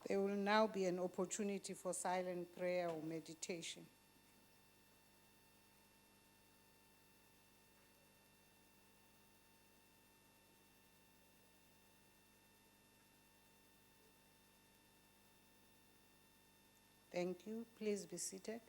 There will now be an opportunity for silent prayer or meditation. Thank you. Please be seated.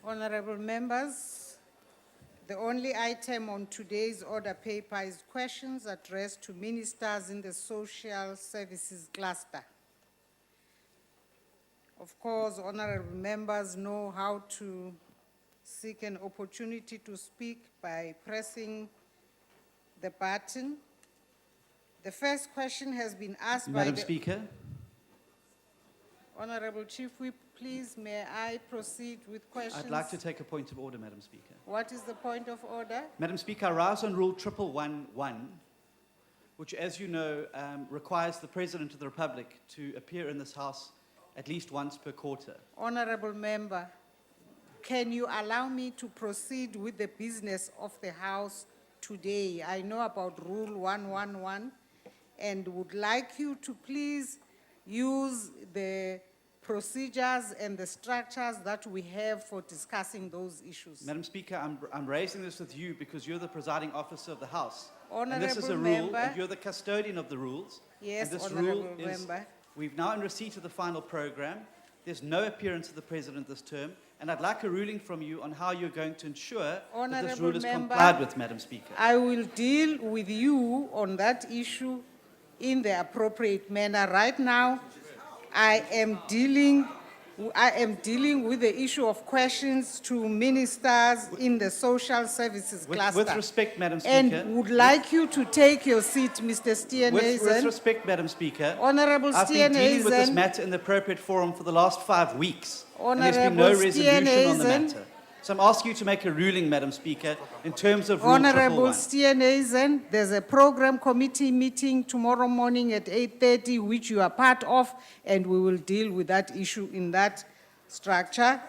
Honorable members, the only item on today's order paper is questions addressed to ministers in the social services cluster. Of course, honorable members know how to seek an opportunity to speak by pressing the button. The first question has been asked by Madam the Speaker, Honorable Chief Whip, please, may I proceed with questions? I'd like to take a point of order, Madam Speaker. What is the point of order? Madam Speaker, I rise on Rule 1111, which, as you know, requires the President of the Republic to appear in this House at least once per quarter. Honorable member, can you allow me to proceed with the business of the House today? I know about Rule 111 and would like you to please use the procedures and the structures that we have for discussing those issues. Madam Speaker, I'm raising this with you because you're the presiding officer of the House. And this is Honourable a rule, member. and you're the custodian of the rules. Yes, and this honourable rule is, member. we've now in receipt of the final program. There's no appearance of the President this term, and I'd like a ruling from you on how you're going to ensure that this Honourable rule is member, complied with, Madam Speaker. I will deal with you on that issue in the appropriate manner. Right now, I am dealing with the issue of questions to ministers in the social services cluster. With respect, Madam Speaker. And would like you to take your seat, Mr. With Steenhuisen. respect, Madam Speaker, Honourable I've been dealing with this Steenhuisen. matter in the appropriate forum for the last 5 weeks. And there's been no Honourable resolution on the Steenhuisen. matter. So I'm asking you to make a ruling, Madam Speaker, in terms of Rule Honourable 111. Steenhuisen, there's a program committee meeting tomorrow morning at 8:30, which you are part of, and we will deal with that issue in that structure.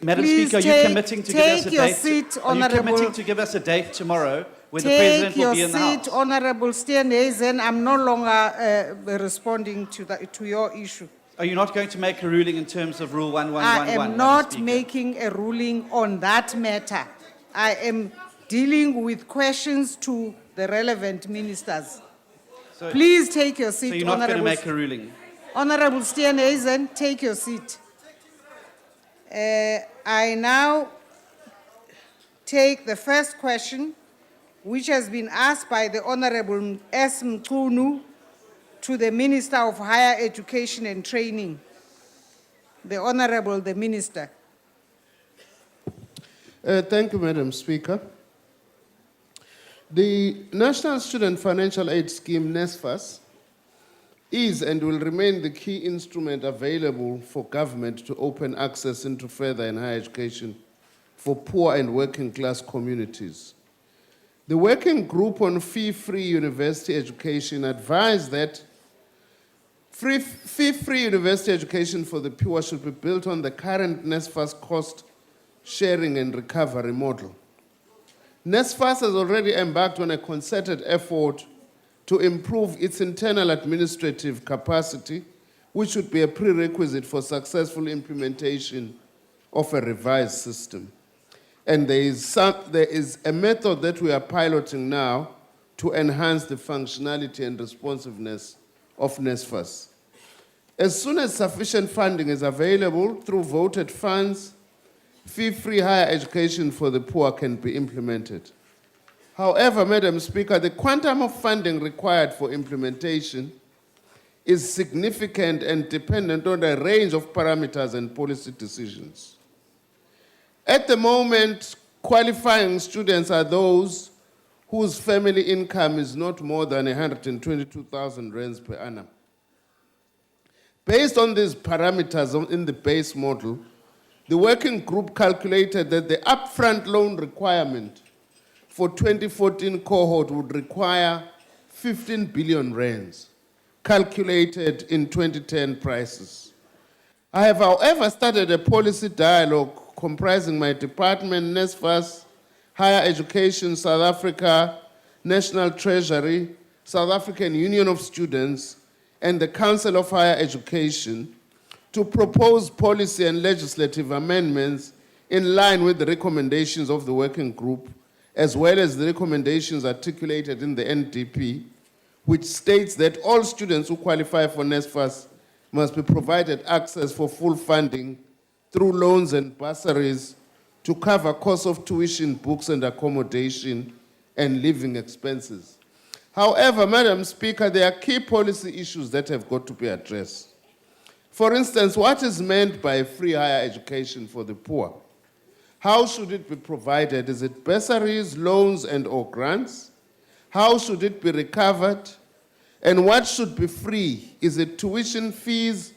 Madam Please Speaker, are you committing to give us a take your date? seat, Are you Honourable. committing to give us a date tomorrow when the President will be in the Take your House? seat, Honourable Steenhuisen. I'm no longer responding to your issue. Are you not going to make a ruling in terms of Rule 1111? I am Madam not Speaker? making a ruling on that matter. I am dealing with questions to the relevant ministers. So- Please take your So seat, you're not going to Honourable. make a ruling? Honourable Steenhuisen, take your seat. I now take the first question, which has been asked by the Honourable S. Mchunu to the Minister of Higher Education and Training. The Honourable, the Minister. Thank you, Madam Speaker. The National Student Financial Aid Scheme, NSFAS, is and will remain the key instrument available for government to open access into further and higher education for poor and working class communities. The Working Group on Fee-Free University Education advised that fee-free university education for the poor should be built on the current NSFAS cost sharing and recovery model. NSFAS has already embarked on a concerted effort to improve its internal administrative capacity, which should be a prerequisite for successful implementation of a revised system. And there is a method that we are piloting now to enhance the functionality and responsiveness of NSFAS. As soon as sufficient funding is available through voted funds, fee-free higher education for the poor can be implemented. However, Madam Speaker, the quantum of funding required for implementation is significant and dependent on a range of parameters and policy decisions. At the moment, qualifying students are those whose family income is not more than 122,000 rands per annum. Based on these parameters in the base model, The working group calculated that the upfront loan requirement for 2014 cohort would require 15 billion rands, calculated in 2010 prices. I have, however, started a policy dialogue comprising my department, NSFAS, Higher Education South Africa, National Treasury, South African Union of Students, and the Council of Higher Education to propose policy and legislative amendments in line with the recommendations of the working group, as well as the recommendations articulated in the NDP, which states that all students who qualify for NSFAS must be provided access for full funding through loans and bursaries to cover costs of tuition, books and accommodation, and living expenses. However, Madam Speaker, there are key policy issues that have got to be addressed. For instance, what is meant by free higher education for the poor? How should it be provided? Is it bursaries, loans, and/or grants? How should it be recovered? And what should be free? Is it tuition fees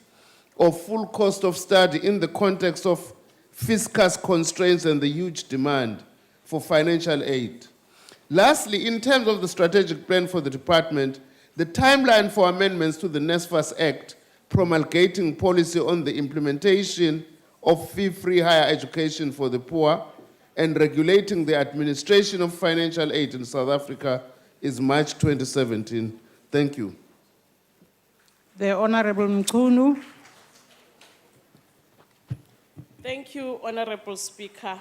or full cost of study in the context of fiscal constraints and the huge demand for financial aid? Lastly, in terms of the strategic plan for the department, the timeline for amendments to the NSFAS Act promulgating policy on the implementation of fee-free higher education for the poor and regulating the administration of financial aid in South Africa is March 2017. Thank you. The Honorable Mchunu. Thank you, Honorable Speaker.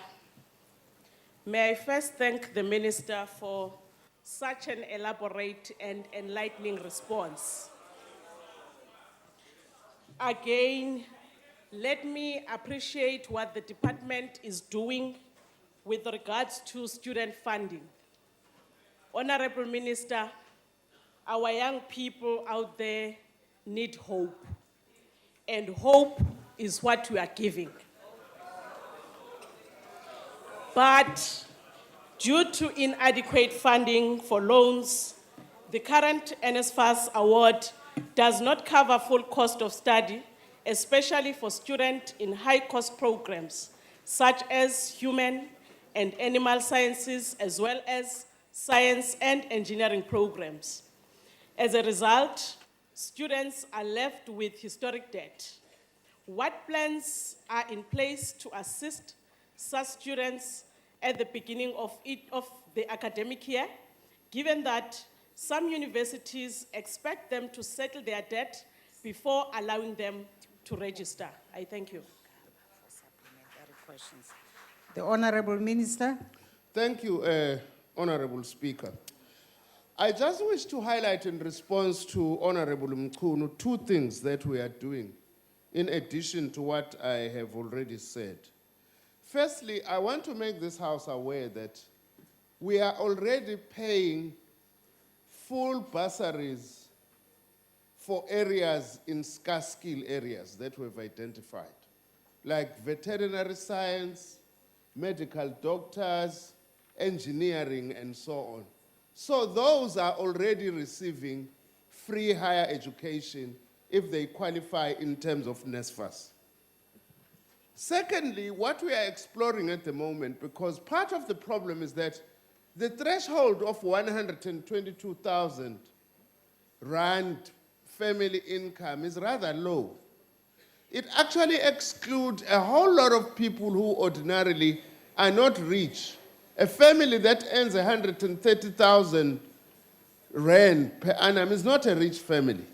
May I first thank the Minister for such an elaborate and enlightening response. Again, let me appreciate what the department is doing with regards to student funding. Honorable Minister, our young people out there need hope, and hope is what we are giving. But due to inadequate funding for loans, the current NSFAS award does not cover full cost of study, especially for students in high-cost programs, such as human and animal sciences, as well as science and engineering programs. As a result, students are left with historic debt. What plans are in place to assist such students at the beginning of the academic year, given that some universities expect them to settle their debt before allowing them to register? I thank you. The Honorable Minister. Thank you, Honorable Speaker. I just wish to highlight in response to Honorable Mchunu two things that we are doing, in addition to what I have already said. Firstly, I want to make this House aware that we are already paying full bursaries for areas in scarce skill areas that we've identified, like veterinary science, medical doctors, engineering, and so on. So those are already receiving free higher education if they qualify in terms of NSFAS. Secondly, what we are exploring at the moment, because part of the problem is that the threshold of 122,000 rand family income is rather low. It actually excludes a whole lot of people who ordinarily are not rich. A family that earns 130,000 rand per annum is not a rich family.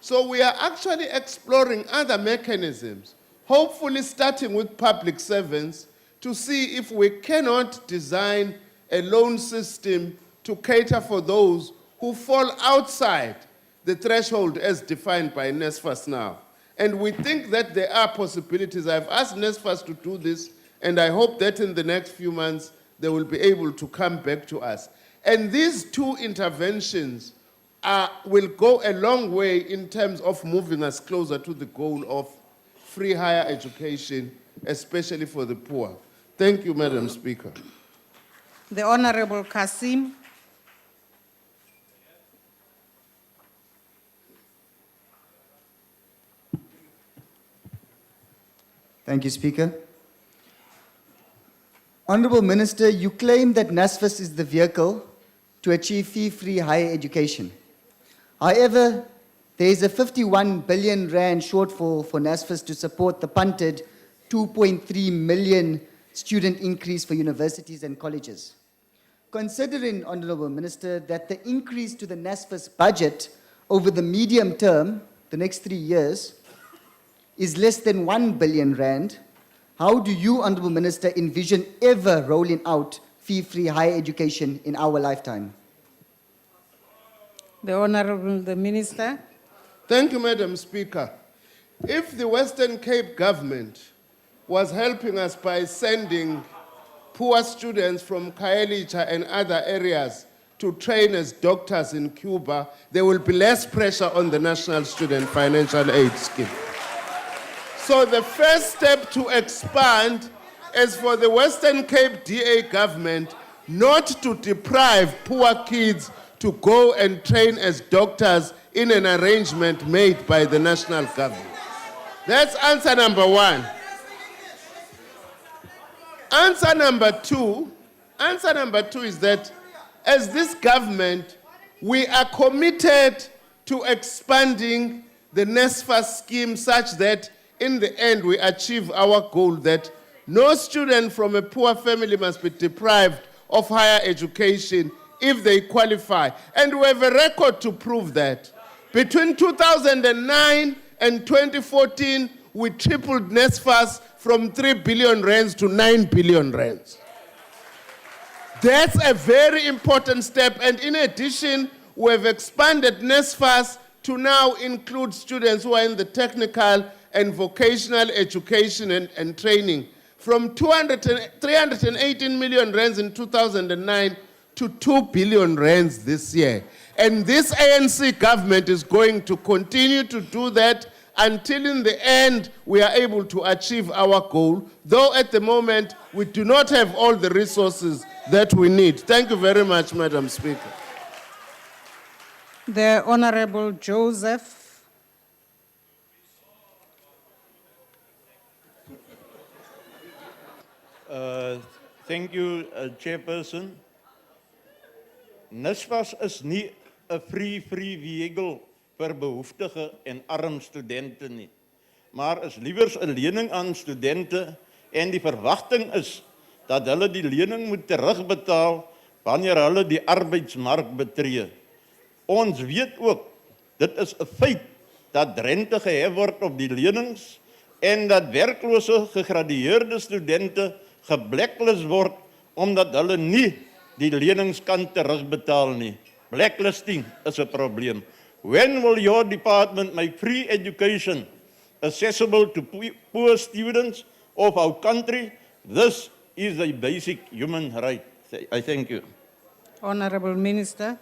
So we are actually exploring other mechanisms, hopefully starting with public servants, to see if we cannot design a loan system to cater for those who fall outside the threshold as defined by NSFAS now. And we think that there are possibilities. I've asked NSFAS to do this, and I hope that in the next few months they will be able to come back to us. And these two interventions will go a long way in terms of moving us closer to the goal of free higher education, especially for the poor. Thank you, Madam Speaker. The Honorable Kasim. Thank you, Speaker. Honourable Minister, you claim that NSFAS is the vehicle to achieve fee-free higher education. However, there is a 51 billion rand shortfall for NSFAS to support the punted 2.3 million student increase for universities and colleges. Considering, Honourable Minister, that the increase to the NSFAS budget over the medium term, the next 3 years, is less than 1 billion rand, how do you, Honourable Minister, envision ever rolling out fee-free higher education in our lifetime? The Honourable the Minister. Thank you, Madam Speaker. If the Western Cape government was helping us by sending poor students from Khayelitsha and other areas to train as doctors in Cuba, there will be less pressure on the National Student Financial Aid Scheme. So the first step to expand is for the Western Cape DA government not to deprive poor kids to go and train as doctors in an arrangement made by the national government. That's answer number one. Answer number two is that as this government, we are committed to expanding the NSFAS scheme such that in the end we achieve our goal that no student from a poor family must be deprived of higher education if they qualify. And we have a record to prove that. Between 2009 and 2014, we tripled NSFAS from 3 billion rands to 9 billion rands. That's a very important step. And in addition, we have expanded NSFAS to now include students who are in the technical and vocational education and training from 318 million rands in 2009 to 2 billion rands this year. And this ANC government is going to continue to do that until in the end we are able to achieve our goal, though at the moment we do not have all the resources that we need. Thank you very much, Madam Speaker. The Honourable Joseph. Thank you, Chairperson. NSFAS is nie 'n free vehicle vir behoeftige en arm studente nie, maar is liewers 'n lening aan studente en die verwagting is dat hulle die lening moet terugbetaal wanneer hulle die arbeidsmark betree. Ons weet ook, dit is 'n feit dat rente gehef word op die lenings en dat werklose gegradueerde studente geblacklist word omdat hulle nie die lenings kan terugbetaal nie. Blacklisting is 'n probleem. When will your department make free education accessible to poor students of our country? This is a basic human right. I thank you. Honourable Minister.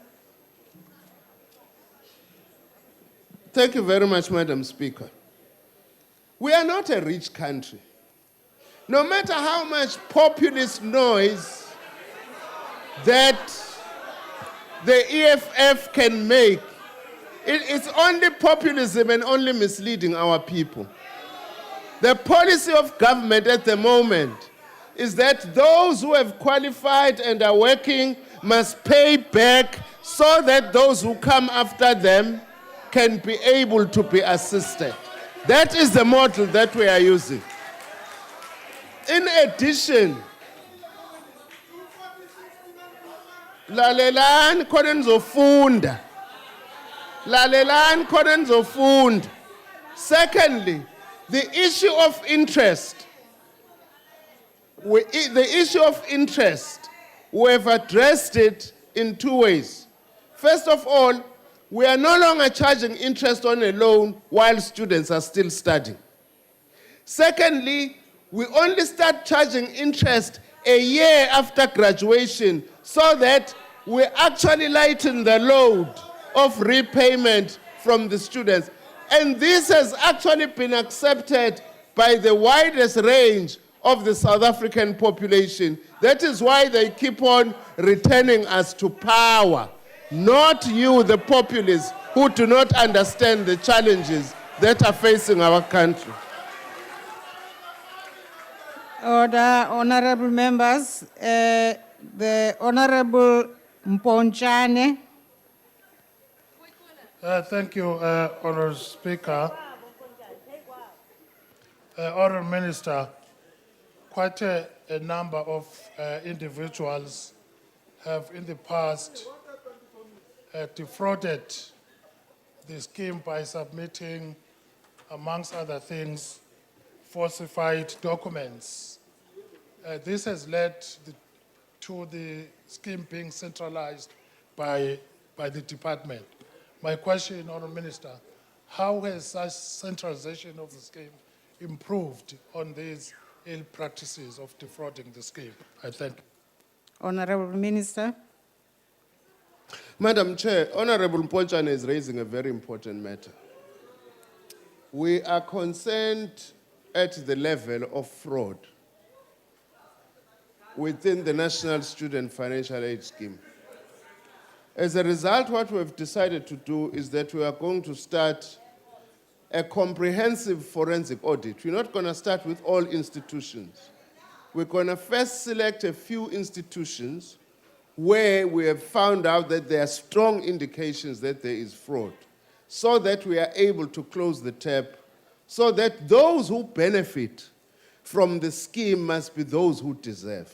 Thank you very much, Madam Speaker. We are not a rich country. No matter how much populist noise that the EFF can make, it's only populism and only misleading our people. The policy of government at the moment is that those who have qualified and are working must pay back so that those who come after them can be able to be assisted. That is the model that we are using. In addition, lalelani khona nizofunda. Lalelani khona nizofunda. Secondly, the issue of interest. We have addressed it in two ways. First of all, we are no longer charging interest on a loan while students are still studying. Secondly, we only start charging interest a year after graduation so that we actually lighten the load of repayment from the students. And this has actually been accepted by the widest range of the South African population. That is why they keep on returning us to power. Not you, the populists, who do not understand the challenges that are facing our country. Order, honorable members, the Honorable Mponchane. Thank you, Honourable Speaker. Honourable Minister, quite a number of individuals have in the past defrauded the scheme by submitting, amongst other things, falsified documents. This has led to the scheme being centralized by the department. My question, Honourable Minister, how has such centralization of the scheme improved on these ill practices of defrauding the scheme? I thank you. Honorable Minister. Madam Chair, Honorable Mpolchane is raising a very important matter. We are concerned at the level of fraud within the National Student Financial Aid Scheme. As a result, what we have decided to do is that we are going to start a comprehensive forensic audit. We're not going to start with all institutions. We're going to first select a few institutions where we have found out that there are strong indications that there is fraud, so that we are able to close the tap, so that those who benefit from the scheme must be those who deserve.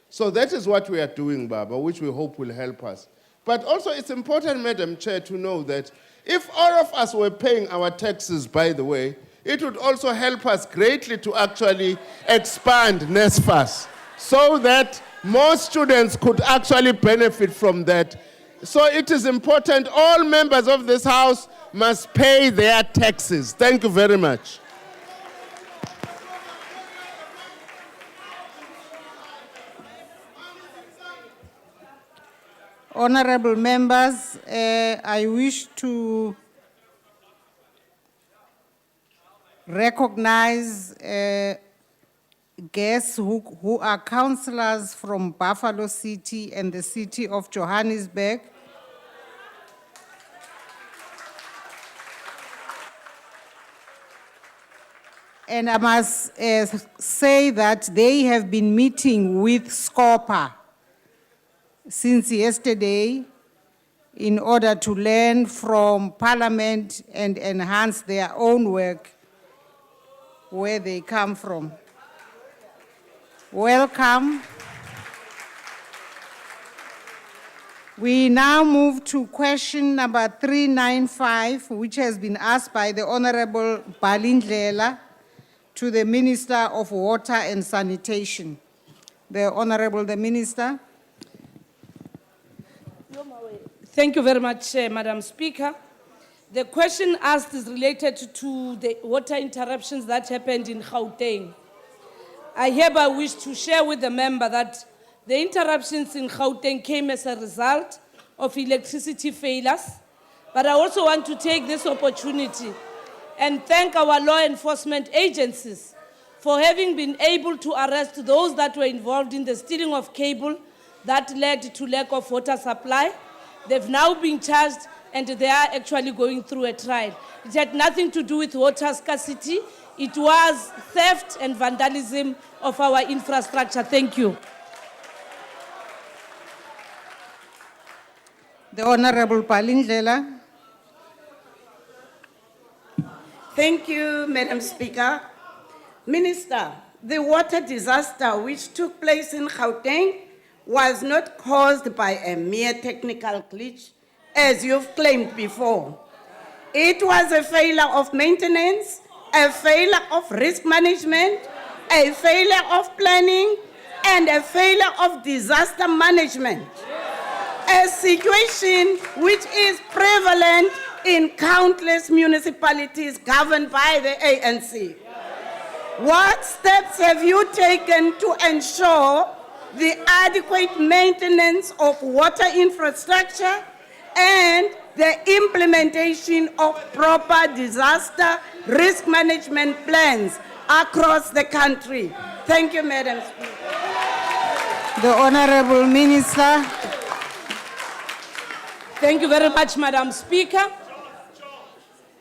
So that is what we are doing, Baba, which we hope will help us. But also it's important, Madam Chair, to know that if all of us were paying our taxes, by the way, it would also help us greatly to actually expand NSFAS so that more students could actually benefit from that. So it is important all members of this House must pay their taxes. Thank you very much. Honorable members, I wish to recognize guests who are councillors from Buffalo City and the city of Johannesburg. And I must say that they have been meeting with SCOPA since yesterday in order to learn from Parliament and enhance their own work where they come from. Welcome. We now move to question number 395, which has been asked by the Honorable Balindlela to the Minister of Water and Sanitation. The Honorable the Minister. Thank you very much, Madam Speaker. The question asked is related to the water interruptions that happened in Gauteng. I hereby wish to share with the member that the interruptions in Gauteng came as a result of electricity failures, but I also want to take this opportunity and thank our law enforcement agencies for having been able to arrest those that were involved in the stealing of cable that led to lack of water supply. They've now been charged and they are actually going through a trial. It had nothing to do with water scarcity. It was theft and vandalism of our infrastructure. Thank you. The Honorable Balindlela. Thank you, Madam Speaker. Minister, the water disaster which took place in Gauteng was not caused by a mere technical glitch, as you've claimed before. It was a failure of maintenance, a failure of risk management, a failure of planning, and a failure of disaster management. A situation which is prevalent in countless municipalities governed by the ANC. What steps have you taken to ensure the adequate maintenance of water infrastructure and the implementation of proper disaster risk management plans across the country? Thank you, Madam Speaker. The Honorable Minister. Thank you very much, Madam Speaker.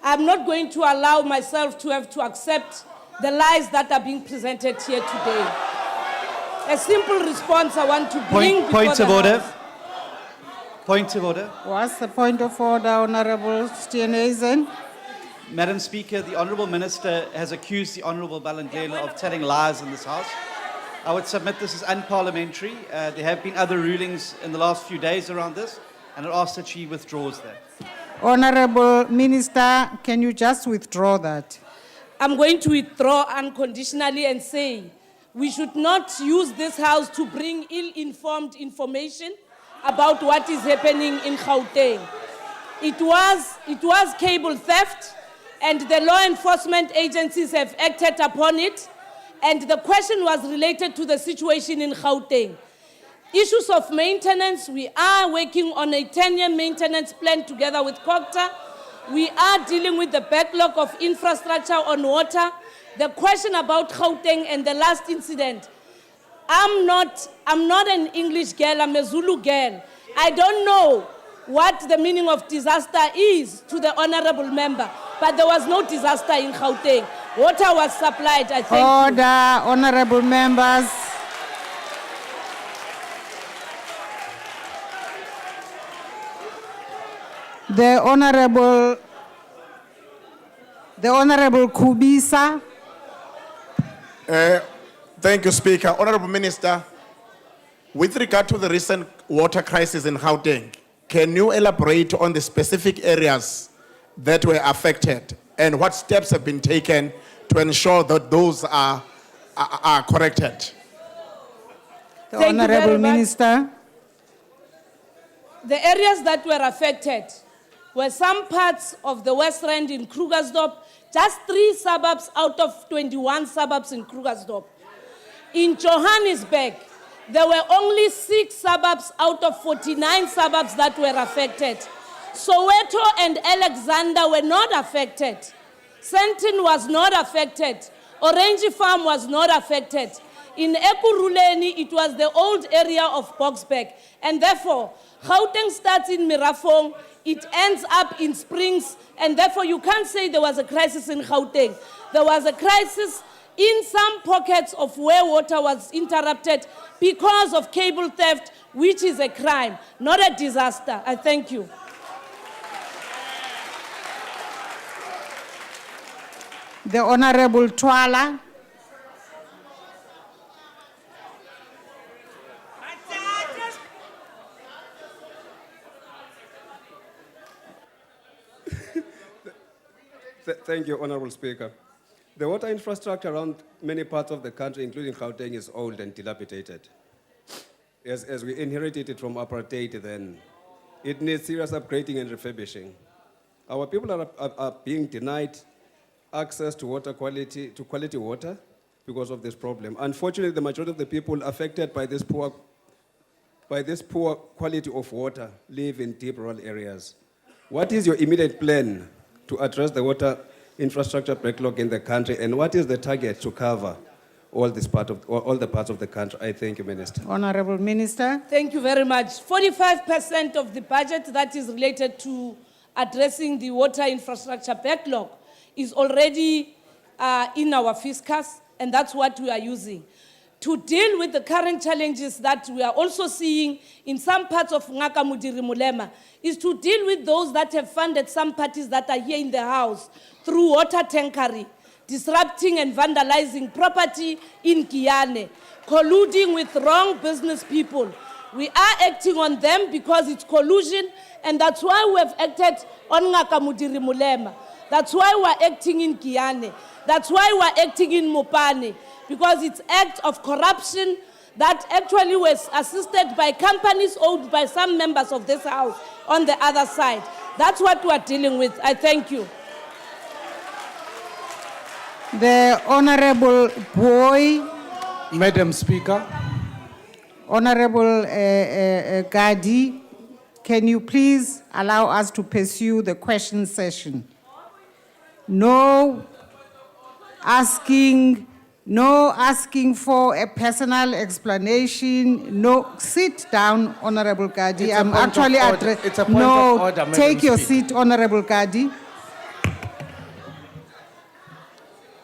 I'm not going to allow myself to have to accept the lies that are being presented here today. A simple response I want to bring before Point the of order. House. Point of order. What's the point of order, Honorable Steenhuisen? Madam Speaker, the Honourable Minister has accused the Honourable Balandela of telling lies in this House. I would submit this is unparliamentary. There have been other rulings in the last few days around this, and I ask that she withdraws that. Honorable Minister, can you just withdraw that? I'm going to withdraw unconditionally and say we should not use this House to bring ill-informed information about what is happening in Gauteng. It was cable theft, and the law enforcement agencies have acted upon it, and the question was related to the situation in Gauteng. Issues of maintenance, we are working on a 10-year maintenance plan together with COGTA. We are dealing with the backlog of infrastructure on water. The question about Gauteng and the last incident, I'm not an English girl, I'm a Zulu girl. I don't know what the meaning of disaster is to the honorable member, but there was no disaster in Gauteng. Water was supplied, I thank you. Order, honorable members. The Honorable Kubisa. Thank you, Speaker. Honorable Minister, with regard to the recent water crisis in Gauteng, can you elaborate on the specific areas that were affected and what steps have been taken to ensure that those are corrected? The Thank you very Honorable much. Minister. The areas that were affected were some parts of the West Rand in Krugersdorp, just 3 suburbs out of 21 suburbs in Krugersdorp. In Johannesburg, there were only 6 suburbs out of 49 suburbs that were affected. Soweto and Alexander were not affected. Sentin was not affected. Orange Farm was not affected. In Ekurhuleni, it was the old area of Boksburg. And therefore, Gauteng starts in Mirafong, it ends up in Springs, and therefore you can't say there was a crisis in Gauteng. There was a crisis in some pockets of where water was interrupted because of cable theft, which is a crime, not a disaster. I thank you. The Honorable Twala. Thank you, Honorable Speaker. The water infrastructure around many parts of the country, including Gauteng, is old and dilapidated. As we inherited it from apartheid then, it needs serious upgrading and refurbishing. Our people are being denied access to quality water because of this problem. Unfortunately, the majority of the people affected by this poor quality of water live in deep rural areas. What is your immediate plan to address the water infrastructure backlog in the country, and what is the target to cover all the parts of the country? I thank you, Minister. Honorable Minister. Thank you very much. 45% of the budget that is related to addressing the water infrastructure backlog is already in our fiscus, and that's what we are using. To deal with the current challenges that we are also seeing in some parts of Ngaka Mudiri Mulema, is to deal with those that have funded some parties that are here in the House through water tankery, disrupting and vandalizing property in Kiane, colluding with wrong business people. We are acting on them because it's collusion, and that's why we have acted on Ngaka Mudiri Mulema. That's why we're acting in Kiane. That's why we're acting in Mopane, because it's act of corruption that actually was assisted by companies owned by some members of this House on the other side. That's what we're dealing with. I thank you. The Honorable Boy. Madam Speaker. Honorable Gadi, can you please allow us to pursue the question session? No asking for a personal explanation. No, sit down, Honorable Gadi. It's a I'm point of actually order. It's a point of order, Madam take your Speaker. seat, Honorable Gadi.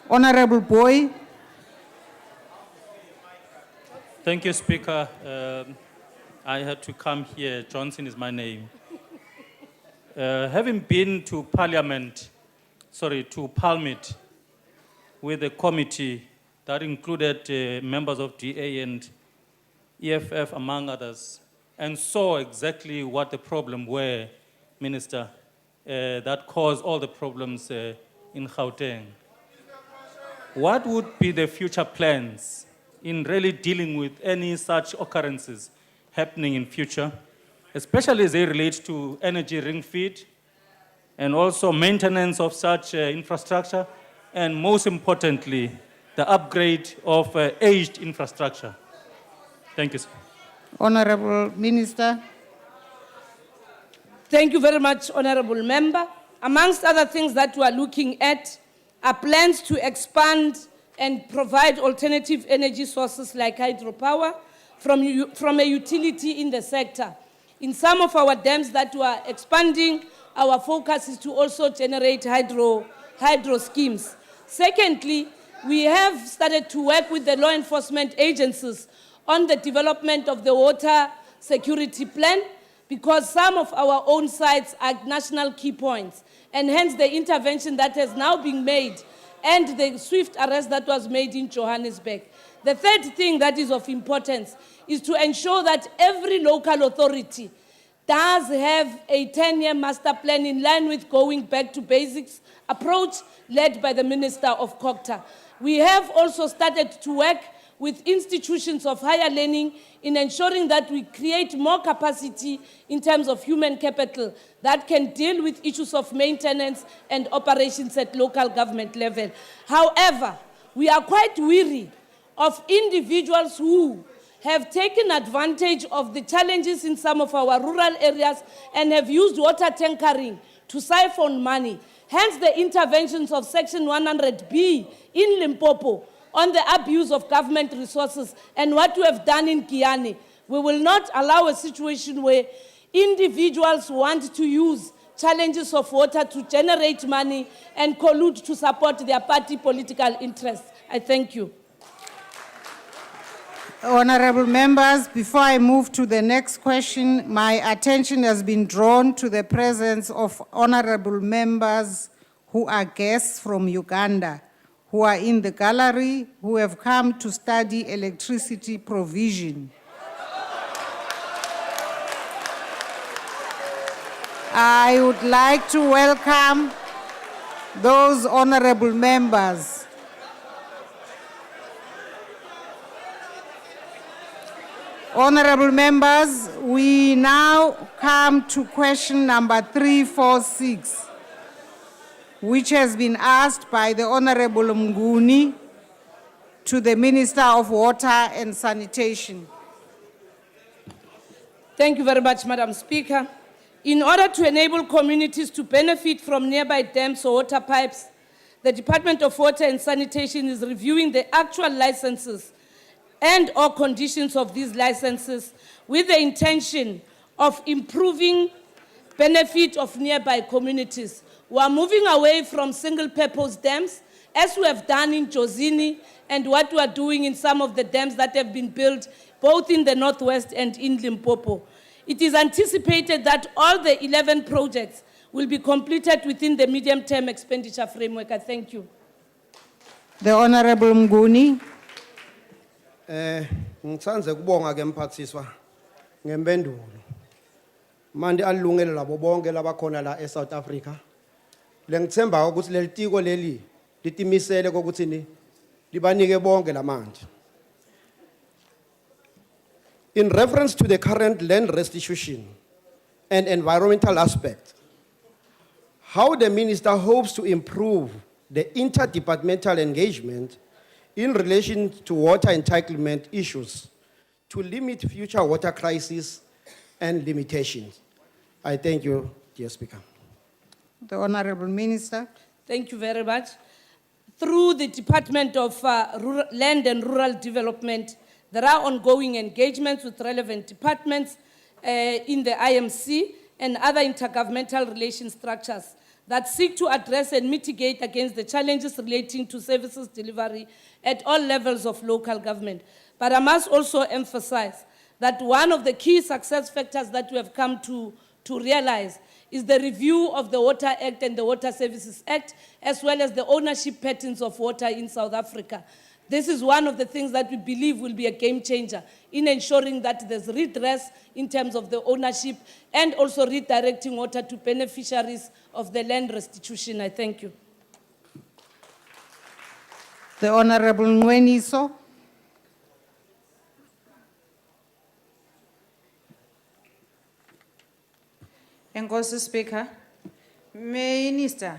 Honorable Boy. Thank you, Speaker. I had to come here. Johnson is my name. Having been to Parliament, to Parliament with a committee that included members of DA and EFF, among others, and saw exactly what the problem were, Minister, that caused all the problems in Gauteng. What would be the future plans in really dealing with any such occurrences happening in future, especially as they relate to energy ring feed and also maintenance of such infrastructure, and most importantly, the upgrade of aged infrastructure? Thank you, sir. Honorable Minister. Thank you very much, Honorable Member. Amongst other things that we are looking at are plans to expand and provide alternative energy sources like hydropower from a utility in the sector. In some of our dams that we are expanding, our focus is to also generate hydro schemes. Secondly, we have started to work with the law enforcement agencies on the development of the water security plan, because some of our own sites are national key points, and hence the intervention that has now been made and the swift arrest that was made in Johannesburg. The third thing that is of importance is to ensure that every local authority does have a 10-year master plan in line with going back to basics approach led by the Minister of COGTA. We have also started to work with institutions of higher learning in ensuring that we create more capacity in terms of human capital that can deal with issues of maintenance and operations at local government level. However, we are quite weary of individuals who have taken advantage of the challenges in some of our rural areas and have used water tankering to siphon money. Hence the interventions of Section 100B in Limpopo on the abuse of government resources and what we have done in Kiani. We will not allow a situation where individuals want to use challenges of water to generate money and collude to support their party political interests. I thank you. Honorable members, before I move to the next question, my attention has been drawn to the presence of honorable members who are guests from Uganda, who are in the gallery, who have come to study electricity provision. I would like to welcome those honorable members. Honorable members, we now come to question number 346, which has been asked by the Honorable Mnguni to the Minister of Water and Sanitation. Thank you very much, Madam Speaker. In order to enable communities to benefit from nearby dams or water pipes, the Department of Water and Sanitation is reviewing the actual licenses and or conditions of these licenses with the intention of improving benefit of nearby communities. We are moving away from single-purpose dams, as we have done in Jozini, and what we are doing in some of the dams that have been built both in the Northwest and in Limpopo. It is anticipated that all the 11 projects will be completed within the medium-term expenditure framework. I thank you. The Honorable Mnguni. Ngitsanze kubonga ke mphathiswa ngempendulo. Manje alungele labo bonke labakhona la eSouth Africa. Lengithemba ukuthi leli tiko leli litimisele ukuthi ni libanike bonke lamanje. In reference to the current land restitution and environmental aspect, how the minister hopes to improve the interdepartmental engagement in relation to water entitlement issues to limit future water crises and limitations. I thank you, dear Speaker. The Honorable Minister. Thank you very much. Through the Department of Land and Rural Development, there are ongoing engagements with relevant departments in the IMC and other intergovernmental relation structures that seek to address and mitigate against the challenges relating to services delivery at all levels of local government. But I must also emphasize that one of the key success factors that we have come to realize is the review of the Water Act and the Water Services Act, as well as the ownership patterns of water in South Africa. This is one of the things that we believe will be a game changer in ensuring that there's redress in terms of the ownership and also redirecting water to beneficiaries of the land restitution. I thank you. The Honorable Ngweniso. Enkosi Speaker, Minister,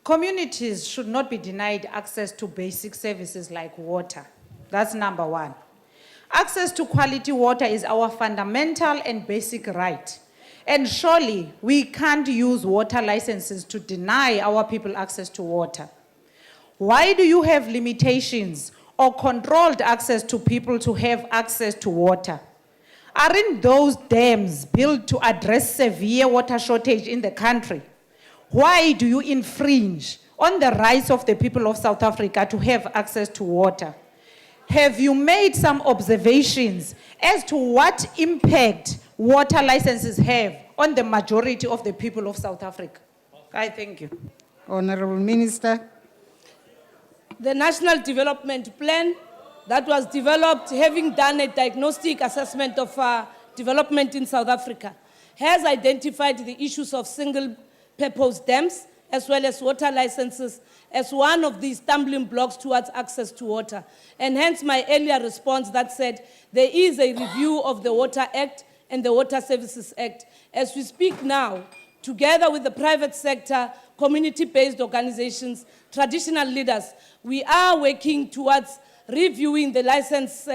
communities should not be denied access to basic services like water. That's number one. Access to quality water is our fundamental and basic right. And surely we can't use water licenses to deny our people access to water. Why do you have limitations or controlled access to people to have access to water? Aren't those dams built to address severe water shortage in the country? Why do you infringe on the rights of the people of South Africa to have access to water? Have you made some observations as to what impact water licenses have on the majority of the people of South Africa? I thank you. Honorable Minister. The National Development Plan that was developed having done a diagnostic assessment of development in South Africa has identified the issues of single-purpose dams as well as water licenses as one of the stumbling blocks towards access to water. And hence my earlier response that said there is a review of the Water Act and the Water Services Act. As we speak now, together with the private sector, community-based organizations, traditional leaders, we are working towards reviewing the license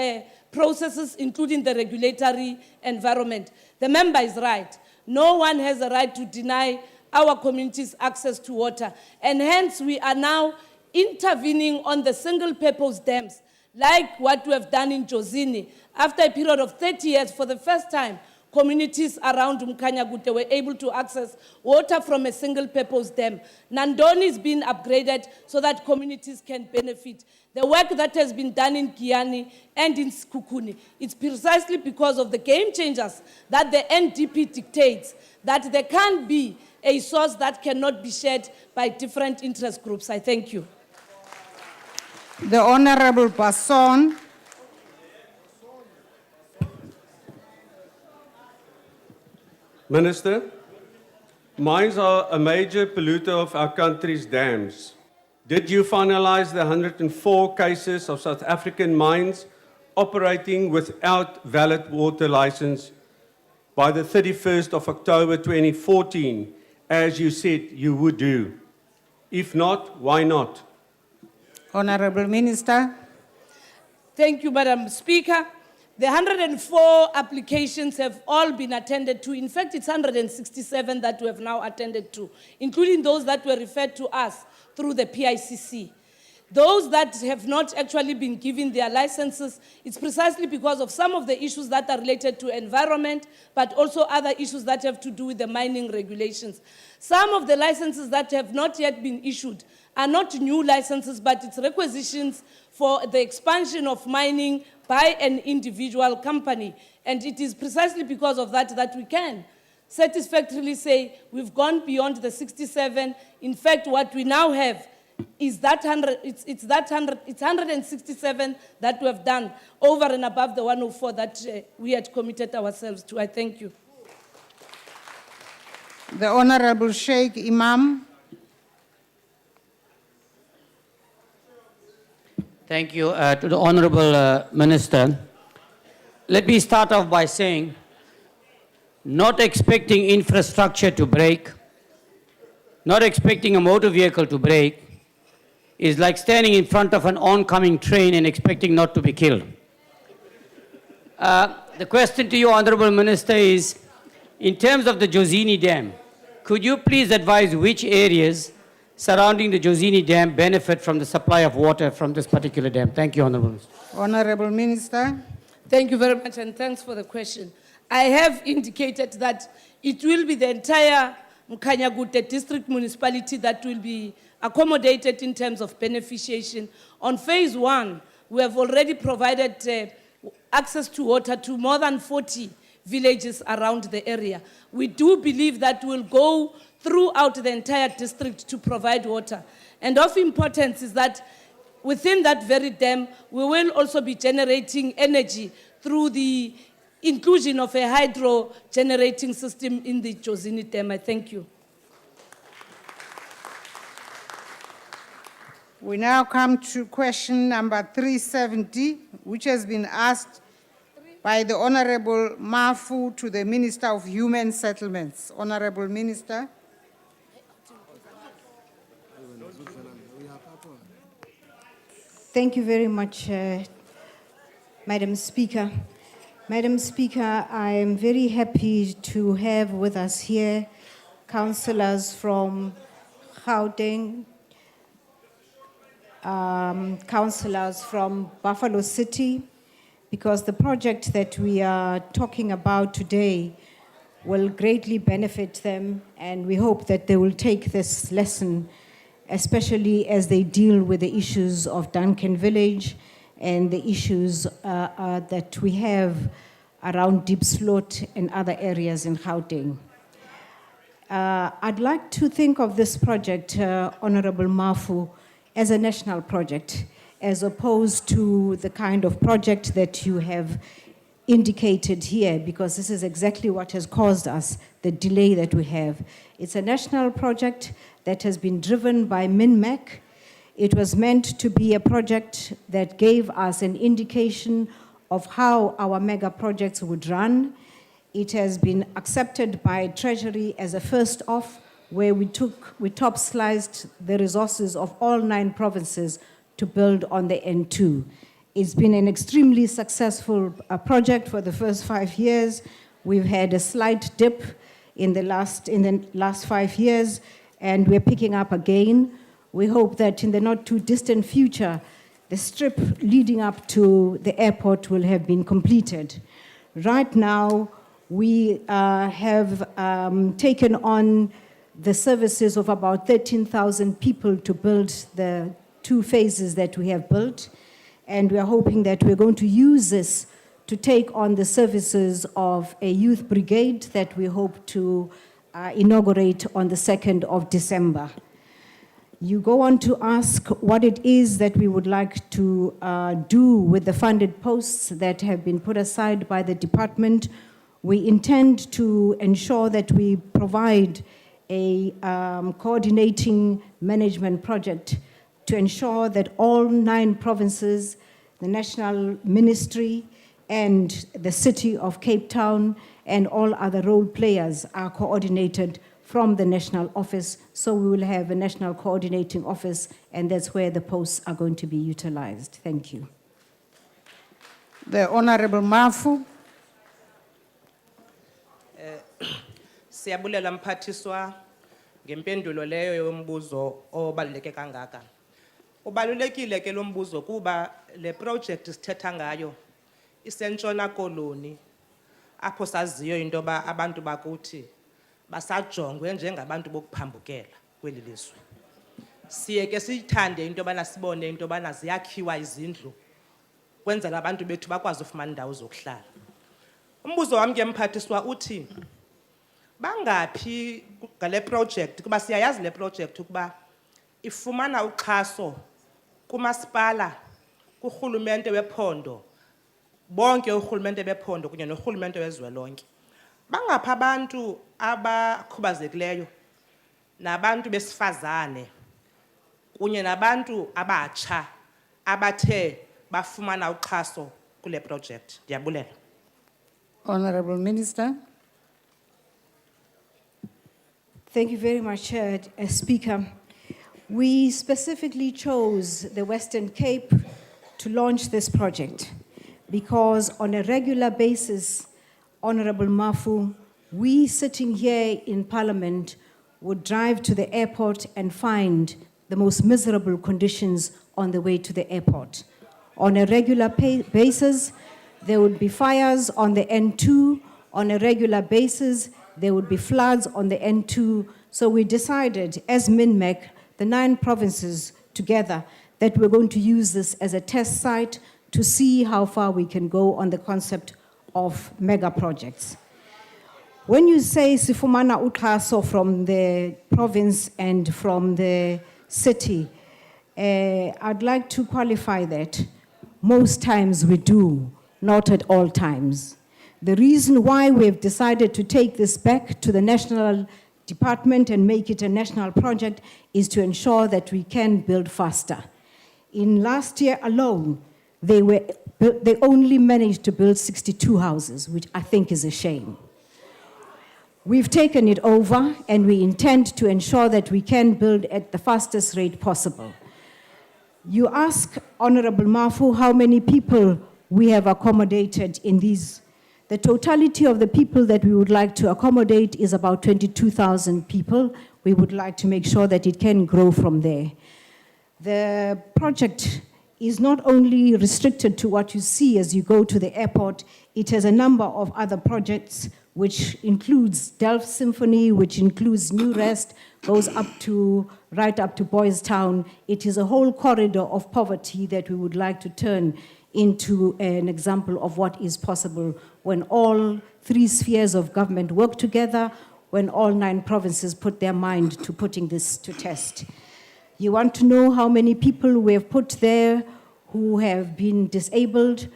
processes, including the regulatory environment. The member is right. No one has a right to deny our communities access to water. And hence, we are now intervening on the single-purpose dams, like what we have done in Jozini. After a period of 30 years, for the first time, communities around Mkanyagute were able to access water from a single-purpose dam. Nandoni is being upgraded so that communities can benefit. The work that has been done in Kiani and in Skukuni, it's precisely because of the game changers that the NDP dictates that there can't be a source that cannot be shared by different interest groups. I thank you. The Honorable Basson. Minister, mines are a major polluter of our country's dams. Did you finalize the 104 cases of South African mines operating without valid water license by the 31st of October 2014, as you said you would do? If not, why not? Honorable Minister. Thank you, Madam Speaker. The 104 applications have all been attended to. In fact, it's 167 that we have now attended to, including those that were referred to us through the PICC. Those that have not actually been given their licenses, it's precisely because of some of the issues that are related to environment, but also other issues that have to do with the mining regulations. Some of the licenses that have not yet been issued are not new licenses, but it's requisitions for the expansion of mining by an individual company. And it is precisely because of that that we can satisfactorily say we've gone beyond the 67. In fact, what we now have is that 167 that we have done over and above the 104 that we had committed ourselves to. I thank you. The Honorable Sheikh Imam. Thank you to the Honorable Minister. Let me start off by saying, not expecting infrastructure to break, not expecting a motor vehicle to break, is like standing in front of an oncoming train and expecting not to be killed. The question to you, Honorable Minister, is, in terms of the Jozini Dam, could you please advise which areas surrounding the Jozini Dam benefit from the supply of water from this particular dam? Thank you, Honorable Minister. Honorable Minister. Thank you very much, and thanks for the question. I have indicated that it will be the entire Mkhanyagude district municipality that will be accommodated in terms of beneficiation. On phase 1, we have already provided access to water to more than 40 villages around the area. We do believe that we'll go throughout the entire district to provide water. And of importance is that within that very dam, we will also be generating energy through the inclusion of a hydro generating system in the Jozini Dam. I thank you. We now come to question number 370, which has been asked by the Honorable Mafu to the Minister of Human Settlements. Honorable Minister. Thank you very much, Madam Speaker. Madam Speaker, I am very happy to have with us here councillors from Gauteng, councillors from Buffalo City, because the project that we are talking about today will greatly benefit them, and we hope that they will take this lesson, especially as they deal with the issues of Duncan Village and the issues that we have around Deep Slot and other areas in Gauteng. I'd like to think of this project, Honorable Mafu, as a national project, as opposed to the kind of project that you have indicated here, because this is exactly what has caused us the delay that we have. It's a national project that has been driven by MINMAC. It was meant to be a project that gave us an indication of how our mega projects would run. It has been accepted by Treasury as a first off, where we top sliced the resources of all 9 provinces to build on the N2. It's been an extremely successful project for the first 5 years. We've had a slight dip in the last 5 years, and we're picking up again. We hope that in the not too distant future, the strip leading up to the airport will have been completed. Right now, we have taken on the services of about 13,000 people to build the 2 phases that we have built. And we are hoping that we're going to use this to take on the services of a youth brigade that we hope to inaugurate on the 2nd of December. You go on to ask what it is that we would like to do with the funded posts that have been put aside by the department. We intend to ensure that we provide a coordinating management project to ensure that all 9 provinces, the National Ministry, and the City of Cape Town, and all other role players are coordinated from the national office. So we will have a national coordinating office, and that's where the posts are going to be utilized. Thank you. The Honorable Mafu. Siyabulela mphathiswa ngempendulo leyo yombuzo obaluleke kangaka. Ubalulekile ke lo mbuzo kuba le project sithetha ngayo isentshona koloni apho saziyo into ba abantu bakuthi basajongwe njengabantu bokuphambukela kweli lizwe. Siye ke siyithande into bana sibone into bana ziyakhiwa izindlu kwenzela abantu bethu bakwazi ufumana indawo zokuhlala. Umbuzo wami ke mphathiswa uthi bangaphi ngale project kuba siyayazi le project ukuba ifumana uxhaso kumasipala, kurhulumente wephondo, bonke urhulumente bephondo kunye norhulumente wezwelonke. Bangaphi abantu abakhubazekileyo nabantu besifazane kunye nabantu abatsha abathe bafumana uxhaso kule project? Ndiyabulela. Honorable Minister. Thank you very much, Speaker. We specifically chose the Western Cape to launch this project because on a regular basis, Honorable Mafu, we sitting here in Parliament would drive to the airport and find the most miserable conditions on the way to the airport. On a regular basis, there would be fires on the N2. On a regular basis, there would be floods on the N2. So we decided, as MINMEC, the 9 provinces together, that we're going to use this as a test site to see how far we can go on the concept of mega projects. When you say Sifumana Utlaso from the province and from the city, I'd like to qualify that. Most times we do, not at all times. The reason why we've decided to take this back to the national department and make it a national project is to ensure that we can build faster. In last year alone, they only managed to build 62 houses, which I think is a shame. We've taken it over and we intend to ensure that we can build at the fastest rate possible. You ask Honorable Mafu how many people we have accommodated in these. The totality of the people that we would like to accommodate is about 22,000 people. We would like to make sure that it can grow from there. The project is not only restricted to what you see as you go to the airport, it has a number of other projects, which includes Delft Symphony, which includes New Rest, goes right up to Boys Town. It is a whole corridor of poverty that we would like to turn into an example of what is possible when all 3 spheres of government work together, when all 9 provinces put their mind to putting this to test. You want to know how many people we have put there who have been disabled?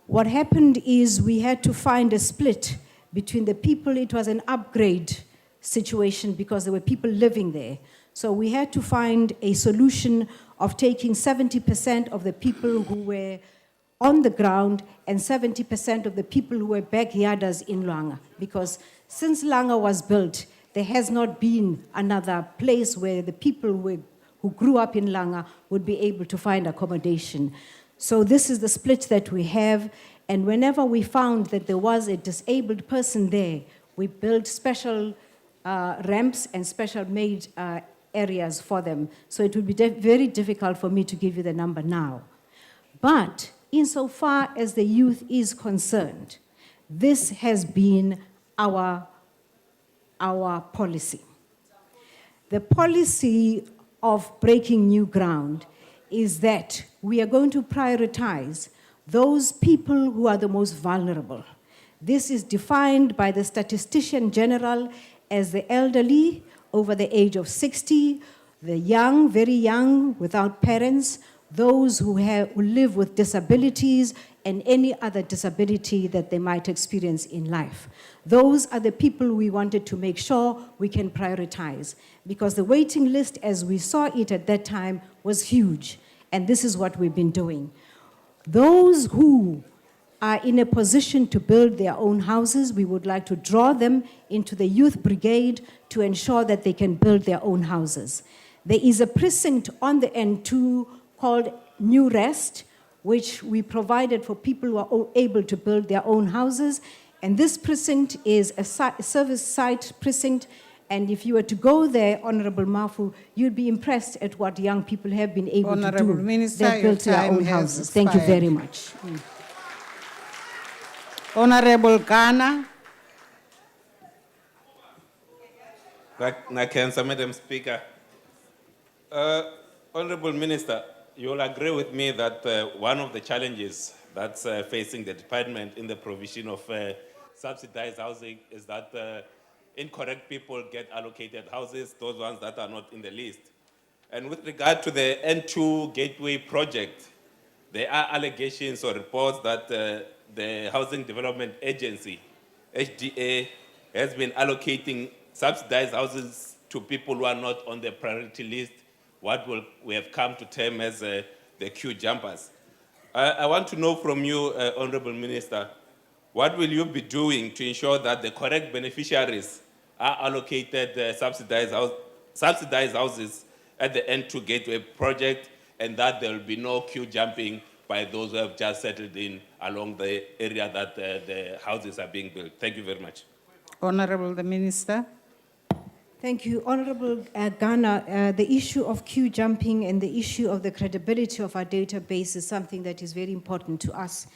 What happened is we had to find a split between the people. It was an upgrade situation because there were people living there. So we had to find a solution of taking 70% of the people who were on the ground and 70% of the people who were backyarders in Langa. Because since Langa was built, there has not been another place where the people who grew up in Langa would be able to find accommodation. So this is the split that we have. And whenever we found that there was a disabled person there, we built special ramps and special made areas for them. So it would be very difficult for me to give you the number now. But insofar as the youth is concerned, this has been our policy. The policy of breaking new ground is that we are going to prioritize those people who are the most vulnerable. This is defined by the Statistician General as the elderly over the age of 60, the young, very young, without parents, those who live with disabilities and any other disability that they might experience in life. Those are the people we wanted to make sure we can prioritize, because the waiting list, as we saw it at that time, was huge, and this is what we've been doing. Those who are in a position to build their own houses, we would like to draw them into the youth brigade to ensure that they can build their own houses. There is a precinct on the N2 called New Rest, which we provided for people who are able to build their own houses. And this precinct is a service site precinct. And if you were to go there, Honorable Mafu, you'd be impressed at what young people have been able to do. Honorable Minister, They've built your their time own has houses. Thank you expired. very much. Honorable Ghana. Madam Speaker. Honorable Minister, you will agree with me that one of the challenges that's facing the department in the provision of subsidized housing is that incorrect people get allocated houses, those ones that are not in the list. And with regard to the N2 Gateway project, there are allegations or reports that the Housing Development Agency, HDA, has been allocating subsidized houses to people who are not on the priority list, what we have come to term as the queue jumpers. I want to know from you, Honorable Minister, what will you be doing to ensure that the correct beneficiaries are allocated subsidized houses at the N2 Gateway project, and that there will be no queue jumping by those who have just settled in along the area that the houses are being built? Thank you very much. Honorable the Minister. Thank you. Honorable Ghana, the issue of queue jumping and the issue of the credibility of our database is something that is very important to us.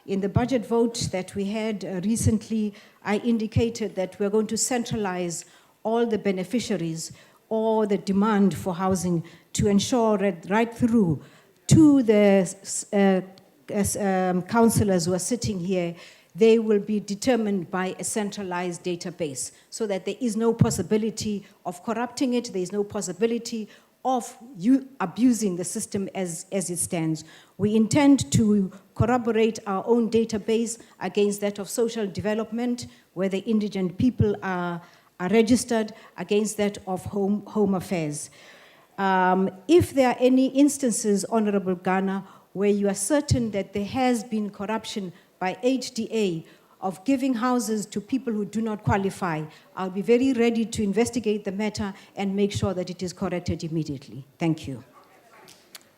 In the budget vote that we had recently, I indicated that we're going to centralize all the beneficiaries or the demand for housing to ensure that right through to the councillors who are sitting here, they will be determined by a centralized database so that there is no possibility of corrupting it, there is no possibility of you abusing the system as it stands. We intend to corroborate our own database against that of social development, where the indigent people are registered, against that of home affairs. If there are any instances, Honorable Ghana, where you are certain that there has been corruption by HDA of giving houses to people who do not qualify, I'll be very ready to investigate the matter and make sure that it is corrected immediately. Thank you.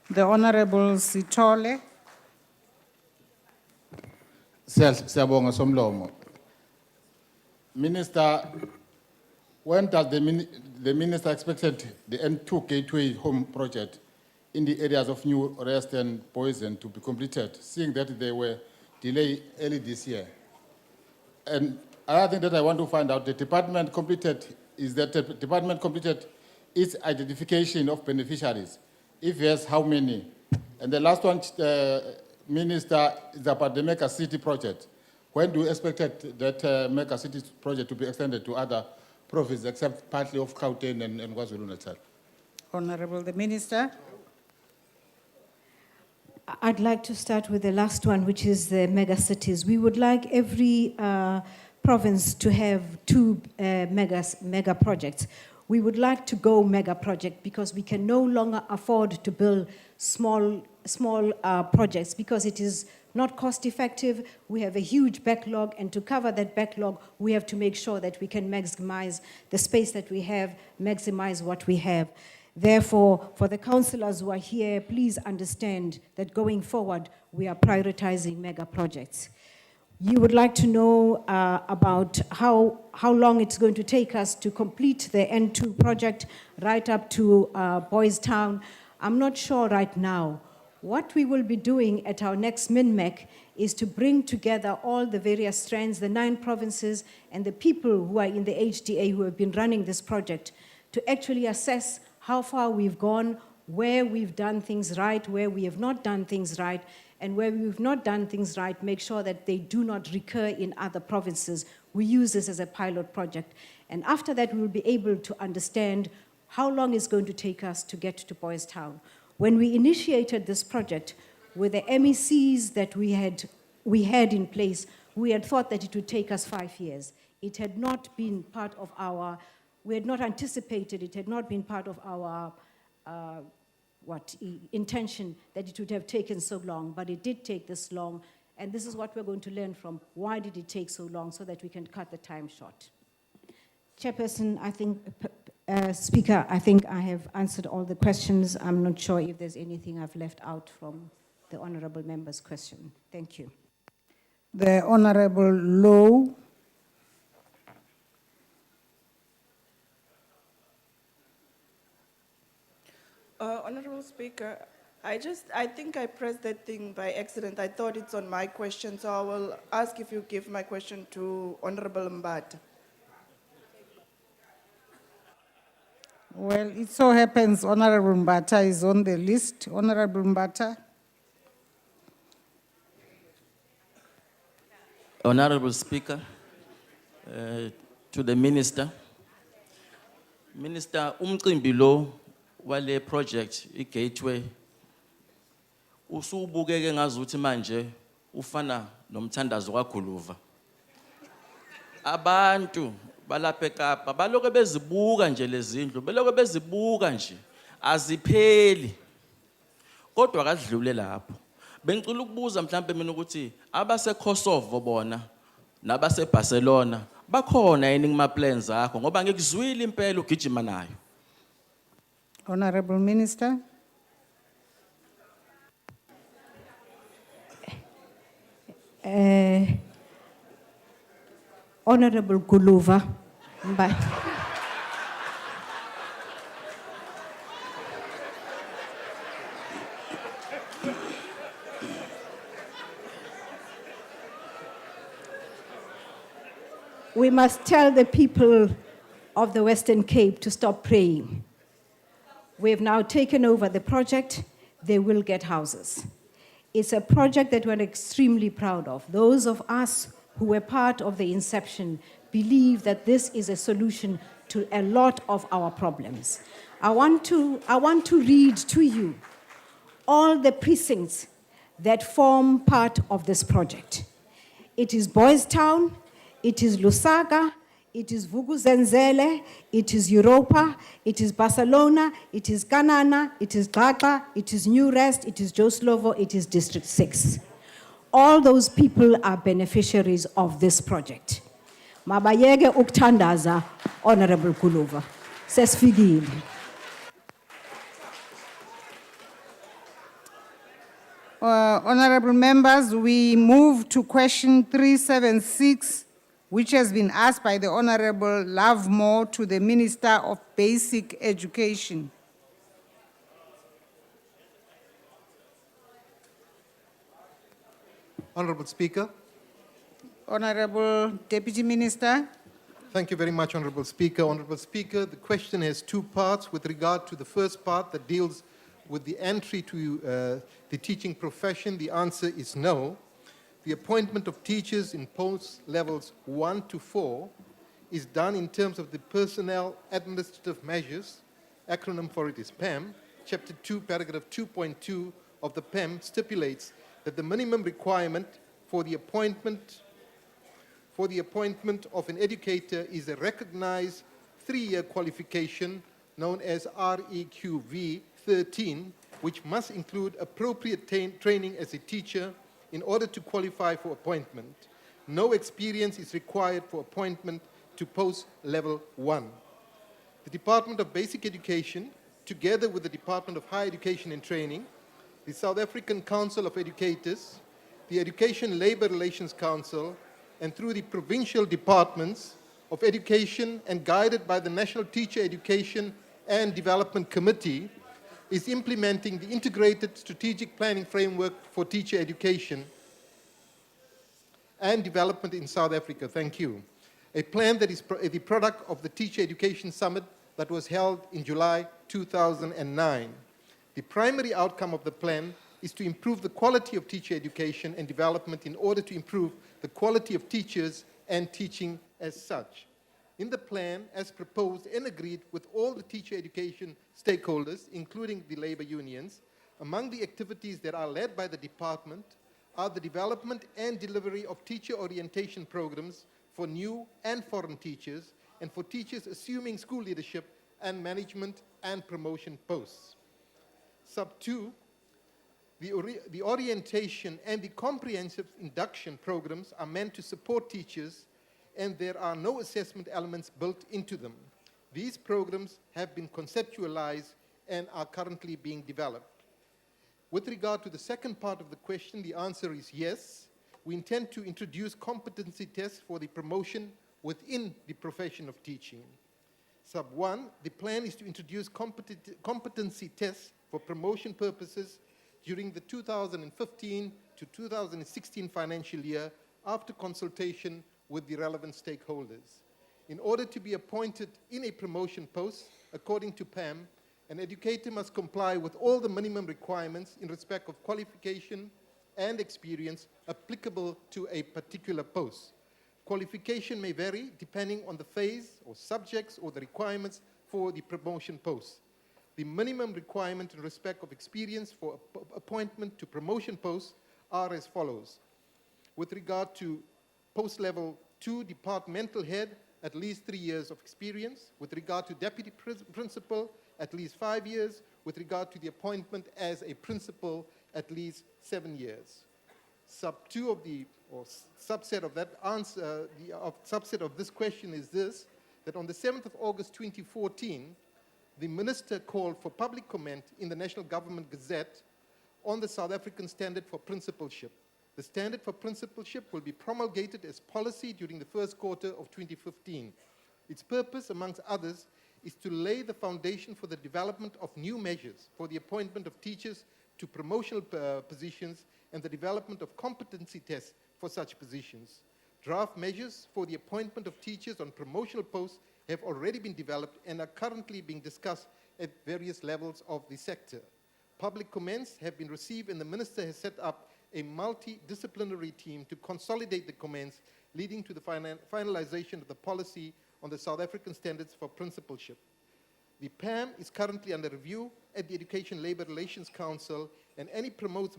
The Honorable Sitole. Siyabonga Somlomo. Minister, when does the minister expected the N2 Gateway Home project in the areas of New Rest and Poison to be completed, seeing that they were delayed early this year? And another thing that I want to find out, the department completed its identification of beneficiaries? If yes, how many? And the last one, Minister, is about the Mega City project. When do you expect that Mega City project to be extended to other provinces, except partly of Gauteng and KwaZulu-Natal? Honorable the Minister. I'd like to start with the last one, which is the mega cities. We would like every province to have two mega projects. We would like to go mega project because we can no longer afford to build small projects because it is not cost effective. We have a huge backlog, and to cover that backlog, we have to make sure that we can maximize the space that we have, maximize what we have. Therefore, for the councillors who are here, please understand that going forward, we are prioritizing mega projects. You would like to know about how long it's going to take us to complete the N2 project right up to Boys Town. I'm not sure right now. What we will be doing at our next MINMEC is to bring together all the various strands, the 9 provinces, and the people who are in the HDA who have been running this project to actually assess how far we've gone, where we've done things right, where we have not done things right, and where we've not done things right, make sure that they do not recur in other provinces. We use this as a pilot project. And after that, we will be able to understand how long it's going to take us to get to Boys Town. When we initiated this project with the MECs that we had in place, we had thought that it would take us 5 years. It had not been part of our, we had not anticipated, it had not been part of our intention that it would have taken so long, but it did take this long, and this is what we're going to learn from. Why did it take so long so that we can cut the time short? Chairperson, I think, Speaker, I think I have answered all the questions. I'm not sure if there's anything I've left out from the honorable member's question. Thank you. The Honorable Low. Honorable Speaker, I think I pressed that thing by accident. I thought it's on my question, so I will ask if you give my question to Honorable Mbata. Well, it so happens Honorable Mbata is on the list. Honorable Mbata. Honorable Speaker, to the Minister. Minister, umcimbi lo wale project i-gateway usubukeke ngazuthi manje ufana nomthandazo kaGuluva. Abantu balapha eKapa baloke bezibuka nje lezindlu, beloke bezibuka nje azipheli. Kodwa akadlule lapho. Bengicela ukubuza mhlambe mina ukuthi abase Kosovo bona nabase Barcelona bakhona yini kuma plans akho ngoba ngikuzwile impela ugijima nayo. Honorable Minister. Honorable Guluva. we must tell the people of the Western Cape to stop praying. We have now taken over the project. They will get houses. It's a project that we're extremely proud of. Those of us who were part of the inception believe that this is a solution to a lot of our problems. I want to read to you all the precincts that form part of this project. It is Boys Town, it is Lusaka, it is Vukuzenzele, it is Europa, it is Barcelona, it is Kanana, it is Gaga, it is New Rest, it is Joslovo, it is District 6. All those people are beneficiaries of this project. Mabayege uktandaza, Honorable Kulova. Sesfigil. Honorable members, we move to question 376, which has been asked by the Honorable Lovemore to the Minister of Basic Education. Honorable Speaker. Honorable Deputy Minister. Thank you very much, Honorable Speaker. Honorable Speaker, the question has two parts. With regard to the first part that deals with the entry to the teaching profession, the answer is no. The appointment of teachers in post levels 1 to 4 is done in terms of the Personnel Administrative Measures, acronym for it is PAM. Chapter 2, paragraph 2.2 of the PAM stipulates that the minimum requirement for the appointment of an educator is a recognized 3-year qualification known as REQV 13, which must include appropriate training as a teacher in order to qualify for appointment. No experience is required for appointment to post level 1. The Department of Basic Education, together with the Department of Higher Education and Training, the South African Council of Educators, the Education Labor Relations Council, and through the provincial departments of education and guided by the National Teacher Education and Development Committee, is implementing the integrated strategic planning framework for teacher education and development in South Africa. Thank you. A plan that is the product of the Teacher Education Summit that was held in July 2009. The primary outcome of the plan is to improve the quality of teacher education and development in order to improve the quality of teachers and teaching as such. In the plan, as proposed and agreed with all the teacher education stakeholders, including the labor unions, among the activities that are led by the department are the development and delivery of teacher orientation programs for new and foreign teachers and for teachers assuming school leadership and management and promotion posts. Sub 2, the orientation and the comprehensive induction programs are meant to support teachers, and there are no assessment elements built into them. These programs have been conceptualized and are currently being developed. With regard to the second part of the question, the answer is yes. We intend to introduce competency tests for the promotion within the profession of teaching. Sub 1, the plan is to introduce competency tests for promotion purposes during the 2015 to 2016 financial year after consultation with the relevant stakeholders. In order to be appointed in a promotion post, according to PAM, an educator must comply with all the minimum requirements in respect of qualification and experience applicable to a particular post. Qualification may vary depending on the phase or subjects or the requirements for the promotion post. The minimum requirement in respect of experience for appointment to promotion posts are as follows. With regard to post level 2 departmental head, at least 3 years of experience. With regard to deputy principal, at least 5 years. With regard to the appointment as a principal, at least 7 years. Sub 2 of the, or subset of that answer, subset of this question is this, that on the 7th of August 2014, the Minister called for public comment in the National Government Gazette on the South African Standard for Principalship. The Standard for Principalship will be promulgated as policy during the first quarter of 2015. Its purpose, amongst others, is to lay the foundation for the development of new measures for the appointment of teachers to promotional positions and the development of competency tests for such positions. Draft measures for the appointment of teachers on promotional posts have already been developed and are currently being discussed at various levels of the sector. Public comments have been received and the Minister has set up a multidisciplinary team to consolidate the comments, leading to the finalization of the policy on the South African standards for principalship. The PAM is currently under review at the Education Labour Relations Council, and any proposed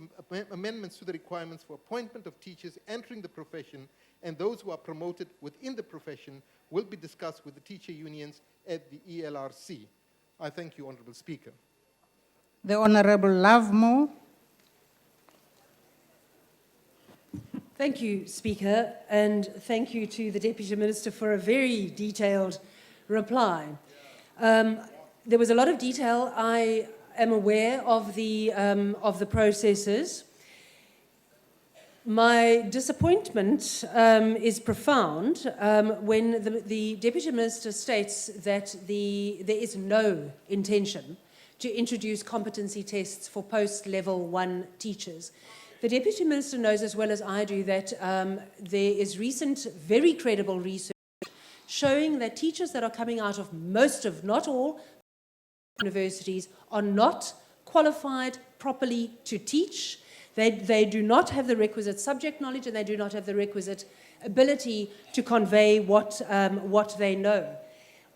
amendments to the requirements for appointment of teachers entering the profession and those who are promoted within the profession will be discussed with the teacher unions at the ELRC. I thank you, Honourable Speaker. The Honourable Lovemore. Thank you, Speaker, and thank you to the Deputy Minister for a very detailed reply. There was a lot of detail. I am aware of the processes. My disappointment is profound when the Deputy Minister states that there is no intention to introduce competency tests for post-level 1 teachers. The Deputy Minister knows as well as I do that there is recent, very credible research showing that teachers that are coming out of most of, not all, universities are not qualified properly to teach. They do not have the requisite subject knowledge and they do not have the requisite ability to convey what they know.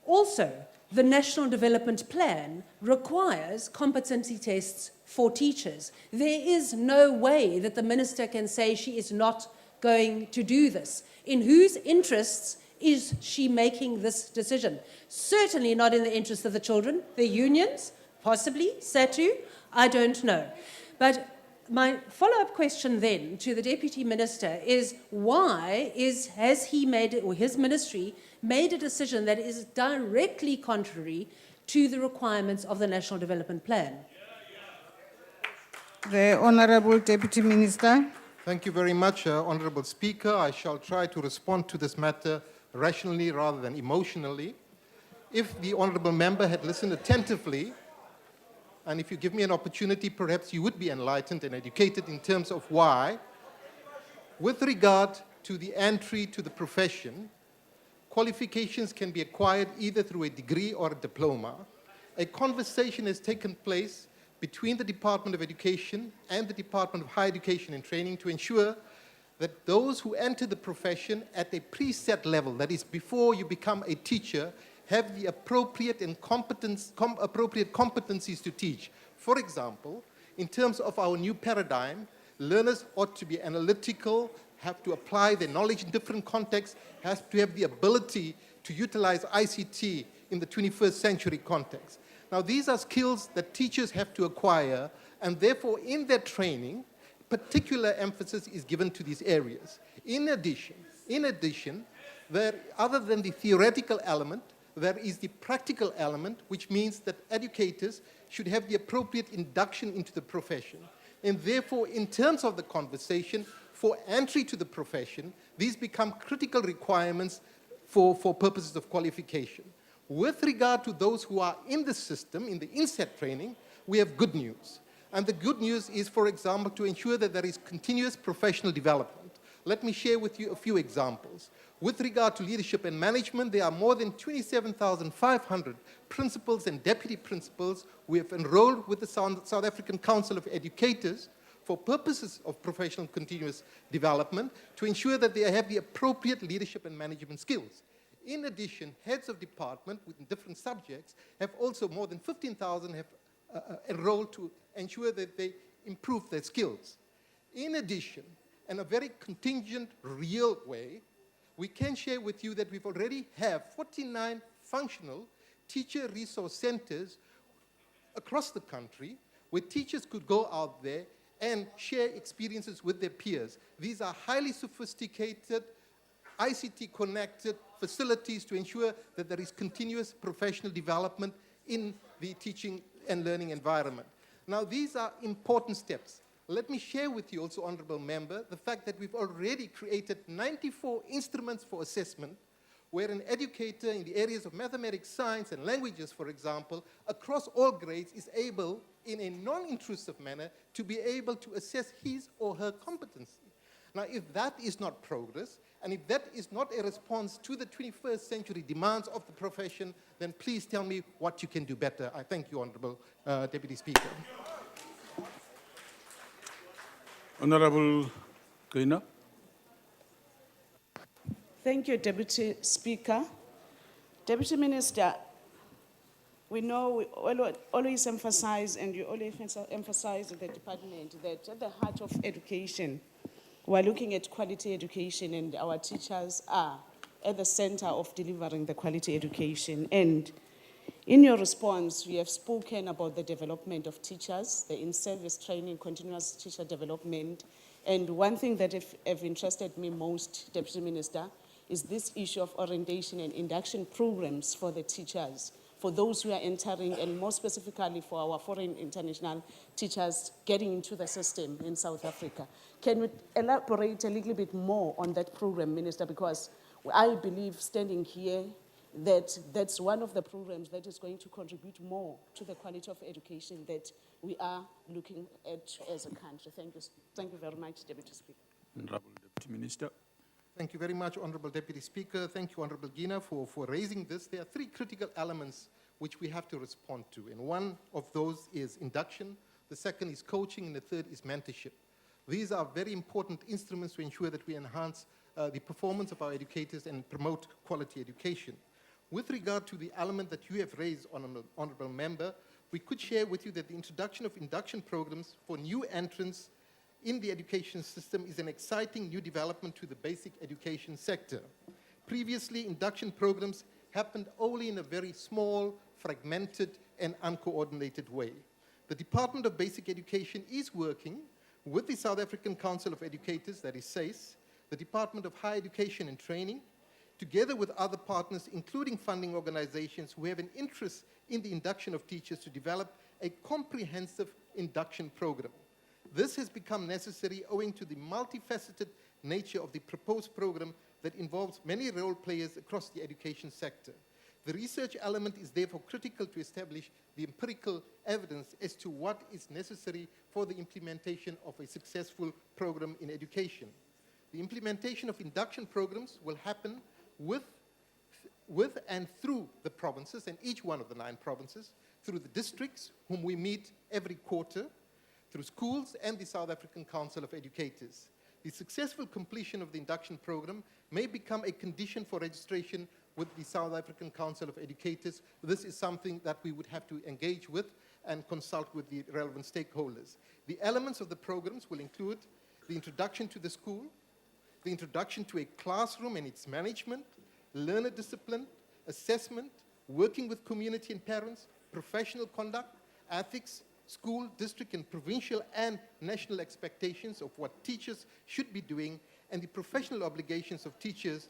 Also, the National Development Plan requires competency tests for teachers. There is no way that the Minister can say she is not going to do this. In whose interests is she making this decision? Certainly not in the interest of the children, the unions, possibly, SATU, I don't know. But my follow-up question then to the Deputy Minister is why has he made, or his ministry, made a decision that is directly contrary to the requirements of the National Development Plan? The Honourable Deputy Minister. Thank you very much, Honourable Speaker. I shall try to respond to this matter rationally rather than emotionally. If the Honourable Member had listened attentively, and if you give me an opportunity, perhaps you would be enlightened and educated in terms of why. With regard to the entry to the profession, qualifications can be acquired either through a degree or a diploma. A conversation has taken place between the Department of Education and the Department of Higher Education and Training to ensure that those who enter the profession at a preset level, that is before you become a teacher, have the appropriate and appropriate competencies to teach. For example, in terms of our new paradigm, learners ought to be analytical, have to apply their knowledge in different contexts, have to have the ability to utilize ICT in the 21st century context. Now, these are skills that teachers have to acquire, and therefore, in their training, particular emphasis is given to these areas. In addition, other than the theoretical element, there is the practical element, which means that educators should have the appropriate induction into the profession. And therefore, in terms of the conversation, for entry to the profession, these become critical requirements for purposes of qualification. With regard to those who are in the system, in the inset training, we have good news. And the good news is, for example, to ensure that there is continuous professional development. Let me share with you a few examples. With regard to leadership and management, there are more than 27,500 principals and deputy principals we have enrolled with the South African Council of Educators for purposes of professional continuous development to ensure that they have the appropriate leadership and management skills. In addition, heads of department with different subjects have also more than 15,000 have enrolled to ensure that they improve their skills. In addition, in a very contingent, real way, we can share with you that we've already have 49 functional teacher resource centers across the country where teachers could go out there and share experiences with their peers. These are highly sophisticated, ICT-connected facilities to ensure that there is continuous professional development in the teaching and learning environment. Now, these are important steps. Let me share with you also, Honourable Member, the fact that we've already created 94 instruments for assessment where an educator in the areas of mathematics, science, and languages, for example, across all grades is able, in a non-intrusive manner, to be able to assess his or her competency. Now, if that is not progress, and if that is not a response to the 21st century demands of the profession, then please tell me what you can do better. I thank you, Honorable Deputy Speaker. Honorable Greener. Thank you, Deputy Speaker. Deputy Minister, we know we always emphasize, and you always emphasize the department, that at the heart of education, we're looking at quality education, and our teachers are at the center of delivering the quality education. And in your response, we have spoken about the development of teachers, the in-service training, continuous teacher development. And one thing that have interested me most, Deputy Minister, is this issue of orientation and induction programs for the teachers, for those who are entering, and more specifically for our foreign international teachers getting into the system in South Africa. Can we elaborate a little bit more on that program, Minister? Because I believe, standing here, that that's one of the programs that is going to contribute more to the quality of education that we are looking at as a country. Thank you very much, Deputy Speaker. Honorable Deputy Minister. Thank you very much, Honorable Deputy Speaker. Thank you, Honorable Gina, for raising this. There are three critical elements which we have to respond to, and one of those is induction, the second is coaching, and the third is mentorship. These are very important instruments to ensure that we enhance the performance of our educators and promote quality education. With regard to the element that you have raised, Honorable Member, we could share with you that the introduction of induction programs for new entrants in the education system is an exciting new development to the basic education sector. Previously, induction programs happened only in a very small, fragmented, and uncoordinated way. The Department of Basic Education is working with the South African Council of Educators, that is SACE, the Department of Higher Education and Training, together with other partners, including funding organizations who have an interest in the induction of teachers, to develop a comprehensive induction program. This has become necessary owing to the multifaceted nature of the proposed program that involves many role players across the education sector. The research element is therefore critical to establish the empirical evidence as to what is necessary for the implementation of a successful program in education. The implementation of induction programs will happen with and through the provinces, and each one of the 9 provinces, through the districts, whom we meet every quarter, through schools and the South African Council of Educators. The successful completion of the induction program may become a condition for registration with the South African Council of Educators. This is something that we would have to engage with and consult with the relevant stakeholders. The elements of the programs will include the introduction to the school, the introduction to a classroom and its management, learner discipline, assessment, working with community and parents, professional conduct, ethics, school, district, and provincial and national expectations of what teachers should be doing, and the professional obligations of teachers,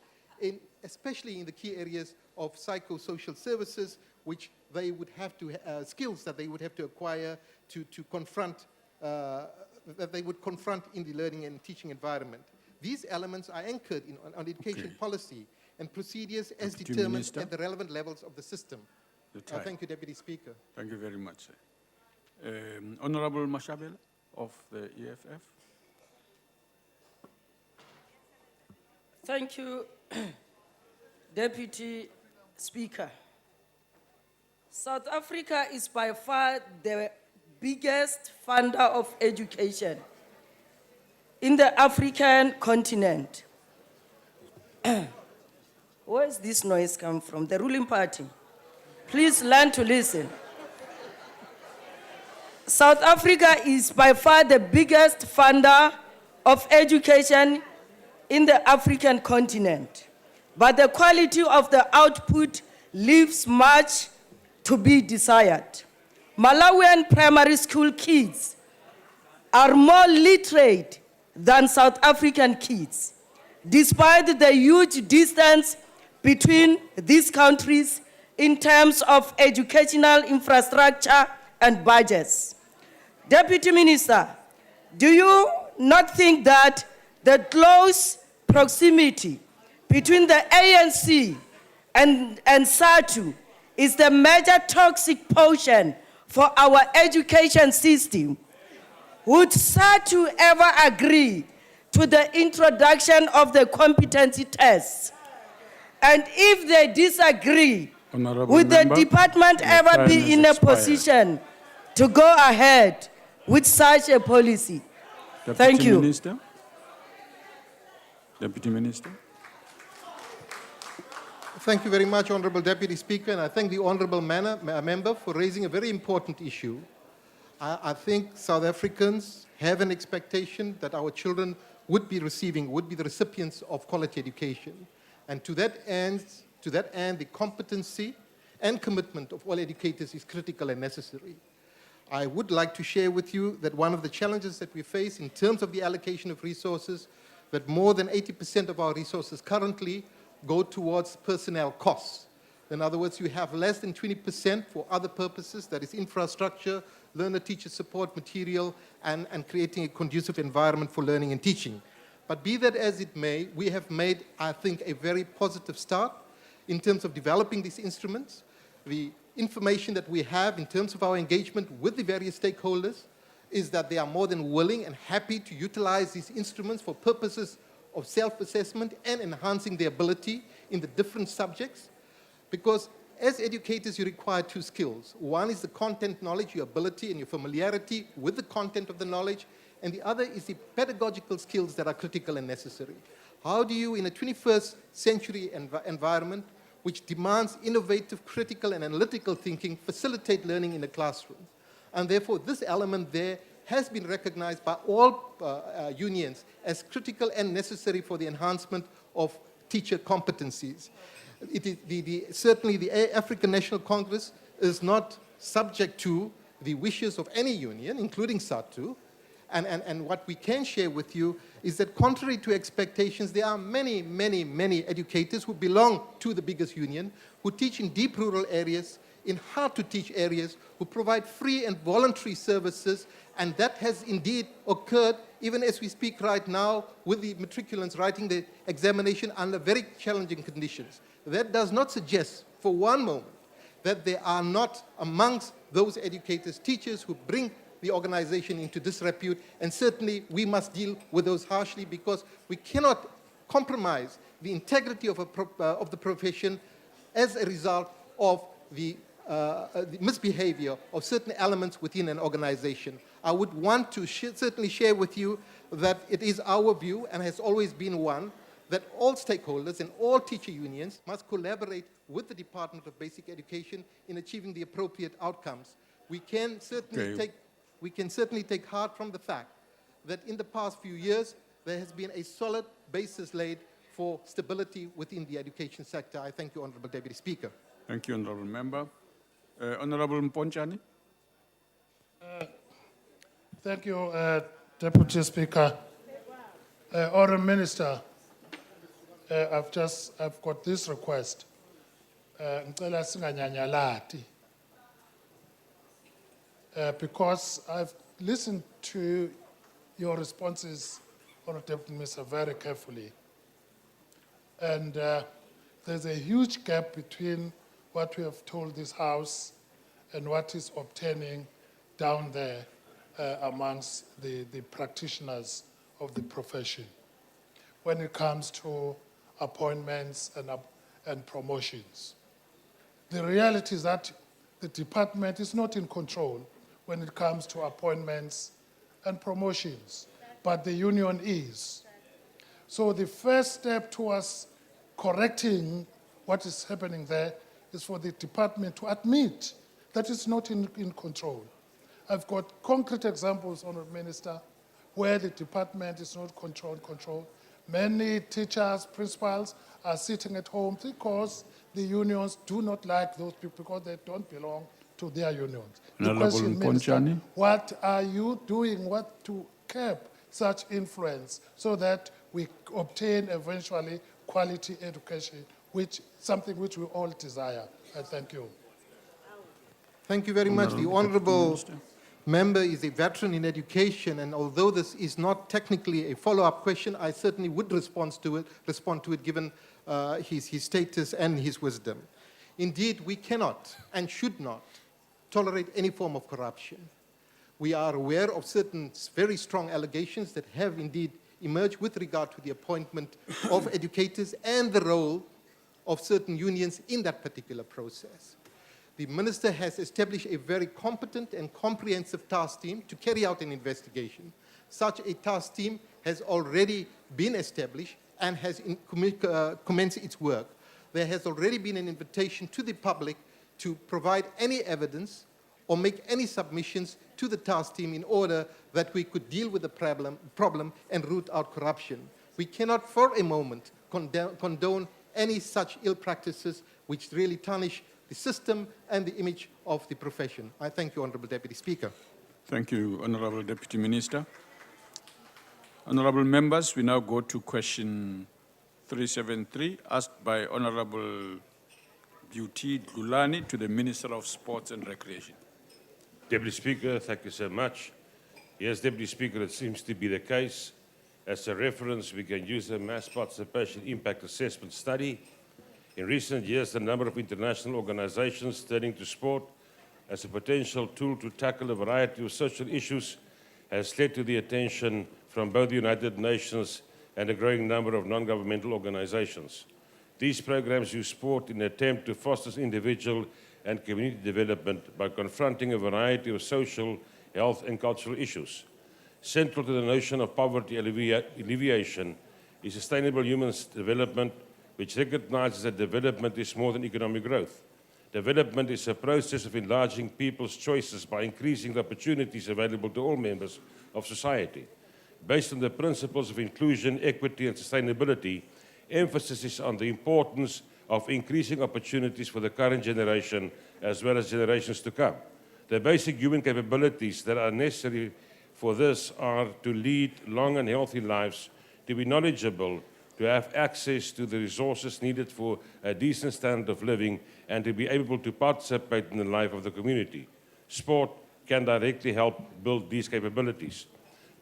especially in the key areas of psychosocial services, which they would have to, skills that they would have to acquire to confront, that they would confront in the learning and teaching environment. These elements are anchored on education policy and procedures as determined at the relevant levels of the system. Thank you, Deputy Speaker. Thank you very much. Honorable Mashabela of the EFF. Thank you, Deputy Speaker. South Africa is by far the biggest funder of education in the African continent. Where does this noise come from? The ruling party. Please learn to listen. South Africa is by far the biggest funder of education in the African continent, but the quality of the output leaves much to be desired. Malawian primary school kids are more literate than South African kids, despite the huge distance between these countries in terms of educational infrastructure and budgets. Deputy Minister, do you not think that the close proximity between the ANC and SADC is the major toxic poison for our education system? Would SADC ever agree to the introduction of the competency tests. And if they disagree, Honorable would the member, department your ever time be has in a expired. position to go ahead with such a policy? Deputy Thank you. Minister. Deputy Minister. Thank you very much, Honourable Deputy Speaker, and I thank the Honourable Member for raising a very important issue. I think South Africans have an expectation that our children would be the recipients of quality education. And to that end, the competency and commitment of all educators is critical and necessary. I would like to share with you that one of the challenges that we face in terms of the allocation of resources, that more than 80% of our resources currently go towards personnel costs. In other words, you have less than 20% for other purposes, that is infrastructure, learner-teacher support material, and creating a conducive environment for learning and teaching. But be that as it may, we have made, I think, a very positive start in terms of developing these instruments. The information that we have in terms of our engagement with the various stakeholders is that they are more than willing and happy to utilize these instruments for purposes of self-assessment and enhancing their ability in the different subjects. Because as educators, you require two skills. One is the content knowledge, your ability and your familiarity with the content of the knowledge, and the other is the pedagogical skills that are critical and necessary. How do you, in a 21st century environment, which demands innovative, critical, and analytical thinking, facilitate learning in the classroom? And therefore, this element there has been recognized by all unions as critical and necessary for the enhancement of teacher competencies. It is certainly the African National Congress is not subject to the wishes of any union, including SADTU. And what we can share with you is that contrary to expectations, there are many, many, many educators who belong to the biggest union, who teach in deep rural areas, in hard-to-teach areas, who provide free and voluntary services, and that has indeed occurred even as we speak right now with the matriculants writing the examination under very challenging conditions. That does not suggest for one moment that there are not amongst those educators, teachers who bring the organization into disrepute, and certainly we must deal with those harshly because we cannot compromise the integrity of the profession as a result of the misbehavior of certain elements within an organization. I would want to certainly share with you that it is our view, and has always been one, that all stakeholders and all teacher unions must collaborate with the Department of Basic Education in achieving the appropriate outcomes. We can certainly take heart from the fact that in the past few years, there has been a solid basis laid for stability within the education sector. I thank you, Honourable Deputy Speaker. Thank you, Honourable Member. Honourable Mponchani. Thank you, Deputy Speaker. Honourable Minister, I've got this request. Ngicela singanyanyalati. Because I've listened to your responses, Honourable Deputy Minister, very carefully. And there's a huge gap between what we have told this House and what is obtaining down there amongst the practitioners of the profession when it comes to appointments and promotions. The reality is that the department is not in control when it comes to appointments and promotions, but the union is. So the first step towards correcting what is happening there is for the department to admit that it's not in control. I've got concrete examples, Honourable Minister, where the department is not controlled. Many teachers, principals are sitting at home because the unions do not like those people because they don't belong to their unions. The question, Minister, what are you doing to curb such influence so that we obtain eventually quality education, something which we all desire? I thank you. Thank you very much. The Honourable Member is a veteran in education, and although this is not technically a follow-up question, I certainly would respond to it given his status and his wisdom. Indeed, we cannot and should not tolerate any form of corruption. We are aware of certain very strong allegations that have indeed emerge with regard to the appointment of educators and the role of certain unions in that particular process. The Minister has established a very competent and comprehensive task team to carry out an investigation. Such a task team has already been established and has commenced its work. There has already been an invitation to the public to provide any evidence or make any submissions to the task team in order that we could deal with the problem and root out corruption. We cannot for a moment condone any such ill practices which really tarnish the system and the image of the profession. I thank you, Honourable Deputy Speaker. Thank you, Honourable Deputy Minister. Honourable members, we now go to question 373, asked by Honourable Beauty Dlulani to the Minister of Sports and Recreation. Deputy Speaker, thank you so much. Yes, Deputy Speaker, it seems to be the case. As a reference, we can use the Mass Participation Impact Assessment Study. In recent years, the number of international organizations turning to sport as a potential tool to tackle a variety of social issues has led to the attention from both the United Nations and a growing number of non-governmental organizations. These programs use sport in an attempt to foster individual and community development by confronting a variety of social, health and cultural issues. Central to the notion of poverty alleviation is sustainable human development, which recognizes that development is more than economic growth. Development is a process of enlarging people's choices by increasing the opportunities available to all members of society. Based on the principles of inclusion, equity and sustainability, emphasis is on the importance of increasing opportunities for the current generation as well as generations to come. The basic human capabilities that are necessary for this are to lead long and healthy lives, to be knowledgeable, to have access to the resources needed for a decent standard of living, and to be able to participate in the life of the community. Sport can directly help build these capabilities.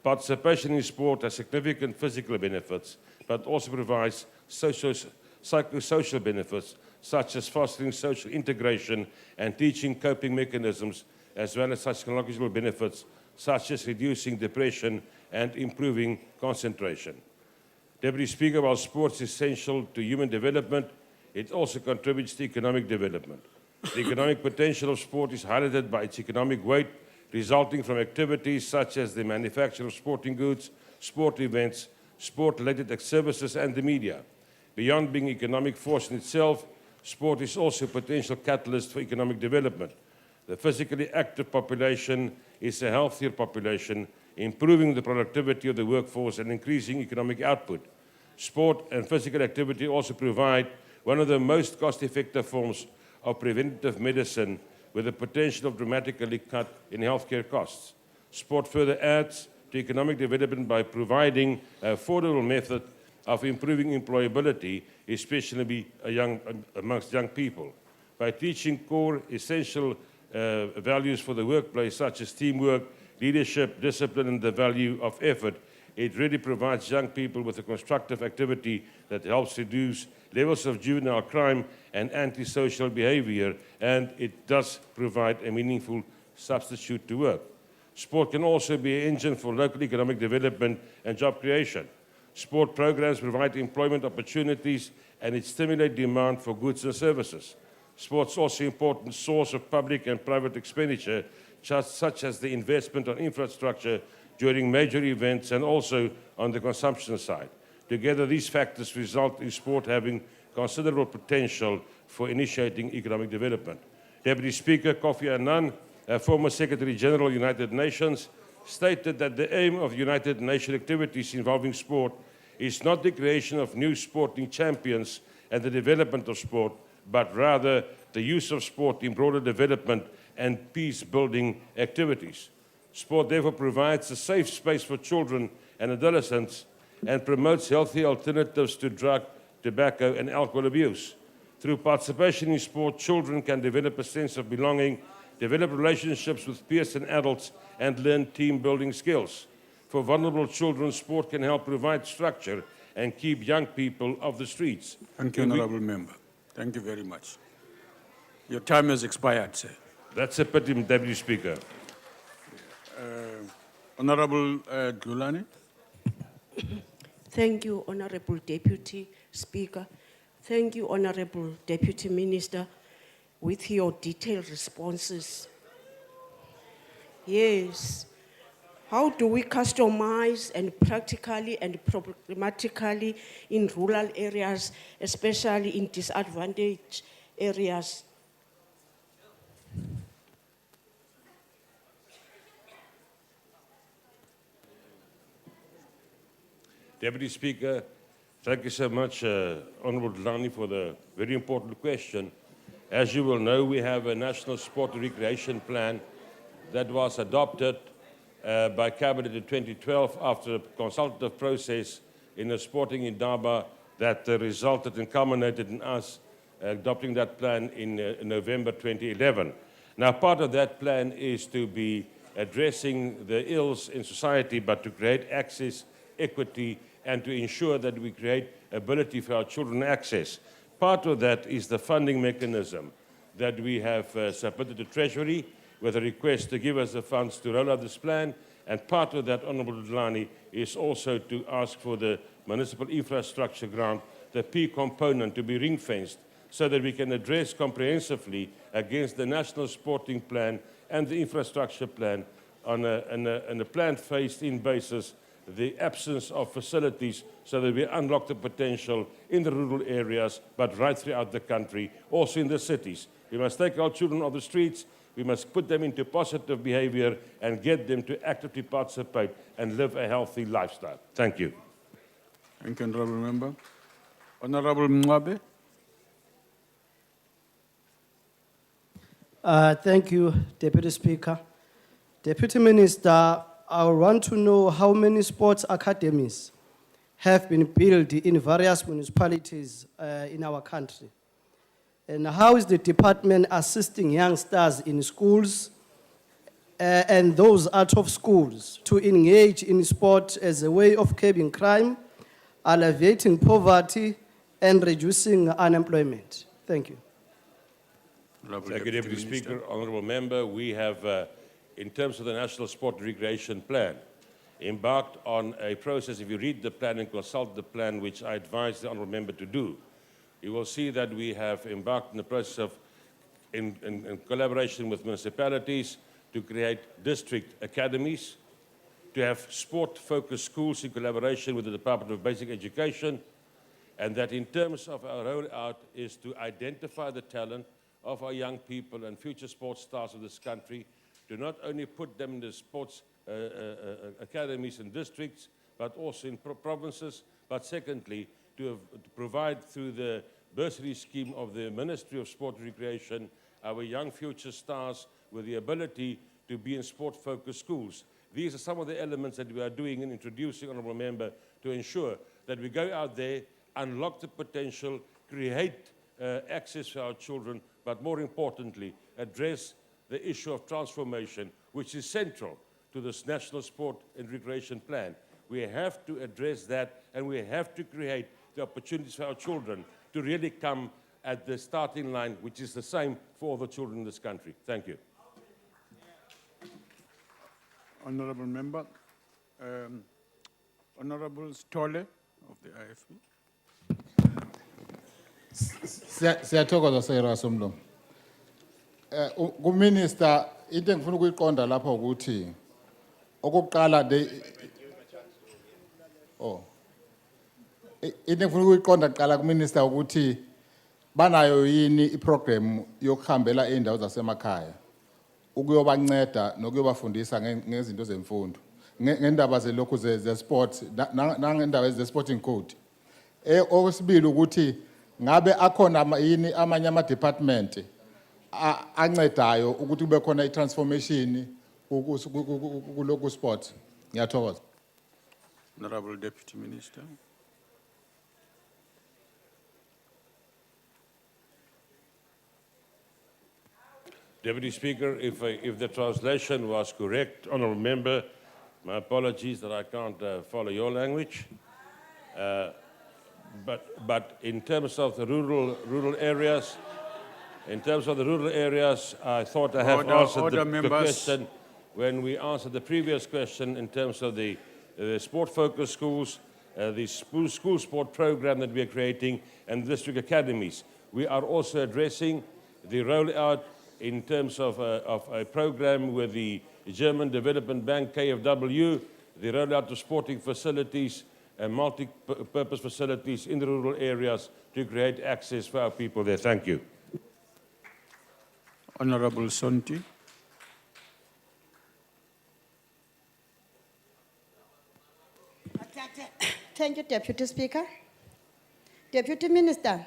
Participation in sport has significant physical benefits, but also provides psychosocial benefits, such as fostering social integration and teaching coping mechanisms, as well as psychological benefits, such as reducing depression and improving concentration. Deputy Speaker, while sports is essential to human development, it also contributes to economic development. The economic potential of sport is highlighted by its economic weight, resulting from activities such as the manufacture of sporting goods, sport events, sport-related services, and the media. Beyond being an economic force in itself, sport is also a potential catalyst for economic development. The physically active population is a healthier population, improving the productivity of the workforce and increasing economic output. Sport and physical activity also provide one of the most cost-effective forms of preventative medicine, with the potential of dramatically cut in healthcare costs. Sport further adds to economic development by providing an affordable method of improving employability, especially amongst young people. By teaching core essential values for the workplace, such as teamwork, leadership, discipline, and the value of effort, it really provides young people with a constructive activity that helps reduce levels of juvenile crime and antisocial behavior, and it does provide a meaningful substitute to work. Sport can also be an engine for local economic development and job creation. Sport programs provide employment opportunities and it stimulates demand for goods and services. Sports is also an important source of public and private expenditure, such as the investment on infrastructure during major events and also on the consumption side. Together, these factors result in sport having considerable potential for initiating economic development. Deputy Speaker Kofi Annan, a former Secretary General of the United Nations, stated that the aim of United Nations activities involving sport is not the creation of new sporting champions and the development of sport, but rather the use of sport in broader development and peace-building activities. Sport therefore provides a safe space for children and adolescents and promotes healthy alternatives to drug, tobacco, and alcohol abuse. Through participation in sport, children can develop a sense of belonging, develop relationships with peers and adults, and learn team-building skills. For vulnerable children, sport can help provide structure and keep young people off the streets. Thank you, Honourable Member. Thank you very much. Your time has expired, sir. That's a pity, Deputy Speaker. Honourable Dlulani. Thank you, Honorable Deputy Speaker. Thank you, Honorable Deputy Minister, with your detailed responses. Yes. How do we customize and practically and problematically in rural areas, especially in disadvantaged areas? Deputy Speaker, thank you so much, Honourable Dlani, for the very important question. As you will know, we have a National Sport and Recreation Plan that was adopted by Cabinet in 2012 after a consultative process in a sporting indaba that resulted and culminated in us adopting that plan in November 2011. Now, part of that plan is to be addressing the ills in society, but to create access, equity, and to ensure that we create ability for our children access. Part of that is the funding mechanism that we have submitted to Treasury with a request to give us the funds to roll out this plan. And part of that, Honourable Dlani, is also to ask for the municipal infrastructure grant, the P component, to be ring-fenced so that we can address comprehensively against the National Sporting Plan and the infrastructure plan on a planned phased-in basis, the absence of facilities so that we unlock the potential in the rural areas, but right throughout the country, also in the cities. We must take our children off the streets. We must put them into positive behavior and get them to actively participate and live a healthy lifestyle. Thank you. Thank you, Honourable Member. Honourable Mwabe. Thank you, Deputy Speaker. Deputy Minister, I want to know how many sports academies have been built in various municipalities in our country. And how is the department assisting youngsters in schools and those out of schools to engage in sport as a way of curbing crime, alleviating poverty, and reducing unemployment? Thank you. Thank you, Deputy Speaker. Honourable Member, we have, in terms of the National Sport and Recreation Plan, embarked on a process. If you read the plan and consult the plan, which I advise the Honourable Member to do, you will see that we have embarked in the process of, in collaboration with municipalities, to create district academies, to have sport-focused schools in collaboration with the Department of Basic Education, and that in terms of our rollout is to identify the talent of our young people and future sports stars of this country, to not only put them in the sports academies and districts, but also in provinces, but secondly, to provide through the bursary scheme of the Ministry of Sport and Recreation our young future stars with the ability to be in sport-focused schools. These are some of the elements that we are doing and introducing, Honourable Member, to ensure that we go out there, unlock the potential, create access for our children, but more importantly, address the issue of transformation, which is central to this National Sport and Recreation Plan. We have to address that, and we have to create the opportunities for our children to really come at the starting line, which is the same for all the children in this country. Thank you. Honourable Member, Honourable Stole of the IFP. Siyathokoza Sir Somlo. Kuminister into engifuna ukuyiqonda lapho ukuthi okokuqala into engifuna ukuyiqonda kuqala kuminister ukuthi banayo yini iprogram yokuhambela eindawo zasemakhaya ukuyobanceda nokuyobafundisa ngezinto zemfundo ngendaba zelokhu ze-sports nangendaba ze-sporting code. Okwesibili ukuthi ngabe akhona yini amanye ama-department ancedayo ukuthi kube khona i-transformation kuloku sport. Ngiyathokoza. Honourable Deputy Minister. Deputy Speaker, if the translation was correct, Honourable Member, my apologies that I can't follow your language. But in terms of the rural areas, I thought I have answered the question when we answered the previous question in terms of the sport-focused schools the school sport program that we are creating, and district academies. We are also addressing the rollout in terms of a program with the German Development Bank, KfW, the rollout of sporting facilities and multi-purpose facilities in the rural areas to create access for our people there. Thank you. Honorable Sonti. Thank you, Deputy Speaker. Deputy Minister,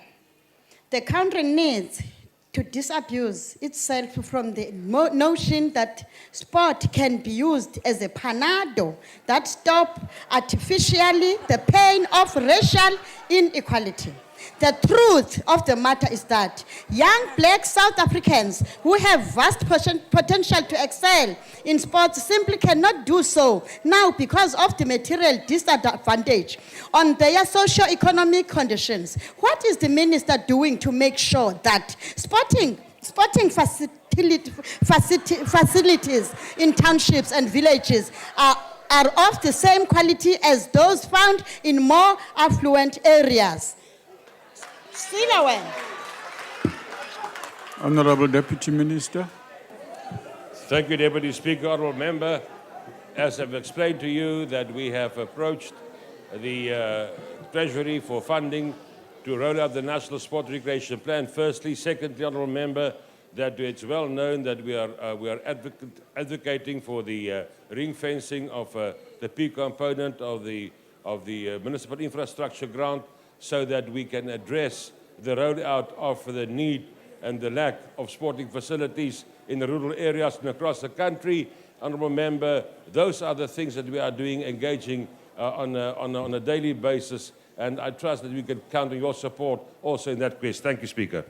the country needs to disabuse itself from the notion that sport can be used as a panado that stops artificially the pain of racial inequality. The truth of the matter is that young black South Africans who have vast potential to excel in sports simply cannot do so now because of the material disadvantage on their socio-economic conditions. What is the minister doing to make sure that sporting facilities in townships and villages are of the same quality as those found in more affluent areas? Honorable Deputy Minister. Thank you, Deputy Speaker. Honourable Member, as I've explained to you that we have approached the Treasury for funding to roll out the National Sport Recreation Plan. Firstly. Secondly, Honourable Member, that it's well known that we are advocating for the ring fencing of the P component of the municipal infrastructure grant, so that we can address the rollout of the need and the lack of sporting facilities in the rural areas and across the country. Honourable Member, those are the things that we are doing, engaging on a daily basis, and I trust that we can count on your support also in that case. Thank you, Speaker.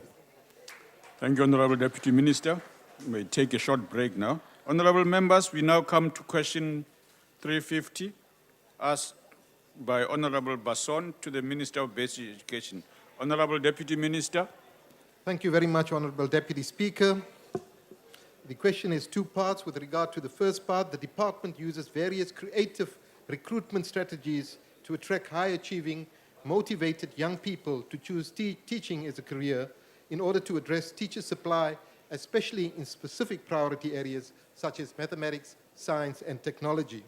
Thank you, Honorable Deputy Minister. We may take a short break now. Honorable members, we now come to question 350, asked by Honorable Basson to the Minister of Basic Education. Honorable Deputy Minister. Thank you very much, Honorable Deputy Speaker. The question is two parts. With regard to the first part, the department uses various creative recruitment strategies to attract high-achieving, motivated young people to choose teaching as a career in order to address teacher supply, especially in specific priority areas such as mathematics, science, and technology.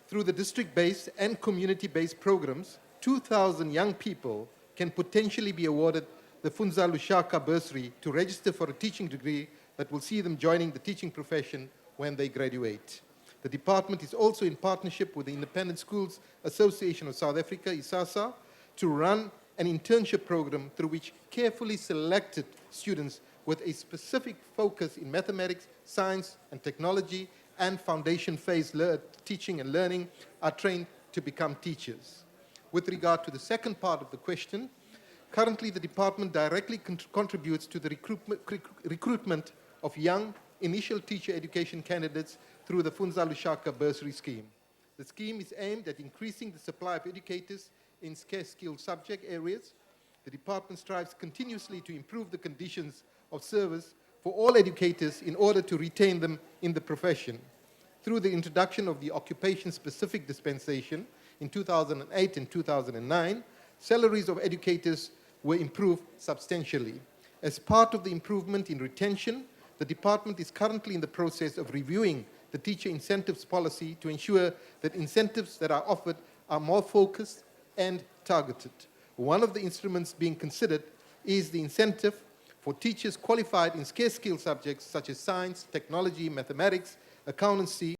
Through the district-based and community-based programs, 2,000 young people can potentially be awarded the Funza Lushaka bursary to register for a teaching degree that will see them joining the teaching profession when they graduate. The department is also in partnership with the Independent Schools Association of South Africa, ISASA, to run an internship program through which carefully selected students with a specific focus in mathematics, science, and technology and foundation phase teaching and learning are trained to become teachers. With regard to the second part of the question, currently the department directly contributes to the recruitment of young initial teacher education candidates through the Funza Lushaka bursary scheme. The scheme is aimed at increasing the supply of educators in scarce skilled subject areas. The department strives continuously to improve the conditions of service for all educators in order to retain them in the profession. Through the introduction of the occupation-specific dispensation in 2008 and 2009, salaries of educators were improved substantially. As part of the improvement in retention, the department is currently in the process of reviewing the teacher incentives policy to ensure that incentives that are offered are more focused and targeted. One of the instruments being considered is the incentive for teachers qualified in scarce skill subjects such as science, technology, mathematics, accountancy,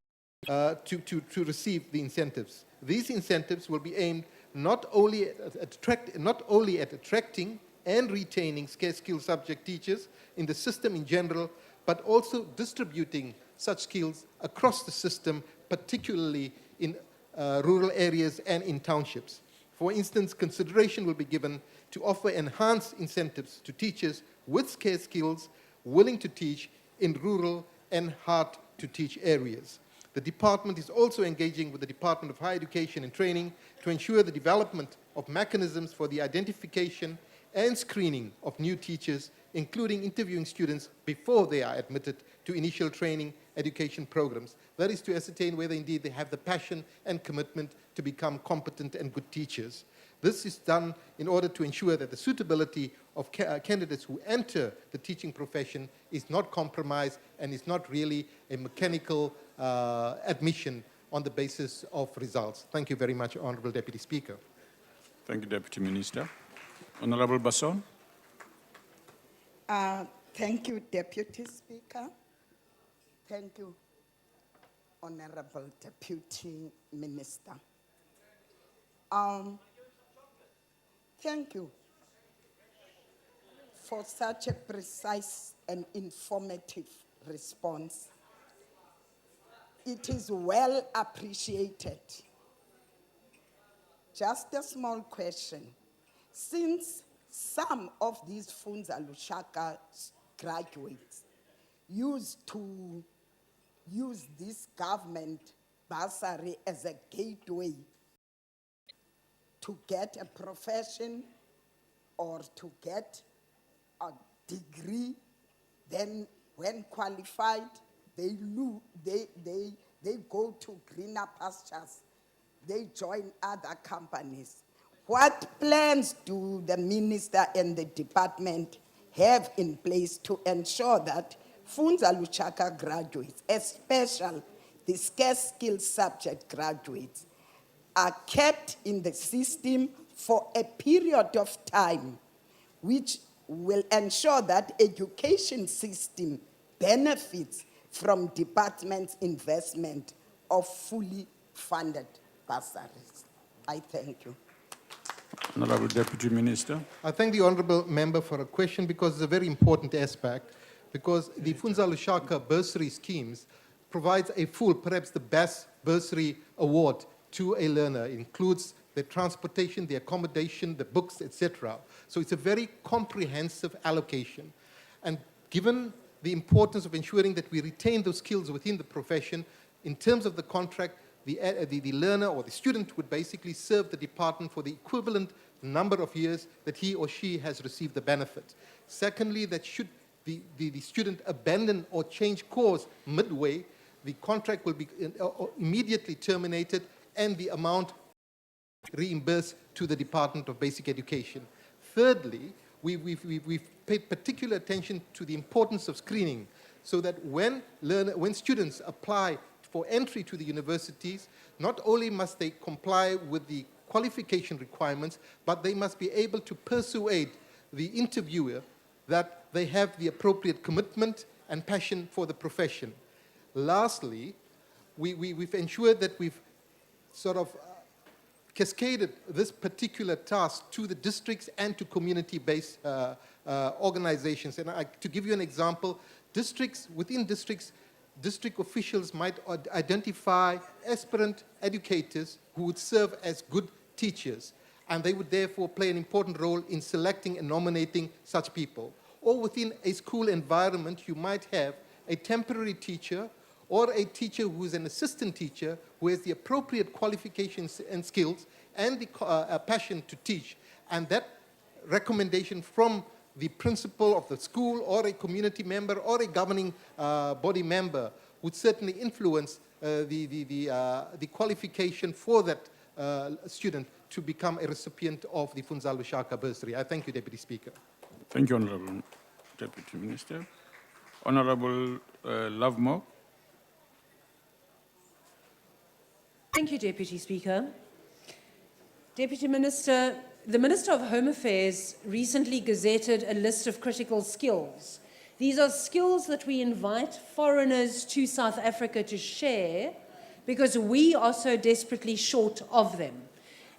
to receive the incentives. These incentives will be aimed not only at attracting and retaining scarce skill subject teachers in the system in general, but also distributing such skills across the system, particularly in rural areas and in townships. For instance, consideration will be given to offer enhanced incentives to teachers with scarce skills willing to teach in rural and hard-to-teach areas. The department is also engaging with the Department of Higher Education and Training to ensure the development of mechanisms for the identification and screening of new teachers including interviewing students before they are admitted to initial training education programs. That is to ascertain whether indeed they have the passion and commitment to become competent and good teachers. This is done in order to ensure that the suitability of candidates who enter the teaching profession is not compromised and is not really a mechanical admission on the basis of results. Thank you very much, Honourable Deputy Speaker. Thank you, Deputy Minister. Honourable Basson. Thank you, Deputy Speaker. Thank you, Honorable Deputy Minister. Thank you for such a precise and informative response. It is well appreciated. Just a small question. Since some of these Funza Lushaka graduates used to use this government bursary as a gateway to get a profession or to get a degree, then when qualified, they go to greener pastures, they join other companies. What plans do the minister and the department have in place to ensure that Funza Lushaka graduates, especially the scarce skills subject graduates, are kept in the system for a period of time, which will ensure that education system benefits from department's investment of fully funded bursaries? I thank you. Honourable Deputy Minister. I thank the Honourable Member for a question because it's a very important aspect, because the Funza Lushaka bursary schemes provides a full, perhaps the best bursary award to a learner. It includes the transportation, the accommodation, the books, etc. So it's a very comprehensive allocation. And given the importance of ensuring that we retain those skills within the profession, in terms of the contract, the learner or the student would basically serve the department for the equivalent number of years that he or she has received the benefit. Secondly, that should the student abandon or change course midway, the contract will be immediately terminated and the amount reimbursed to the Department of Basic Education. Thirdly, we've paid particular attention to the importance of screening so that when students apply for entry to the universities, not only must they comply with the qualification requirements, but they must be able to persuade the interviewer that they have the appropriate commitment and passion for the profession. Lastly, we've ensured that we've sort of cascaded this particular task to the districts and to community-based organizations. And to give you an example, within districts, district officials might identify aspirant educators who would serve as good teachers, and they would therefore play an important role in selecting and nominating such people. Or within a school environment, you might have a temporary teacher or a teacher who is an assistant teacher who has the appropriate qualifications and skills and the passion to teach. And that recommendation from the principal of the school or a community member or a governing body member would certainly influence the qualification for that student to become a recipient of the Funza Lushaka bursary. I thank you, Deputy Speaker. Thank you, Honourable Deputy Minister. Honourable Lovemore. Thank you, Deputy Speaker. Deputy Minister, the Minister of Home Affairs recently gazetted a list of critical skills. These are skills that we invite foreigners to South Africa to share because we are so desperately short of them.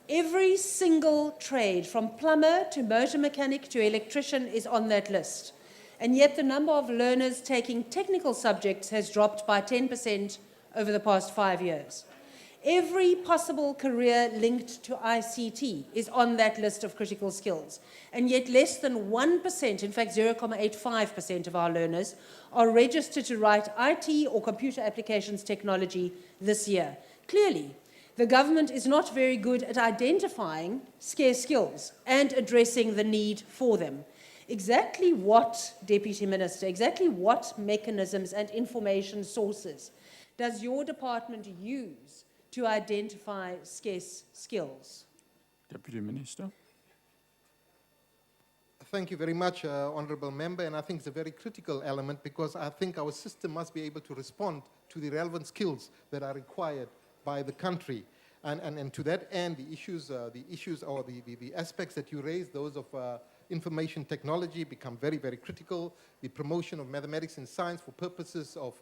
Every single trade, from plumber to motor mechanic to electrician, is on that list. And yet the number of learners taking technical subjects has dropped by 10% over the past 5 years. Every possible career linked to ICT is on that list of critical skills. And yet less than 1%, in fact 0.85% of our learners, are registered to write IT or computer applications technology this year. Clearly, the government is not very good at identifying scarce skills and addressing the need for them. Exactly what, Deputy Minister, exactly what mechanisms and information sources does your department use to identify scarce skills? Deputy Minister. Thank you very much, Honourable Member, and I think it's a very critical element because I think our system must be able to respond to the relevant skills that are required by the country. And to that end, the issues or the aspects that you raised, those of information technology, become very, very critical. The promotion of mathematics and science for purposes of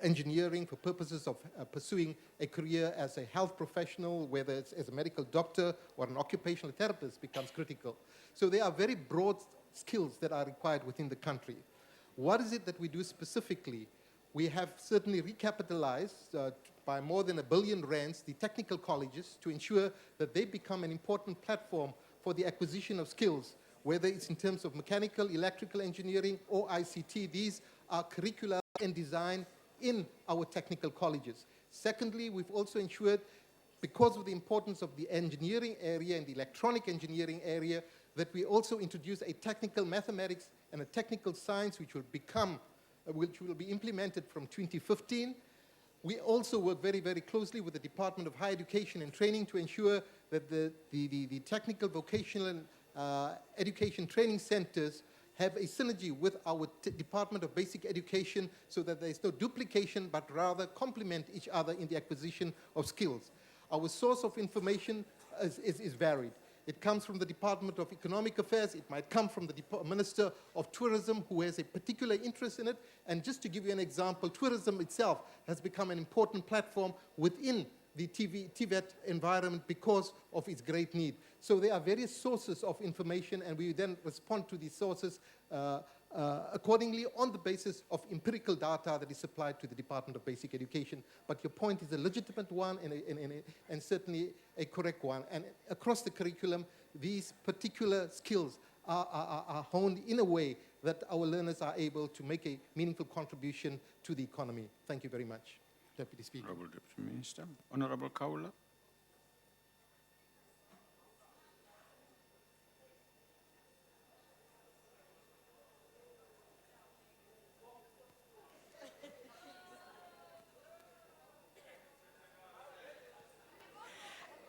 engineering, for purposes of pursuing a career as a health professional, whether it's as a medical doctor or an occupational therapist, becomes critical. So there are very broad skills that are required within the country. What is it that we do specifically? We have certainly recapitalized by more than R1 billion the technical colleges to ensure that they become an important platform for the acquisition of skills, whether it's in terms of mechanical, electrical engineering, or ICT. These are curricula and design in our technical colleges. Secondly, we've also ensured, because of the importance of the engineering area and the electronic engineering area, that we also introduce a technical mathematics and a technical science which will be implemented from 2015. We also work very, very closely with the Department of Higher Education and Training to ensure that the technical vocational education training centers have a synergy with our Department of Basic Education so that there's no duplication but rather complement each other in the acquisition of skills. Our source of information is varied. It comes from the Department of Economic Affairs. It might come from the Minister of Tourism, who has a particular interest in it. And just to give you an example, tourism itself has become an important platform within the TVET environment because of its great need. So there are various sources of information, and we then respond to these sources accordingly on the basis of empirical data that is supplied to the Department of Basic Education. But your point is a legitimate one and certainly a correct one. And across the curriculum, these particular skills are honed in a way that our learners are able to make a meaningful contribution to the economy. Thank you very much, Deputy Speaker. Honourable Deputy Minister. Honourable Kaula.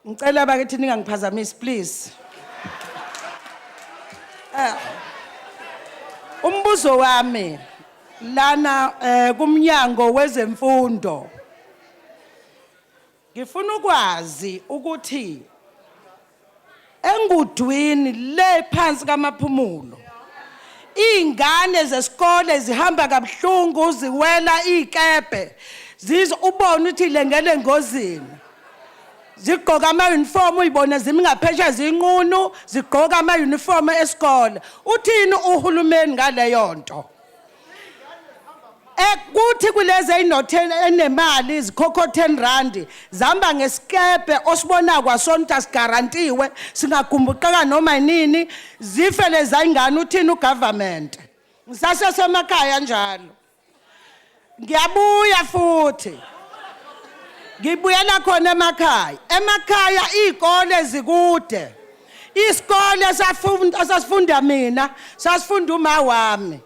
Ngicela bakithi ningangiphazamisi please. Umbuzo wami lana kumnyango wezemfundo. Ngifuna ukwazi ukuthi engudwini le phansi kamaphumulo ingane zesikole zihamba kabuhlungu ziwela ikephe ubone ukuthi lengele engozini. Zigqoka ama-uniform uyibona zimi ngaphesheya zinqunu zigqoka ama-uniform esikole. Uthini uhulumeni ngaleyo nto? Kuthi kulezi enemali zikhokho R10 zihamba ngesikepe osibona kwasonto sigarantiwe singagumbuqeka noma yinini zifele zayingane. Uthini ugovernment? Ngisasemakhaya njalo. Ngiyabuya futhi. Ngibuyela khona emakhaya. Emakhaya izikole zikude. Isikole sasifunda mina, sasifunda uma wami.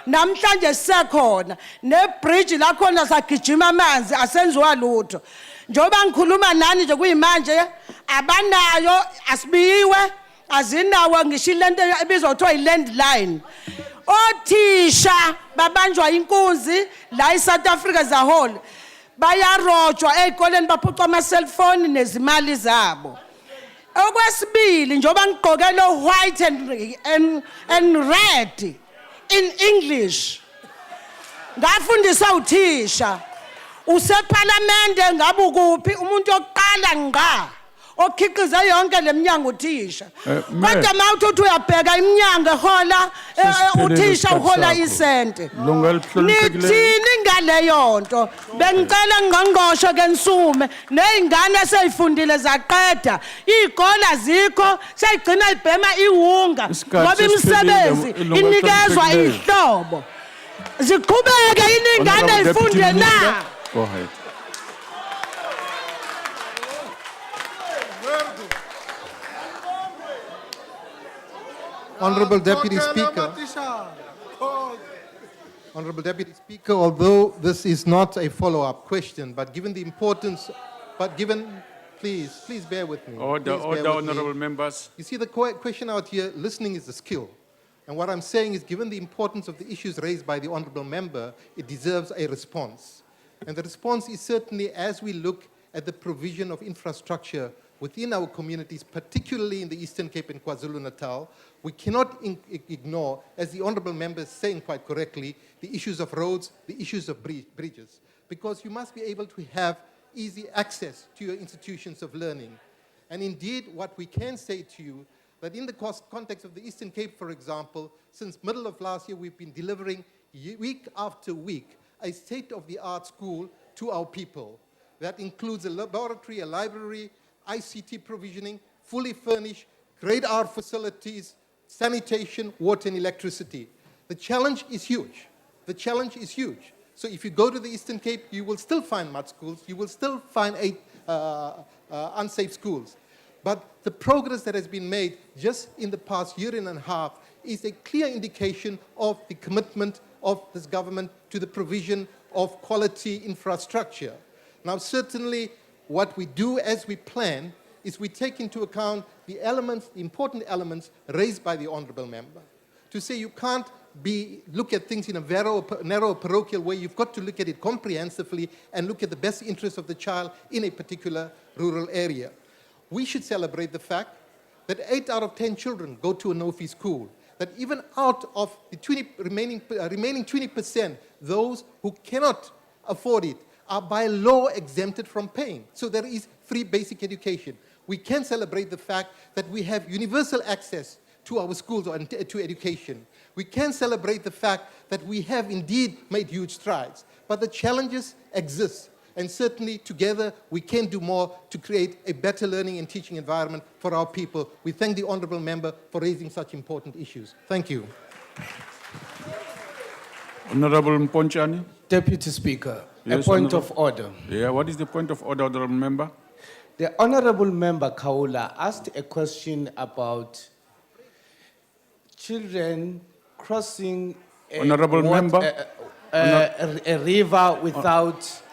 Namhlanje sisekhona nebridge lakhona sagijima amanzi asenziwa lutho. Njoba ngikhuluma nani nje kuyimanje abanayo asibiyiwe azinawo ngisho lento ebizwa kuthiwa i-landline. Othisha babanjwa inkunzi la eSouth Africa as a whole. Bayarojwa ezikoleni baphuca ama-cellphone nezimali zabo. Okwesibili njoba ngigqoke lo white and red in English. Ngafundisa uthisha. Useparlamente ngabe ukuphi umuntu oqala ngqa okhiqiza yonke leminyango uthisha. Kodwa mawuthi uyabheka iminyango ehola uthisha uhola isente. Nithini ngaleyo nto? Bengicela ngqongqoshe ke nisume nezingane eseyifundile zaqeda. Izikole azikho seyigcina ibhema iwunga ngoba imisebenzi inikezwa ihlobo. Ziqhubeke yini ingane ifunde na? Go ahead. Honorable Deputy Speaker. Honorable Deputy Speaker, although this is not a follow-up question, but given the importance, please bear with me. Order, Please bear order, with me. honorable members. You see, the question out here, listening is a skill. And what I'm saying is, given the importance of the issues raised by the honorable member, it deserves a response. And the response is certainly as we look at the provision of infrastructure within our communities, particularly in the Eastern Cape and KwaZulu-Natal, we cannot ignore, as the honorable member is saying quite correctly, the issues of roads, the issues of bridges. Because you must be able to have easy access to your institutions of learning. And indeed, what we can say to you, that in the context of the Eastern Cape, for example, since middle of last year, we've been delivering week after week a state-of-the-art school to our people. That includes a laboratory, a library, ICT provisioning, fully furnished, grade R facilities, sanitation, water and electricity. The challenge is huge. The challenge is huge. So if you go to the Eastern Cape, you will still find mud schools, you will still find unsafe schools. But the progress that has been made just in the past year and a half is a clear indication of the commitment of this government to the provision of quality infrastructure. Now, certainly, what we do as we plan is we take into account the elements, the important elements raised by the honorable member. To say you can't look at things in a narrow parochial way, you've got to look at it comprehensively and look at the best interests of the child in a particular rural area. We should celebrate the fact that 8 out of 10 children go to a no-fee school, that even out of the remaining 20%, those who cannot afford it are by law exempted from paying. So there is free basic education. We can celebrate the fact that we have universal access to our schools and to education. We can celebrate the fact that we have indeed made huge strides. But the challenges exist. And certainly together we can do more to create a better learning and teaching environment for our people. We thank the honorable member for raising such important issues. Thank you. Honorable Mponchani. Deputy Speaker, Yes, a point Honorable. of order. Yeah, what is the point of order, honorable member? The Honorable Member Kaula asked a question about children crossing Honorable member. a river without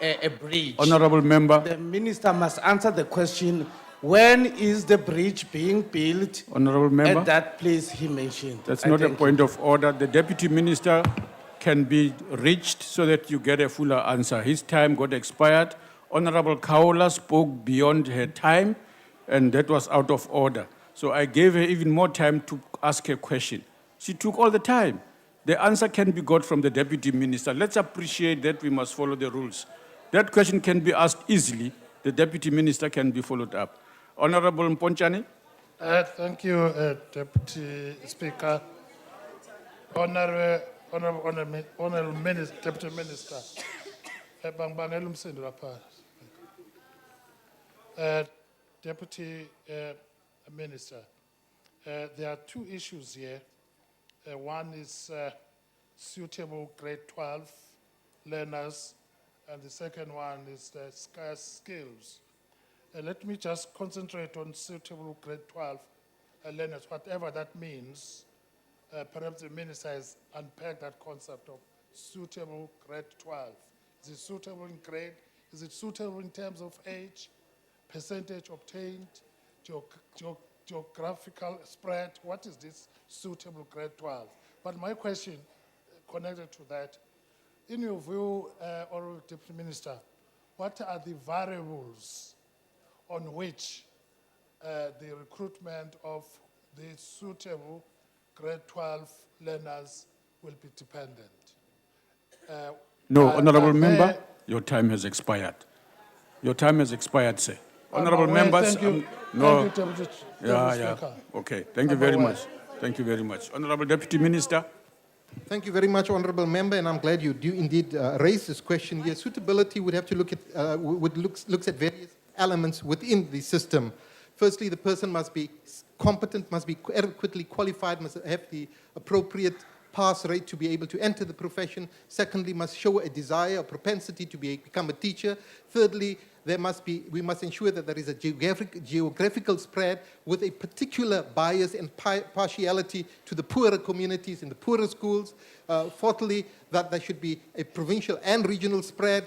a bridge. Honorable member. The minister must answer the question, when is the bridge being built Honorable member. at that place he mentioned? That's I not a thank you. point of order. The deputy minister can be reached so that you get a fuller answer. His time got expired. Honorable Kaola spoke beyond her time, and that was out of order. So I gave her even more time to ask a question. She took all the time. The answer can be got from the deputy minister. Let's appreciate that we must follow the rules. That question can be asked easily. The deputy minister can be followed up. Honorable Mponchani. Thank you, Deputy Speaker. Honorable Minister, Deputy Minister. Deputy Minister, there are two issues here. One is suitable grade 12 learners, and the second one is the scarce skills. Let me just concentrate on suitable grade 12 learners, whatever that means. Perhaps the minister has unpacked that concept of suitable grade 12. Is it suitable in grade? Is it suitable in terms of age, percentage obtained, geographical spread? What is this suitable grade 12? But my question connected to that, in your view, Honourable Deputy Minister, what are the variables on which the recruitment of the suitable grade 12 learners will be dependent? No, honorable member, your time has expired. Your time has expired, sir. Honorable aware. members, Thank you. no. Thank you, Deputy Yeah. Speaker. Okay, thank you I'm very aware. much. Thank you very much. Honorable Deputy Minister. Thank you very much, honourable member, and I'm glad you do indeed raise this question here. Suitability would have to look at looks at various elements within the system. Firstly, the person must be competent, must be adequately qualified, must have the appropriate pass rate to be able to enter the profession. Secondly, must show a desire, a propensity to become a teacher. Thirdly, we must ensure that there is a geographical spread with a particular bias and partiality to the poorer communities in the poorer schools. Fourthly, that there should be a provincial and regional spread.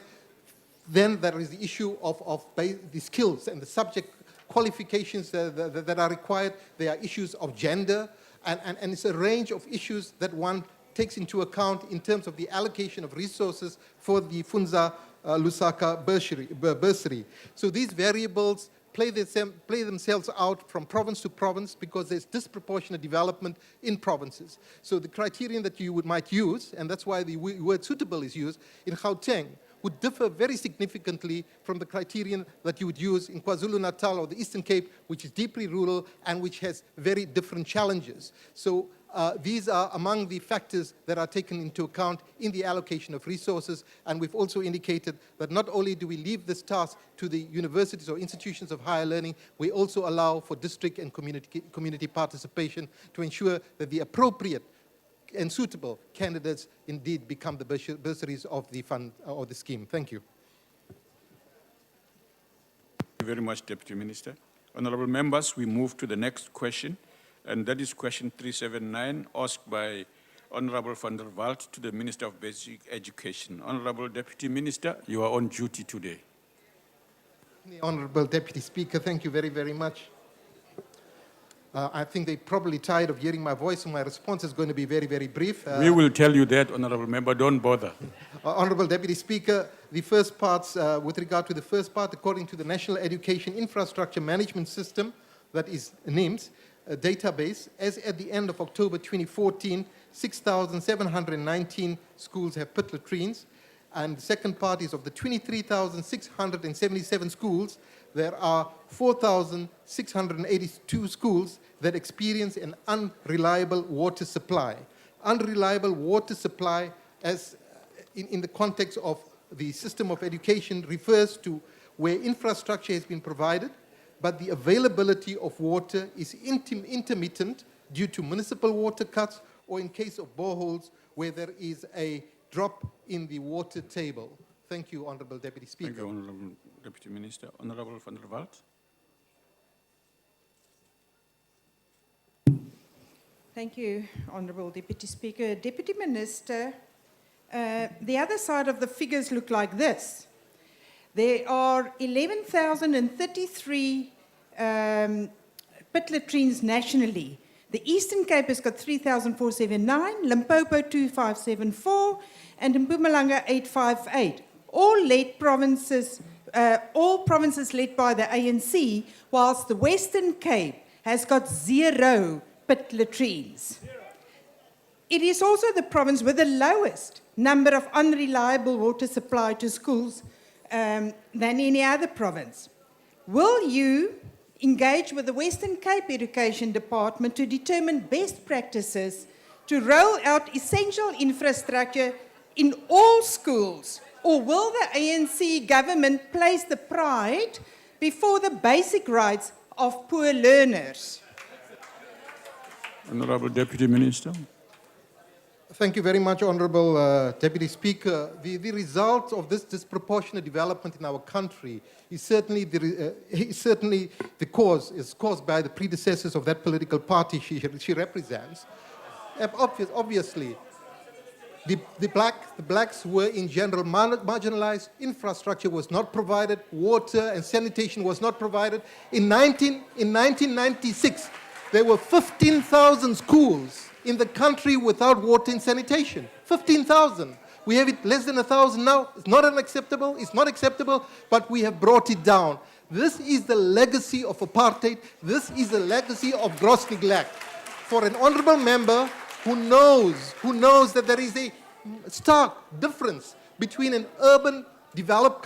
Then there is the issue of the skills and the subject qualifications that are required. There are issues of gender, and it's a range of issues that one takes into account in terms of the allocation of resources for the Funza Lusaka bursary. So these variables play themselves out from province to province because there's disproportionate development in provinces. So the criterion that you might use, and that's why the word suitable is used, in Gauteng would differ very significantly from the criterion that you would use in KwaZulu-Natal or the Eastern Cape, which is deeply rural and which has very different challenges. So these are among the factors that are taken into account in the allocation of resources, and we've also indicated that not only do we leave this task to the universities or institutions of higher learning, we also allow for district and community participation to ensure that the appropriate and suitable candidates indeed become the bursaries of the fund or the scheme. Thank you. Thank you very much, Deputy Minister. Honorable members, we move to the next question, and that is question 379, asked by Honorable van der Walt to the Minister of Basic Education. Honorable Deputy Minister, you are on duty today. Honorable Deputy Speaker, thank you very, very much. I think they're probably tired of hearing my voice, so my response is going to be very, very brief. We will tell you that, Honorable Member, don't bother. Honorable Deputy Speaker, the first parts, with regard to the first part, according to the National Education Infrastructure Management System, that is NIMS, database, as at the end of October 2014, 6,719 schools have pit latrines. And the second part is of the 23,677 schools, there are 4,682 schools that experience an unreliable water supply. Unreliable water supply, as in the context of the system of education, refers to where infrastructure has been provided, but the availability of water is intermittent due to municipal water cuts, or in case of boreholes, where there is a drop in the water table. Thank you, Honorable Deputy Speaker. Thank you, Honorable Deputy Minister. Honorable van der Walt. Thank you, Honorable Deputy Speaker. Deputy Minister, the other side of the figures look like this. There are 11,033 pit latrines nationally. The Eastern Cape has got 3,479, Limpopo 2,574, and Mpumalanga 858. All provinces led by the ANC, whilst the Western Cape has got 0 pit latrines. It is also the province with the lowest number of unreliable water supply to schools than any other province. Will you engage with the Western Cape Education Department to determine best practices to roll out essential infrastructure in all schools? Or will the ANC government place the pride before the basic rights of poor learners? Honorable Deputy Minister. Thank you very much, Honorable Deputy Speaker. The result of this disproportionate development in our country is certainly the cause, is caused by the predecessors of that political party she represents. Obviously, the blacks were in general marginalized, infrastructure was not provided, water and sanitation was not provided. In 1996, there were 15,000 schools in the country without water and sanitation. 15,000. We have it less than 1,000 now. It's not unacceptable. It's not acceptable, but we have brought it down. This is the legacy of apartheid. This is the legacy of gross neglect. For an honorable member who knows that there is a stark difference between an urban developed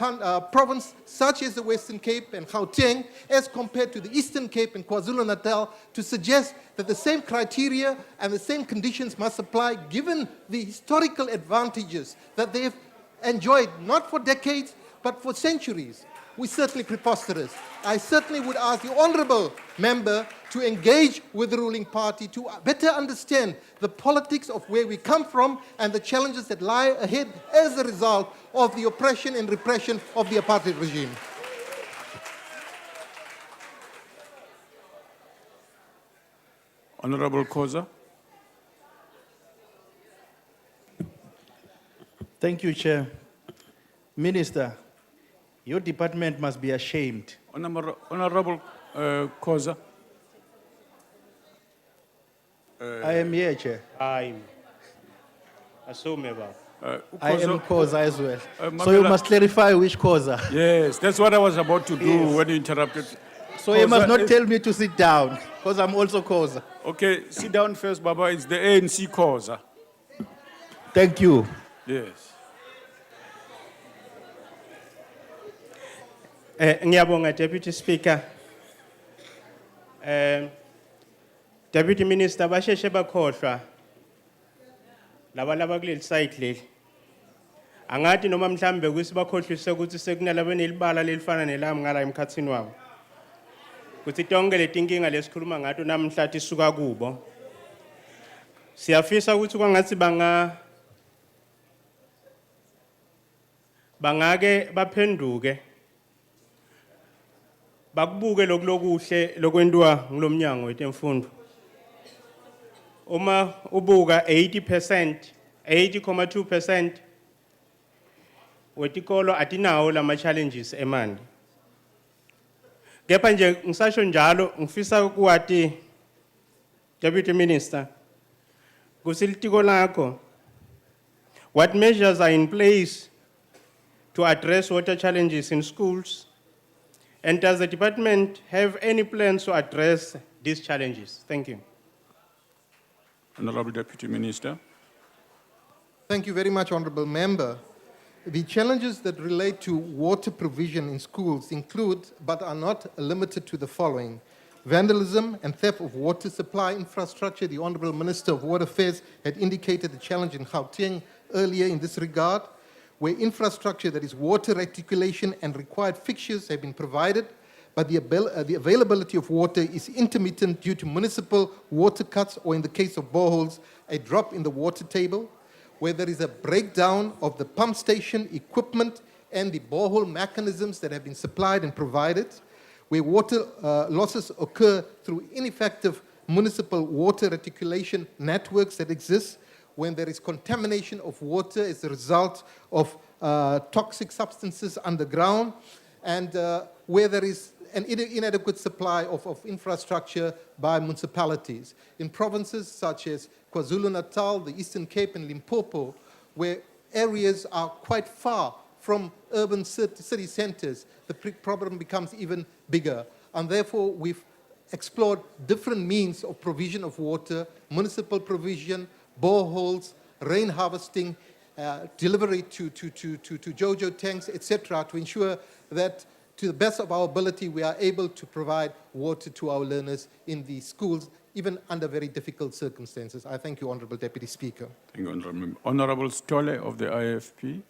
province such as the Western Cape and Gauteng as compared to the Eastern Cape and KwaZulu-Natal, to suggest that the same criteria and the same conditions must apply given the historical advantages that they've enjoyed, not for decades, but for centuries. We're certainly preposterous. I certainly would ask the honorable member to engage with the ruling party to better understand the politics of where we come from and the challenges that lie ahead as a result of the oppression and repression of the apartheid regime. Honorable Koza. Thank you, Chair. Minister, your department must be ashamed. Honorable Koza. I am here, Chair. I assume about. I am Koza as well. So Mamela- you must clarify which Koza. Yes, that's what I was about to do Yes. when you interrupted. So you must Koza not is- tell me to sit down, because I'm also Koza. Okay, sit down first, Baba. It's the ANC Koza. Thank you. Yes. Ngiyabonga, Deputy Speaker. Deputy Minister, basheshe bakhohlwa. Laba kuleli site leli. Angathi noma mhlambe kusibakhohlise ukuthi sekunalabo nelibala lelifana nelami ngala emkhathini wabo. Kuthi tonke letinkinga lesikhuluma ngato namhla isuka kubo. Siyafisa ukuthi kwangathi bangake baphenduke bakubuke lokuhle lokwentiwa ngilomnyango wetemfundo. Uma ubuka 80%, 80.2% wetikolo atinawo lama challenges emandi. Kepha nje ngisasho njalo ngifisa ukuwati Deputy Minister kusilitiko lakho, what measures are in place to address water challenges in schools? And does the department have any plans to address these challenges? Thank you. Honorable Deputy Minister. Thank you very much, Honorable Member. The challenges that relate to water provision in schools include, but are not limited to, the following: vandalism and theft of water supply infrastructure. The Honorable Minister of Water Affairs had indicated the challenge in Gauteng earlier in this regard, where infrastructure that is water reticulation and required fixtures have been provided, but the availability of water is intermittent due to municipal water cuts, or in the case of boreholes, a drop in the water table, where there is a breakdown of the pump station equipment and the borehole mechanisms that have been supplied and provided, where water losses occur through ineffective municipal water reticulation networks that exist, when there is contamination of water as a result of toxic substances underground, and where there is an inadequate supply of infrastructure by municipalities. In provinces such as KwaZulu-Natal, the Eastern Cape, and Limpopo, where areas are quite far from urban city centers, the problem becomes even bigger. And therefore, we've explored different means of provision of water, municipal provision, boreholes, rain harvesting, delivery to JoJo tanks, etc., to ensure that, to the best of our ability, we are able to provide water to our learners in the schools, even under very difficult circumstances. I thank you, Honorable Deputy Speaker. Thank you, Honorable Member. Honorable Stolle of the IFP.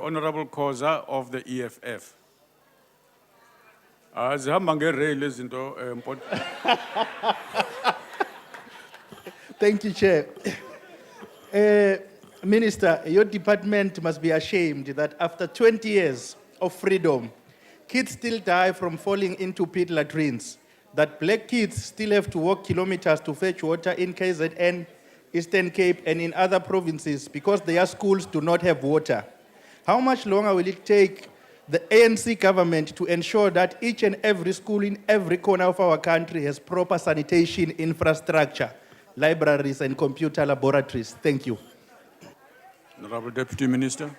Honorable Koza of the EFF. Zihamba nge-rail izinto Thank you, Chair. Minister, your department must be ashamed that after 20 years of freedom, kids still die from falling into pit latrines, that black kids still have to walk kilometers to fetch water in KZN, Eastern Cape, and in other provinces because their schools do not have water. How much longer will it take the ANC government to ensure that each and every school in every corner of our country has proper sanitation infrastructure, libraries, and computer laboratories? Thank you. Honorable Deputy Minister.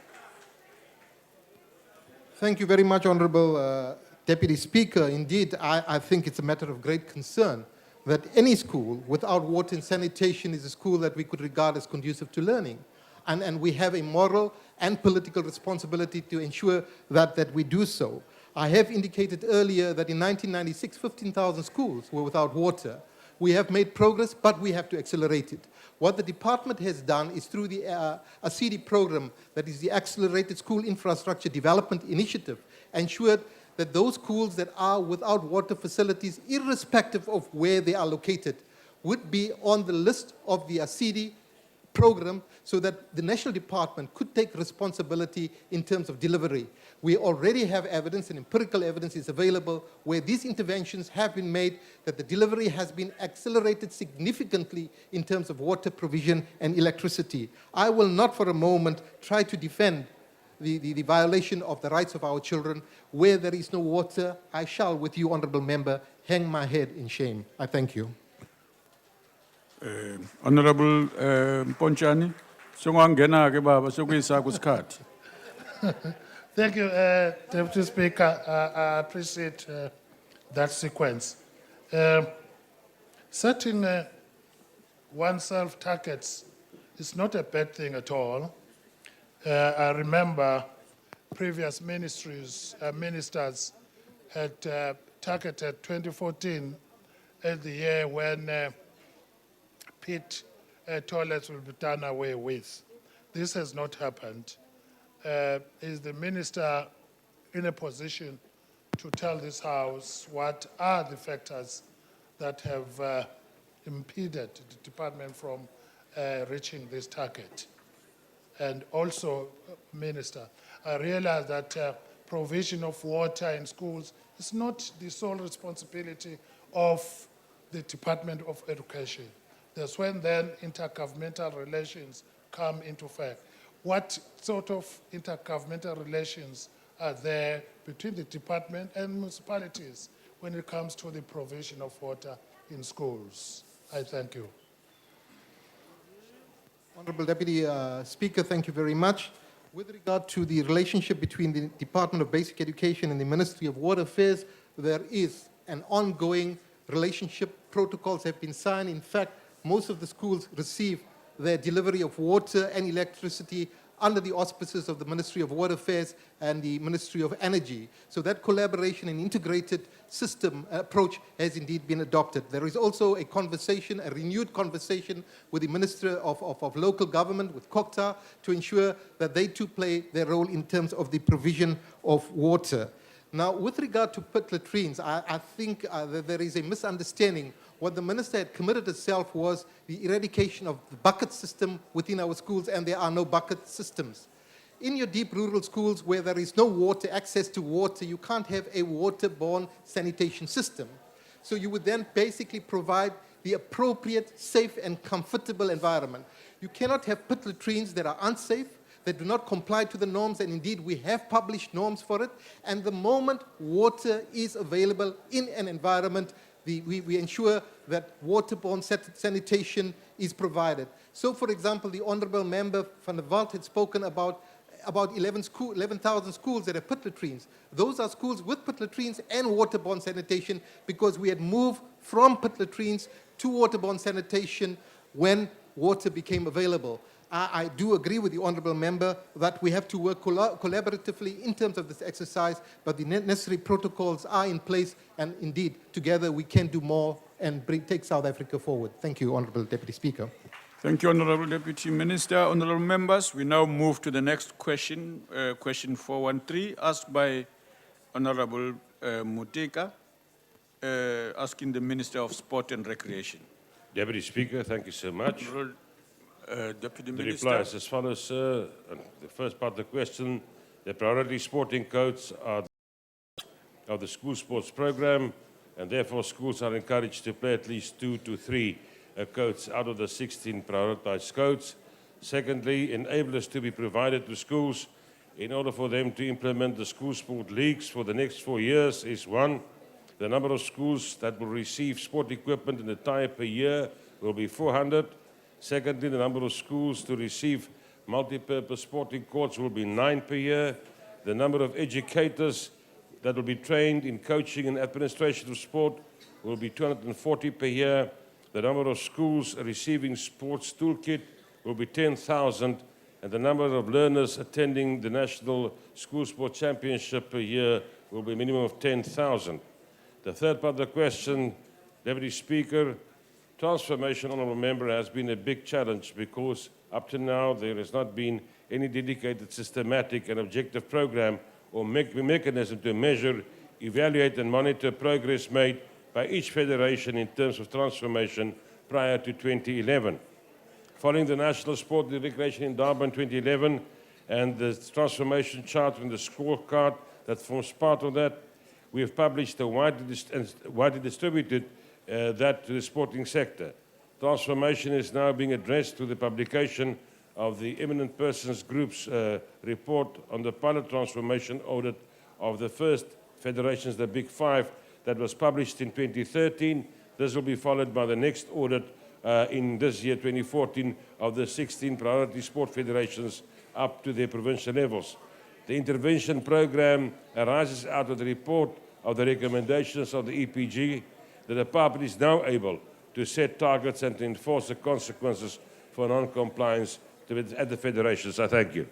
Thank you very much, Honorable Deputy Speaker. Indeed, I think it's a matter of great concern that any school without water and sanitation is a school that we could regard as conducive to learning. And we have a moral and political responsibility to ensure that we do so. I have indicated earlier that in 1996, 15,000 schools were without water. We have made progress, but we have to accelerate it. What the department has done is through the ACD program, that is the Accelerated School Infrastructure Development Initiative, ensured that those schools that are without water facilities, irrespective of where they are located, would be on the list of the ACD program so that the national department could take responsibility in terms of delivery. We already have evidence, and empirical evidence is available, where these interventions have been made, that the delivery has been accelerated significantly in terms of water provision and electricity. I will not for a moment try to defend the violation of the rights of our children. Where there is no water, I shall, with you, Honourable Member, hang my head in shame. I thank you. Honorable Ponchani, songangena ke baba sokuyisa kusikhathi. Thank you, Deputy Speaker. I appreciate that sequence. Setting oneself targets is not a bad thing at all. I remember previous ministers had targeted 2014 as the year when pit toilets will be done away with. This has not happened. Is the minister in a position to tell this House what are the factors that have impeded the department from reaching this target? And also, Minister, I realize that provision of water in schools is not the sole responsibility of the Department of Education. That's when then intergovernmental relations come into effect. What sort of intergovernmental relations are there between the department and municipalities when it comes to the provision of water in schools? I thank you. Honourable Deputy Speaker, thank you very much. With regard to the relationship between the Department of Basic Education and the Ministry of Water Affairs, there is an ongoing relationship. Protocols have been signed. In fact, most of the schools receive their delivery of water and electricity under the auspices of the Ministry of Water Affairs and the Ministry of Energy. So that collaboration and integrated system approach has indeed been adopted. There is also a conversation, a renewed conversation with the Minister of Local Government, with COCTA, to ensure that they too play their role in terms of the provision of water. Now, with regard to pit latrines, I think that there is a misunderstanding. What the minister had committed herself was the eradication of the bucket system within our schools, and there are no bucket systems. In your deep rural schools where there is no water, access to water, you can't have a waterborne sanitation system. So you would then basically provide the appropriate, safe, and comfortable environment. You cannot have pit latrines that are unsafe, that do not comply to the norms, and indeed we have published norms for it. And the moment water is available in an environment, we ensure that waterborne sanitation is provided. So, for example, the Honourable Member van der Walt had spoken about 11,000 schools that have pit latrines. Those are schools with pit latrines and waterborne sanitation, because we had moved from pit latrines to waterborne sanitation when water became available. I do agree with the Honourable Member that we have to work collaboratively in terms of this exercise, but the necessary protocols are in place, and indeed, together we can do more and take South Africa forward. Thank you, Honourable Deputy Speaker. Thank you, Honourable Deputy Minister. Honourable members, we now move to the next question, question 413, asked by Honourable Muteka, asking the Minister of Sport and Recreation. Deputy Speaker, thank you so much. Deputy The Minister. reply is as follows, sir. The first part of the question, the priority sporting codes are of the school sports program, and therefore schools are encouraged to play at least 2 to 3 codes out of the 16 prioritized codes. Secondly, enablers to be provided to schools in order for them to implement the school sport leagues for the next 4 years is 1. The number of schools that will receive sport equipment and attire per year will be 400. Secondly, the number of schools to receive multi-purpose sporting courts will be 9 per year. The number of educators that will be trained in coaching and administration of sport will be 240 per year. The number of schools receiving sports toolkit will be 10,000, and the number of learners attending the National School Sport Championship per year will be a minimum of 10,000. The third part of the question, Deputy Speaker, transformation, Honourable Member, has been a big challenge because up to now there has not been any dedicated, systematic and objective program or mechanism to measure, evaluate and monitor progress made by each federation in terms of transformation prior to 2011. Following the National Sport and Recreation Endowment 2011 and the transformation chart and the scorecard that forms part of that, we have published a widely distributed that to the sporting sector. Transformation is now being addressed through the publication of the Eminent Persons Group's report on the pilot transformation audit of the first federations, the Big Five, that was published in 2013. This will be followed by the next audit in this year, 2014, of the 16 priority sport federations up to their provincial levels. The intervention program arises out of the report of the recommendations of the EPG. The department is now able to set targets and to enforce the consequences for non-compliance at the federations. I thank you.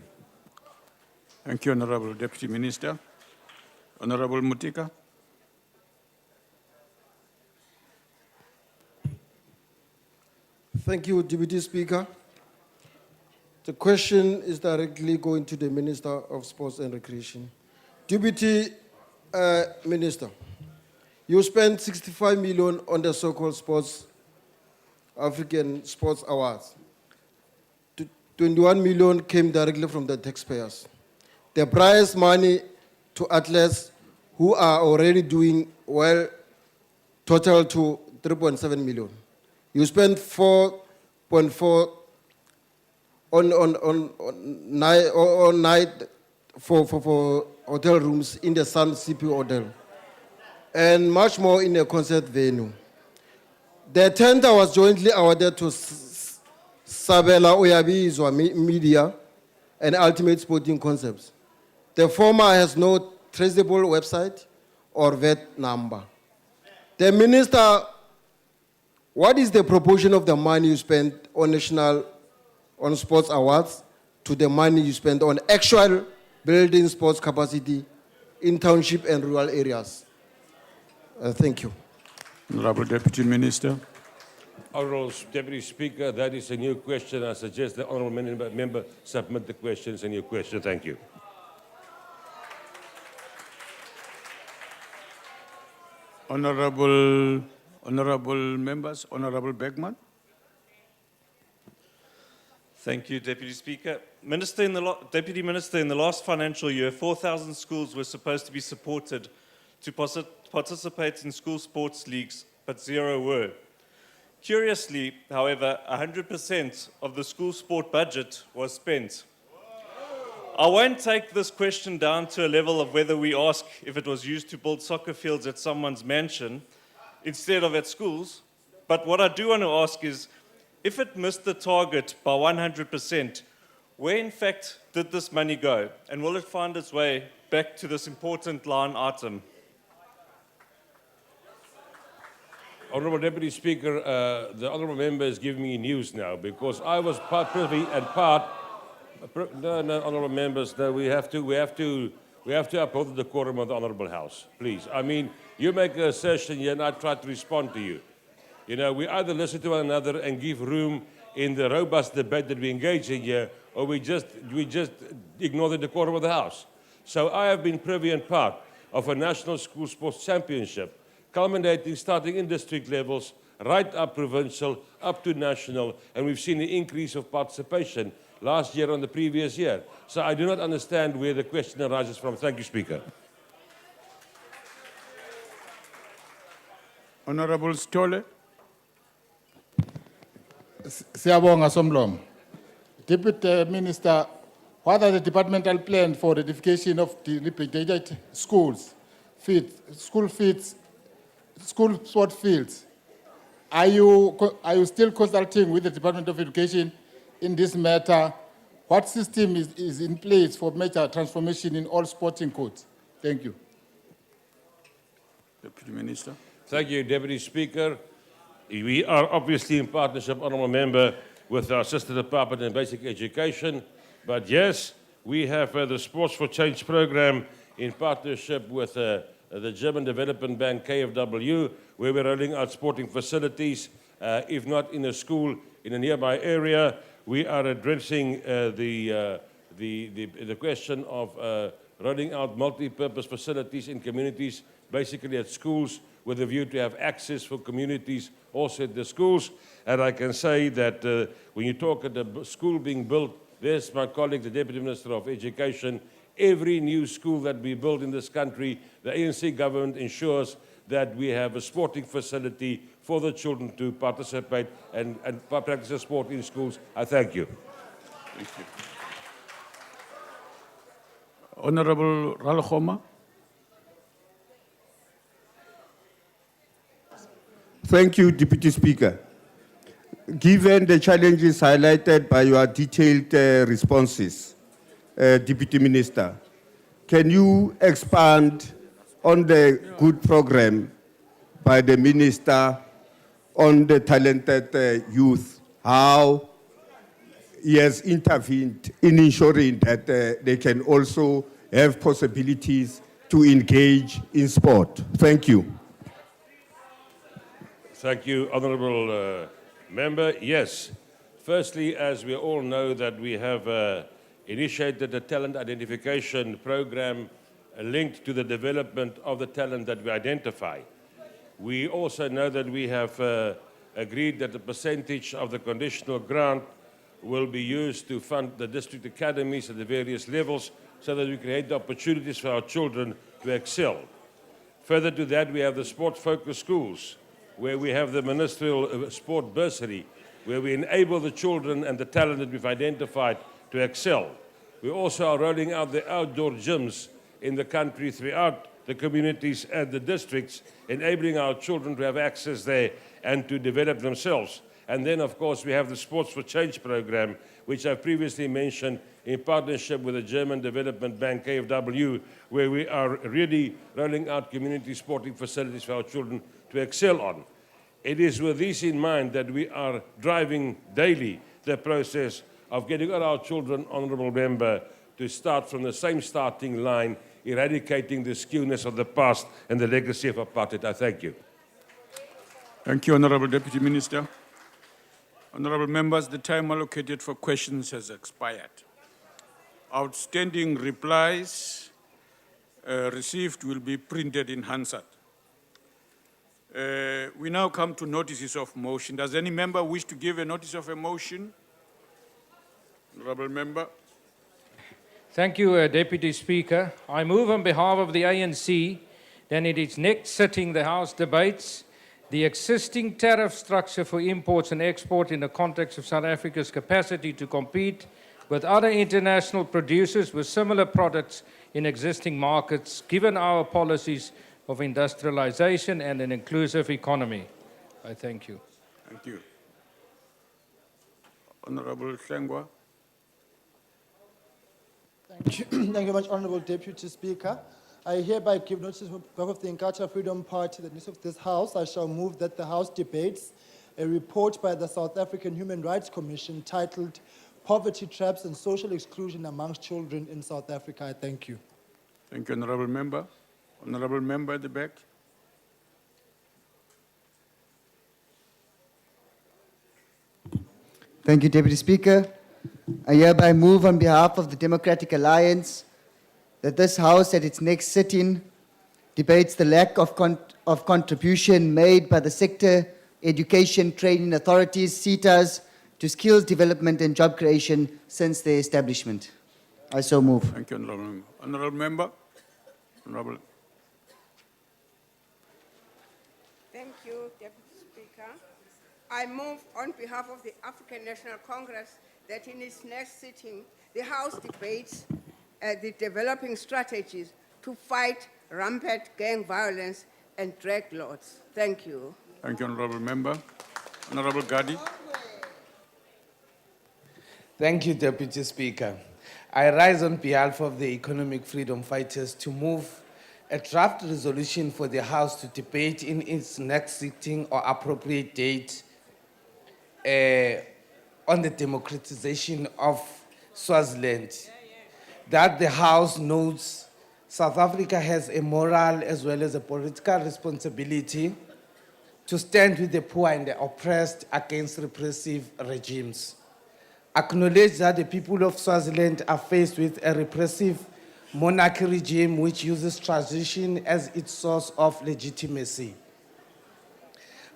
Thank you, Honorable Deputy Minister. Honorable Mutika. Thank you, Deputy Speaker. The question is directly going to the Minister of Sports and Recreation. Deputy Minister, you spent 65 million on the so-called African Sports Awards. 21 million came directly from the taxpayers. The prize money to athletes who are already doing well total to 3.7 million. You spent 4.4 on night for hotel rooms in the Sun CP Hotel, and much more in a concert venue. The tender was jointly awarded to Sabela Oyabizwa Media and Ultimate Sporting Concepts. The former has no traceable website or VAT number. The Minister, what is the proportion of the money you spent on sports awards to the money you spend on actual building sports capacity in township and rural areas? Thank you. Honorable Deputy Minister. Honorable Deputy Speaker, that is a new question. I suggest the honourable member submit the question as a new question. Thank you. Honorable members, Honorable Bergman. Thank you, Deputy Speaker. Deputy Minister, in the last financial year, 4,000 schools were supposed to be supported to participate in school sports leagues, but 0 were. Curiously, however, 100% of the school sport budget was spent. I won't take this question down to a level of whether we ask if it was used to build soccer fields at someone's mansion instead of at schools, but what I do want to ask is, if it missed the target by 100%, where in fact did this money go? And will it find its way back to this important line item? Honourable Deputy Speaker, the honourable member is giving me news now because I was part privy and part. No, honourable members, no, we have to uphold the decorum of the honourable House, please. I mean, you make a assertion here and I try to respond to you. You know, we either listen to one another and give room in the robust debate that we engage in here, or we just ignore the decorum of the House. So I have been privy and part of a national school sports championship, culminating starting in district levels, right up provincial, up to national, and we've seen an increase of participation last year on the previous year. So I do not understand where the question arises from. Thank you, Speaker. Honorable Stolle. Siyabonga Somlom. Deputy Minister, what are the departmental plans for the edification of dilapidated schools, school sport fields? Are you still consulting with the Department of Education in this matter? What system is in place for major transformation in all sporting codes? Thank you. Deputy Minister. Thank you, Deputy Speaker. We are obviously in partnership, Honourable Member, with our sister department in basic education. But yes, we have the Sports for Change program in partnership with the German Development Bank, KfW, where we're rolling out sporting facilities, if not in a school, in a nearby area. We are addressing the question of rolling out multi-purpose facilities in communities, basically at schools, with a view to have access for communities also at the schools. And I can say that when you talk at the school being built, there's my colleague, the Deputy Minister of Education. Every new school that we build in this country, the ANC government ensures that we have a sporting facility for the children to participate and practice a sport in schools. I thank you. Thank you. Honorable Ralchoma. Thank you, Deputy Speaker. Given the challenges highlighted by your detailed responses, Deputy Minister, can you expand on the good program by the Minister on the talented youth, how he has intervened in ensuring that they can also have possibilities to engage in sport? Thank you. Thank you, Honourable Member. Yes, firstly, as we all know that we have initiated a talent identification program linked to the development of the talent that we identify. We also know that we have agreed that the percentage of the conditional grant will be used to fund the district academies at the various levels so that we create the opportunities for our children to excel. Further to that, we have the sport-focused schools, where we have the ministerial sport bursary, where we enable the children and the talent that we've identified to excel. We also are rolling out the outdoor gyms in the country throughout the communities and the districts, enabling our children to have access there and to develop themselves. And then, of course, we have the Sports for Change program, which I've previously mentioned in partnership with the German Development Bank, KfW, where we are really rolling out community sporting facilities for our children to excel on. It is with this in mind that we are driving daily the process of getting all our children, Honourable Member, to start from the same starting line, eradicating the skewness of the past and the legacy of apartheid. I thank you. Thank you, Honourable Deputy Minister. Honourable members, the time allocated for questions has expired. Outstanding replies received will be printed in Hansard. We now come to notices of motion. Does any member wish to give a notice of a motion? Honourable Member. Thank you, Deputy Speaker. I move on behalf of the ANC that in its next sitting the House debates the existing tariff structure for imports and export in the context of South Africa's capacity to compete with other international producers with similar products in existing markets, given our policies of industrialization and an inclusive economy. I thank you. Thank you. Honourable Sengwa. Thank you. Thank you very much, Honourable Deputy Speaker. I hereby give notice on behalf of the Inkatha Freedom Party, the news of this House. I shall move that the House debates a report by the South African Human Rights Commission titled Poverty Traps and Social Exclusion Amongst Children in South Africa. I thank you. Thank you, Honourable Member. Honourable Member at the back. Thank you, Deputy Speaker. I hereby move on behalf of the Democratic Alliance that this House at its next sitting debates the lack of contribution made by the sector, education, training authorities, SETAs, to skills development and job creation since their establishment. I so move. Thank you, Honourable Member. Honourable Member. Honourable. Thank you, Deputy Speaker. I move on behalf of the African National Congress that in its next sitting, the House debates the developing strategies to fight rampant gang violence and drug lords. Thank you. Thank you, Honourable Member. Honourable Gadi. Thank you, Deputy Speaker. I rise on behalf of the economic freedom fighters to move a draft resolution for the House to debate in its next sitting or appropriate date on the democratization of Swaziland. That the House notes South Africa has a moral as well as a political responsibility to stand with the poor and the oppressed against repressive regimes. Acknowledge that the people of Swaziland are faced with a repressive monarchy regime which uses tradition as its source of legitimacy.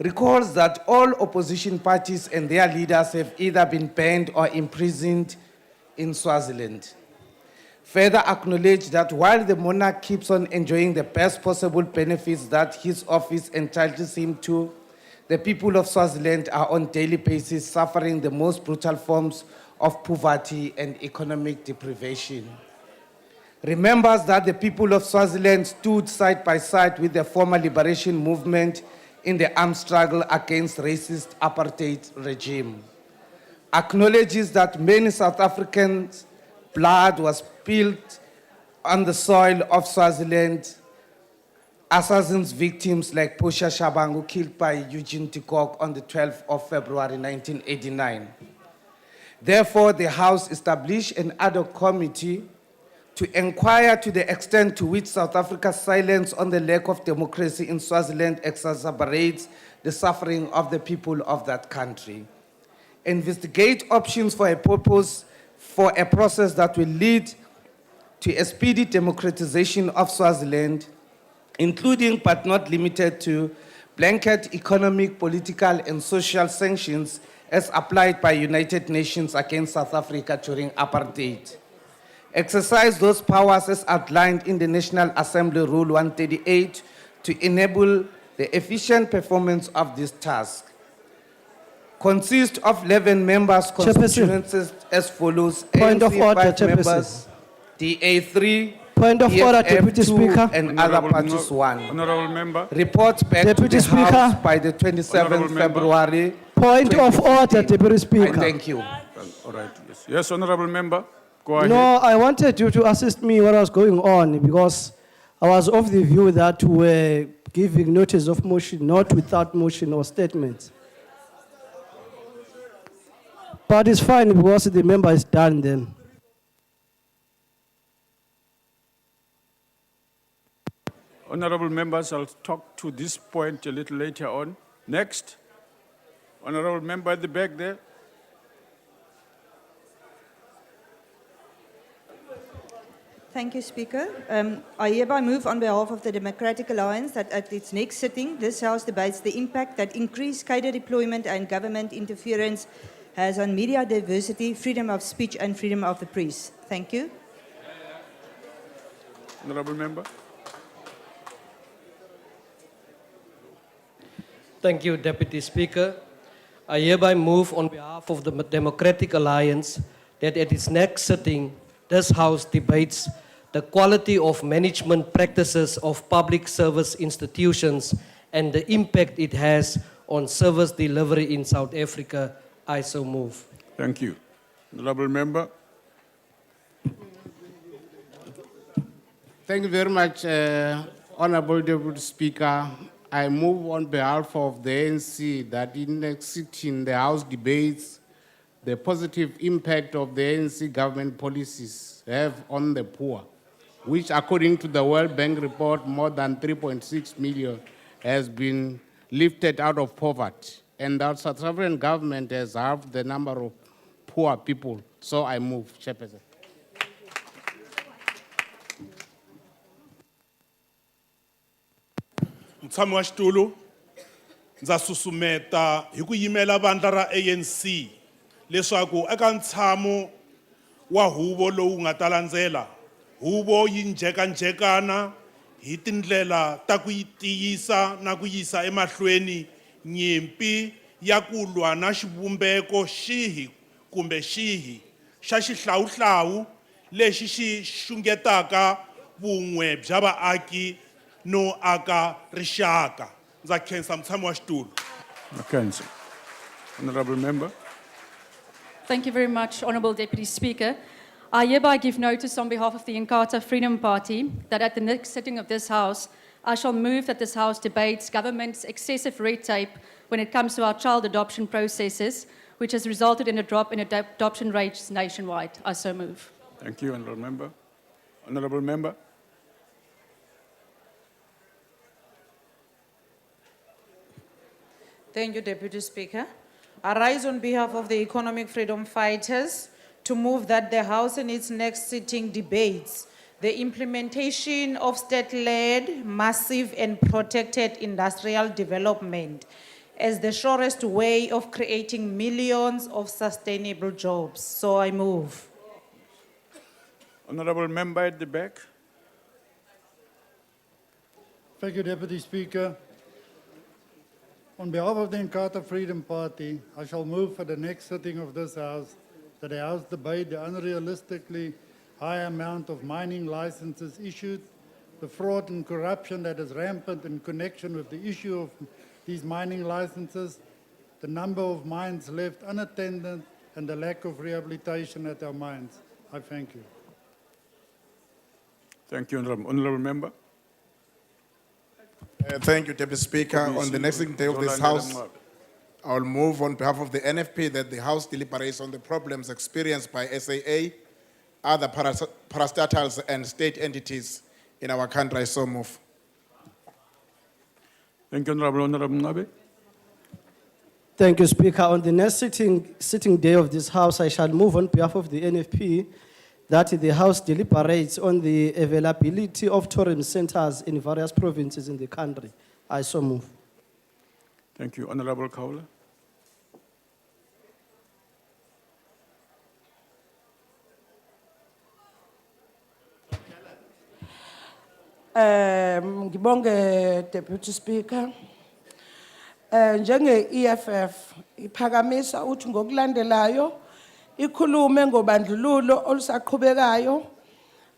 recalls that all opposition parties and their leaders have either been banned or imprisoned in Swaziland. Further acknowledge that while the monarch keeps on enjoying the best possible benefits that his office entitles him to, the people of Swaziland are on a daily basis suffering the most brutal forms of poverty and economic deprivation. Remembers that the people of Swaziland stood side by side with the former liberation movement in the armed struggle against racist apartheid regime. Acknowledges that many South Africans' blood was spilled on the soil of Swaziland. Assassins victims like Pusha Shabangu killed by Eugene de Kock on the 12th of February 1989. Therefore, the House established an ad hoc committee to inquire to the extent to which South Africa's silence on the lack of democracy in Swaziland exacerbates the suffering of the people of that country. Investigate options for a process that will lead to a speedy democratization of Swaziland, including but not limited to blanket economic, political, and social sanctions as applied by United Nations against South Africa during apartheid. Exercise those powers as outlined in the National Assembly Rule 138 to enable the efficient performance of this task. Consists of 11 members, constituencies as follows: Point of ANC order, 5 Chairperson. members, DA3, Point of order, EFF Deputy 2, Speaker. and other parties 1. Honorable member. Report back Deputy to the Speaker. House by the 27th Honorable member. February. Point of order, 2015. Deputy I Speaker. thank you. All right, yes. Yes, honorable member, go ahead. No, I wanted you to assist me what was going on because I was of the view that we were giving notice of motion, not without motion or statement. But it's fine because the member is done then. Honorable members, I'll talk to this point a little later on. Next. Honorable member at the back there. Thank you, Speaker. I hereby move on behalf of the Democratic Alliance that at its next sitting, this House debates the impact that increased cadre deployment and government interference has on media diversity, freedom of speech and freedom of the press. Thank you. Honorable member. Thank you, Deputy Speaker. I hereby move on behalf of the Democratic Alliance that at its next sitting, this House debates the quality of management practices of public service institutions and the impact it has on service delivery in South Africa. I so move. Thank you. Honorable member. Thank you very much, Honorable Deputy Speaker. I move on behalf of the ANC that in next sitting the House debates the positive impact of the ANC government policies have on the poor, which according to the World Bank report, more than 3.6 million has been lifted out of poverty. And the South African government has halved the number of poor people. So I move, Chairperson. Mutshami wa xitulu, ndza susumeta hi ku yimela vandla ra ANC leswaku eka ntshamo wa huvo lowu nga ta landzela, huvo yi njhekanjhekana hi tindlela ta ku yi tiyisa na ku yisa emahlweni nyimpi ya ku lwa na xivumbeko xihi kumbe xihi xa xihlawuhlawu lexi xi xungetaka vun'we bya vaaki no aka rixaka. Ndza khensa mutshami wa xitulu. Mackenzie. Honorable member. Thank you very much, Honourable Deputy Speaker. I hereby give notice on behalf of the Inkatha Freedom Party that at the next sitting of this House, I shall move that this House debates government's excessive red tape when it comes to our child adoption processes, which has resulted in a drop in adoption rates nationwide. I so move. Thank you, honorable member. Honorable member. Thank you, Deputy Speaker. I rise on behalf of the economic freedom fighters to move that the House in its next sitting debates the implementation of state-led, massive and protected industrial development as the surest way of creating millions of sustainable jobs. So I move. Honorable member at the back. Thank you, Deputy Speaker. On behalf of the Inkatha Freedom Party, I shall move for the next sitting of this House that the House debate the unrealistically high amount of mining licenses issued, the fraud and corruption that is rampant in connection with the issue of these mining licenses, the number of mines left unattended, and the lack of rehabilitation at our mines. I thank you. Thank you, Honorable member. Thank you, Deputy Speaker. On the next day of this House, I will move on behalf of the NFP that the House deliberates on the problems experienced by SAA, other parastatals and state entities in our country. I so move. Thank you, Honorable Ngabe. Thank you, Speaker. On the next sitting day of this House, I shall move on behalf of the NFP that the House deliberates on the availability of tourism centers in various provinces in the country. I so move. Thank you, Honorable Kaula. Ngibonge Deputy Speaker. Njenge EFF iphakamisa uthi ngokulandelayo ikhulume ngobandlululo olusaqhubekayo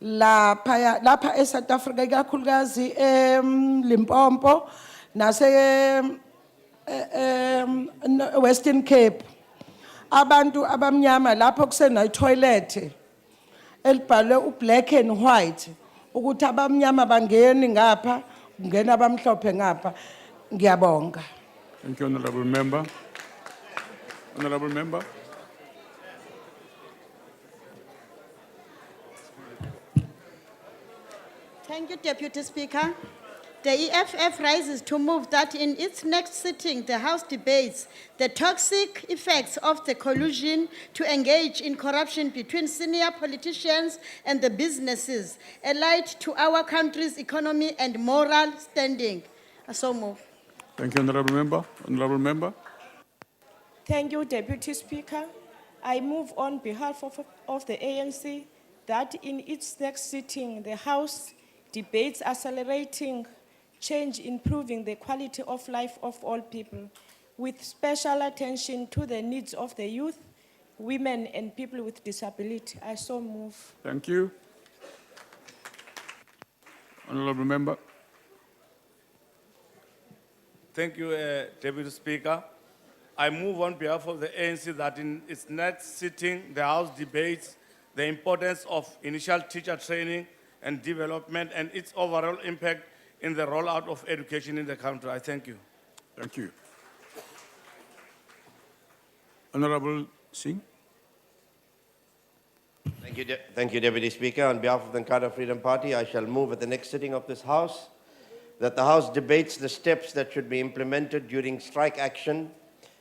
lapha eSouth Africa ikakhulukazi eLimpopo nase Western Cape. Abantu abamnyama lapho kusena toilet elibhalwe black and white ukuthi abamnyama bangeni ngapha kungena abamhlophe ngapha. Ngiyabonga. Thank you, Honorable Member. Honorable Member. Thank you, Deputy Speaker. The EFF rises to move that in its next sitting, the House debates the toxic effects of the collusion to engage in corruption between senior politicians and the businesses, allied to our country's economy and moral standing. I so move. Thank you, Honorable Member. Honorable Member. Thank you, Deputy Speaker. I move on behalf of the ANC that in its next sitting, the House debates accelerating change, improving the quality of life of all people, with special attention to the needs of the youth, women, and people with disability. I so move. Thank you. Honorable Member. Thank you, Deputy Speaker. I move on behalf of the ANC that in its next sitting, the House debates the importance of initial teacher training and development and its overall impact in the rollout of education in the country. I thank you. Thank you. Honorable Singh. Thank you, Deputy Speaker. On behalf of the Inkatha Freedom Party, I shall move at the next sitting of this House that the House debates the steps that should be implemented during strike action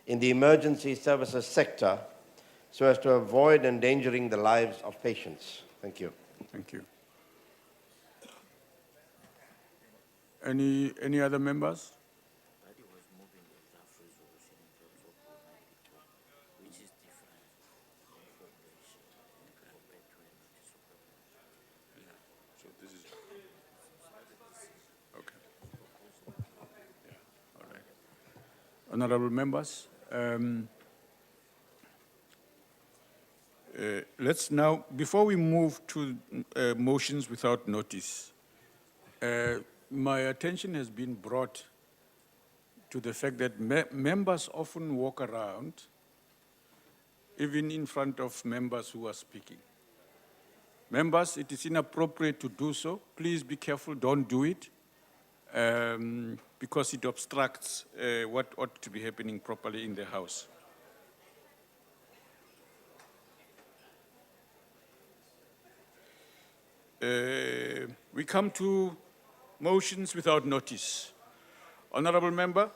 in the emergency services sector so as to avoid endangering the lives of patients. Thank you. Thank you. Any other members? So this is okay. Yeah, all right. Honorable members, let's now, before we move to motions without notice, my attention has been brought to the fact that members often walk around, even in front of members who are speaking. Members, it is inappropriate to do so. Please be careful, don't do it, because it obstructs what ought to be happening properly in the House. We come to motions without notice. Honorable Member.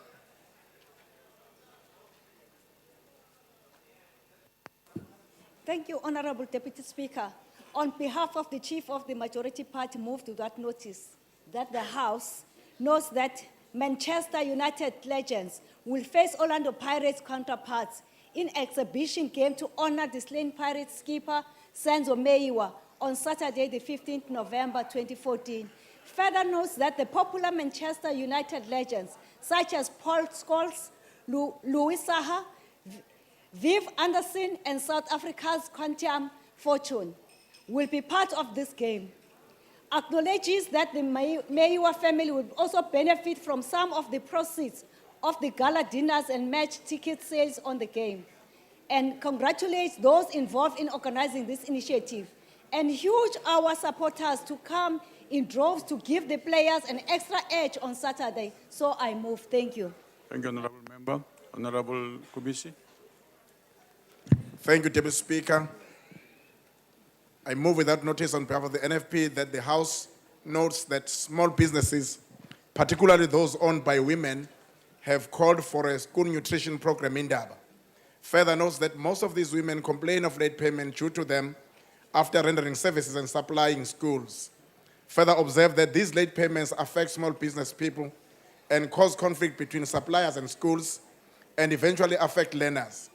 Thank you, Honorable Deputy Speaker. On behalf of the Chief of the Majority Party, move to that notice that the House knows that Manchester United legends will face Orlando Pirates counterparts in exhibition game to honor the slain Pirates skipper Senzo Meyiwa on Saturday, the 15th November 2014. Further notes that the popular Manchester United legends, such as Paul Scholes, Louis Saha, Viv Anderson, and South Africa's Quantum Fortune, will be part of this game. Acknowledges that the Meyiwa family will also benefit from some of the proceeds of the gala dinners and match ticket sales on the game, and congratulates those involved in organizing this initiative, and urge our supporters to come in droves to give the players an extra edge on Saturday. So I move. Thank you. Thank you, Honorable Member. Honorable Kubisi. Thank you, Deputy Speaker. I move without notice on behalf of the NFP that the House notes that small businesses, particularly those owned by women, have called for a school nutrition program in Daba. Further notes that most of these women complain of late payment due to them after rendering services and supplying schools. Further observe that these late payments affect small business people and cause conflict between suppliers and schools and eventually affect learners.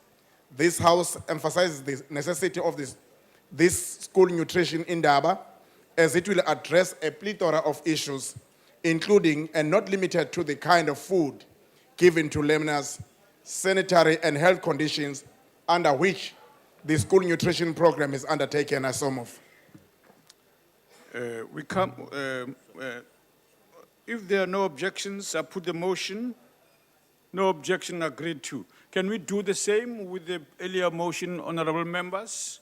This House emphasizes the necessity of this school nutrition in Daba, as it will address a plethora of issues, including and not limited to the kind of food given to learners, sanitary and health conditions under which the school nutrition program is undertaken. As some of. If there are no objections, I put the motion. No objection agreed to. Can we do the same with the earlier motion, honorable members?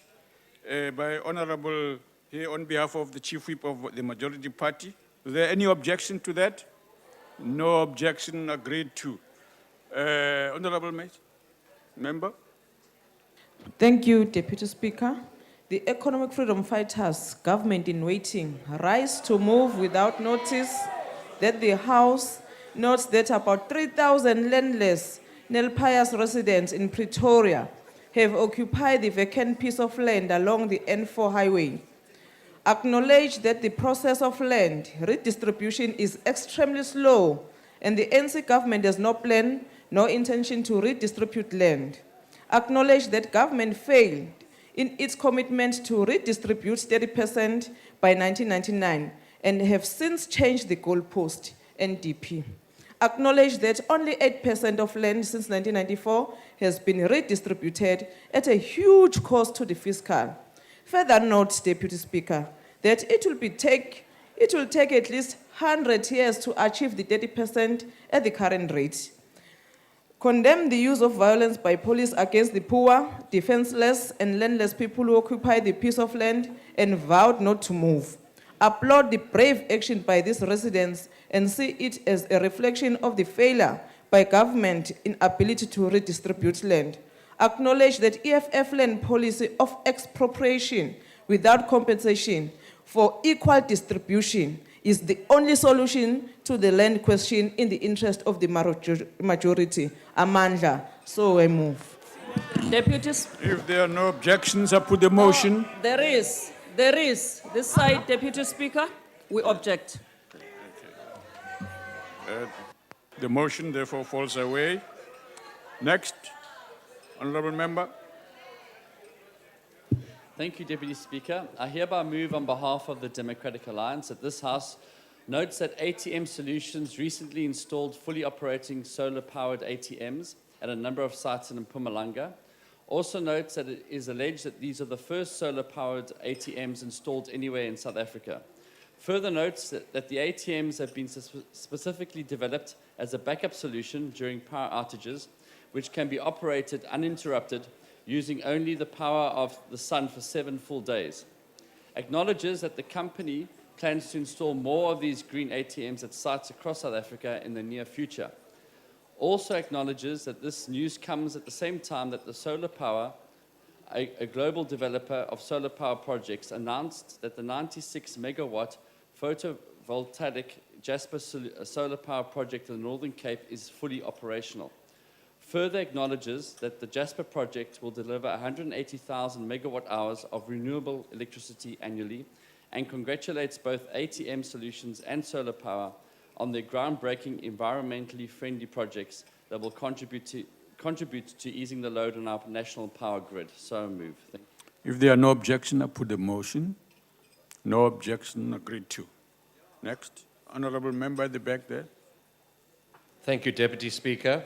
By honorable, here on behalf of the Chief Whip of the majority party. Is there any objection to that? No objection agreed to. Honorable Member? Thank you, Deputy Speaker. The Economic Freedom Fighters, government in waiting, rise to move without notice that the House notes that about 3,000 landless Nel Pius residents in Pretoria have occupied the vacant piece of land along the N4 highway. Acknowledge that the process of land redistribution is extremely slow and the NC government has no plan, no intention to redistribute land. Acknowledge that government failed in its commitment to redistribute 30% by 1999 and have since changed the goalpost, NDP. Acknowledge that only 8% of land since 1994 has been redistributed at a huge cost to the fiscal. Further note, Deputy Speaker, that it will take at least 100 years to achieve the 30% at the current rate. Condemn the use of violence by police against the poor, defenseless, and landless people who occupy the piece of land and vowed not to move. Applaud the brave action by these residents and see it as a reflection of the failure by government in ability to redistribute land. Acknowledge that EFF land policy of expropriation without compensation for equal distribution is the only solution to the land question in the interest of the majority. Amandla, so I move. Deputies. If there are no objections, I put the motion. There is. This side, Deputy Speaker, we object. The motion therefore falls away. Next, honorable member. Thank you, Deputy Speaker. I hereby move on behalf of the Democratic Alliance that this House notes that ATM Solutions recently installed fully operating solar-powered ATMs at a number of sites in Mpumalanga. Also notes that it is alleged that these are the first solar-powered ATMs installed anywhere in South Africa. Further notes that the ATMs have been specifically developed as a backup solution during power outages, which can be operated uninterrupted using only the power of the sun for 7 full days. Acknowledges that the company plans to install more of these green ATMs at sites across South Africa in the near future. Also acknowledges that this news comes at the same time that the Solar Power, a global developer of solar power projects, announced that the 96 megawatt photovoltaic Jasper solar power project in the Northern Cape is fully operational. Further acknowledges that the Jasper project will deliver 180,000 megawatt hours of renewable electricity annually, and congratulates both ATM Solutions and Solar Power on their groundbreaking, environmentally friendly projects that will contribute to easing the load on our national power grid. So move. Thank you. If there are no objection, I put the motion. No objection, agreed to. Next, honorable member at the back there. Thank you, Deputy Speaker.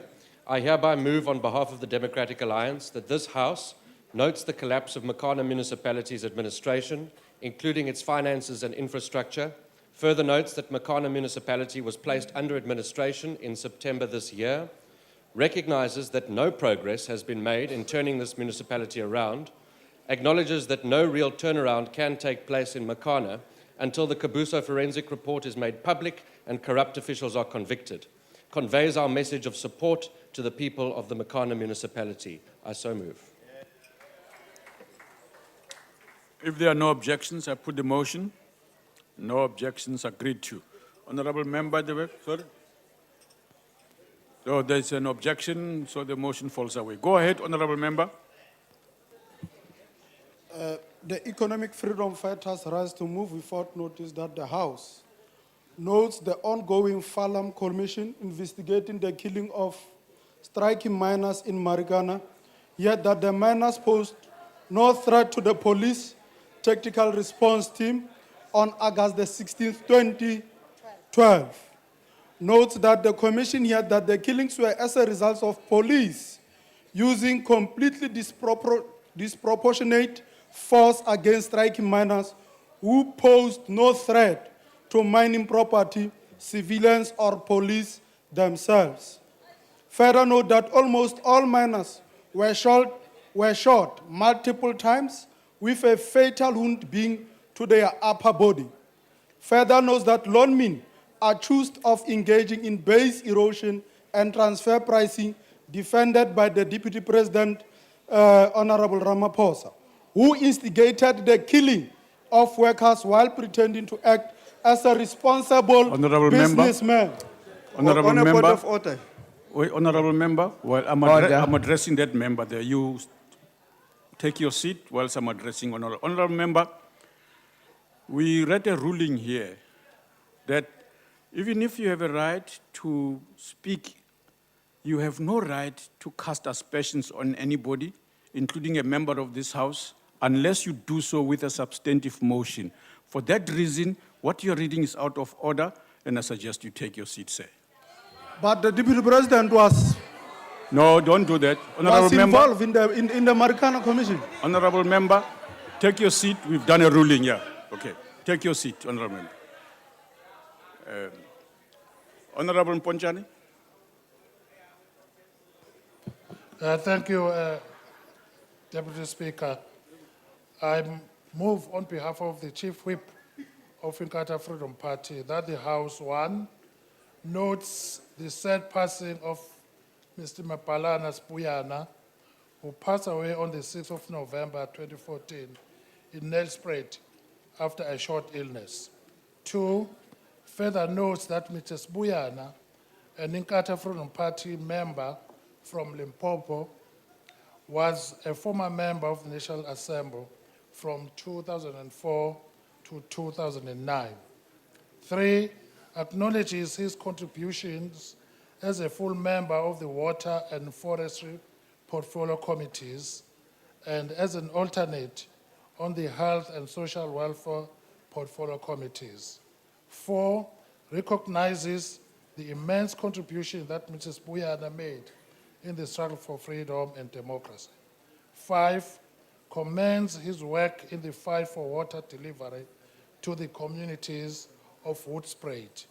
I hereby move on behalf of the Democratic Alliance that this House notes the collapse of Makana Municipality's administration, including its finances and infrastructure. Further notes that Makana Municipality was placed under administration in September this year, recognizes that no progress has been made in turning this municipality around, acknowledges that no real turnaround can take place in Makana until the Kabuso forensic report is made public and corrupt officials are convicted, conveys our message of support to the people of the Makana municipality. I so move. If there are no objections, I put the motion. No objections, agreed to. Honorable member at the back, sorry. So there's an objection, so the motion falls away. Go ahead, honorable member. The economic freedom fighters rise to move without notice that the House notes the ongoing Falam Commission investigating the killing of striking miners in Marikana, yet that the miners posed no threat to the police tactical response team on August the 16th, 2012. Notes that the commission yet that the killings were as a result of police using completely disproportionate force against striking miners who posed no threat to mining property, civilians, or police themselves. Further note that almost all miners were shot multiple times with a fatal wound being to their upper body. Further notes that loanmen are accused of engaging in base erosion and transfer pricing defended by the Deputy President, Honorable Ramaphosa, who instigated the killing of workers while pretending to act as a responsible businessman. Honorable On a member. point of order. Wait, honorable member, well, I'm addressing that member there. You take your seat whilst I'm addressing honorable member. We read a ruling here that even if you have a right to speak, you have no right to cast aspersions on anybody, including a member of this House, unless you do so with a substantive motion. For that reason, what you're reading is out of order, and I suggest you take your seat, sir. But the Deputy President was No, don't do that. Honorable member. involved in the Marikana Commission. Honorable member, take your seat. We've done a ruling, yeah. Okay, take your seat, honorable member. Honorable Mponchani. Thank you, Deputy Speaker. I move on behalf of the Chief Whip of Inkatha Freedom Party that the House, one, notes the sad passing of Mr. Mapalana Spuyana, who passed away on the 6th of November 2014 in Nelspruit after a short illness. Two, further notes that Mr. Spuyana, an Inkatha Freedom Party member from Limpopo, was a former member of the National Assembly from 2004 to 2009. Three, acknowledges his contributions as a full member of the Water and Forestry Portfolio Committees and as an alternate on the Health and Social Welfare Portfolio Committees. Four, recognizes the immense contribution that Mrs. Spuyana made in the struggle for freedom and democracy. Five, commends his work in the fight for water delivery to the communities of Woodspruit.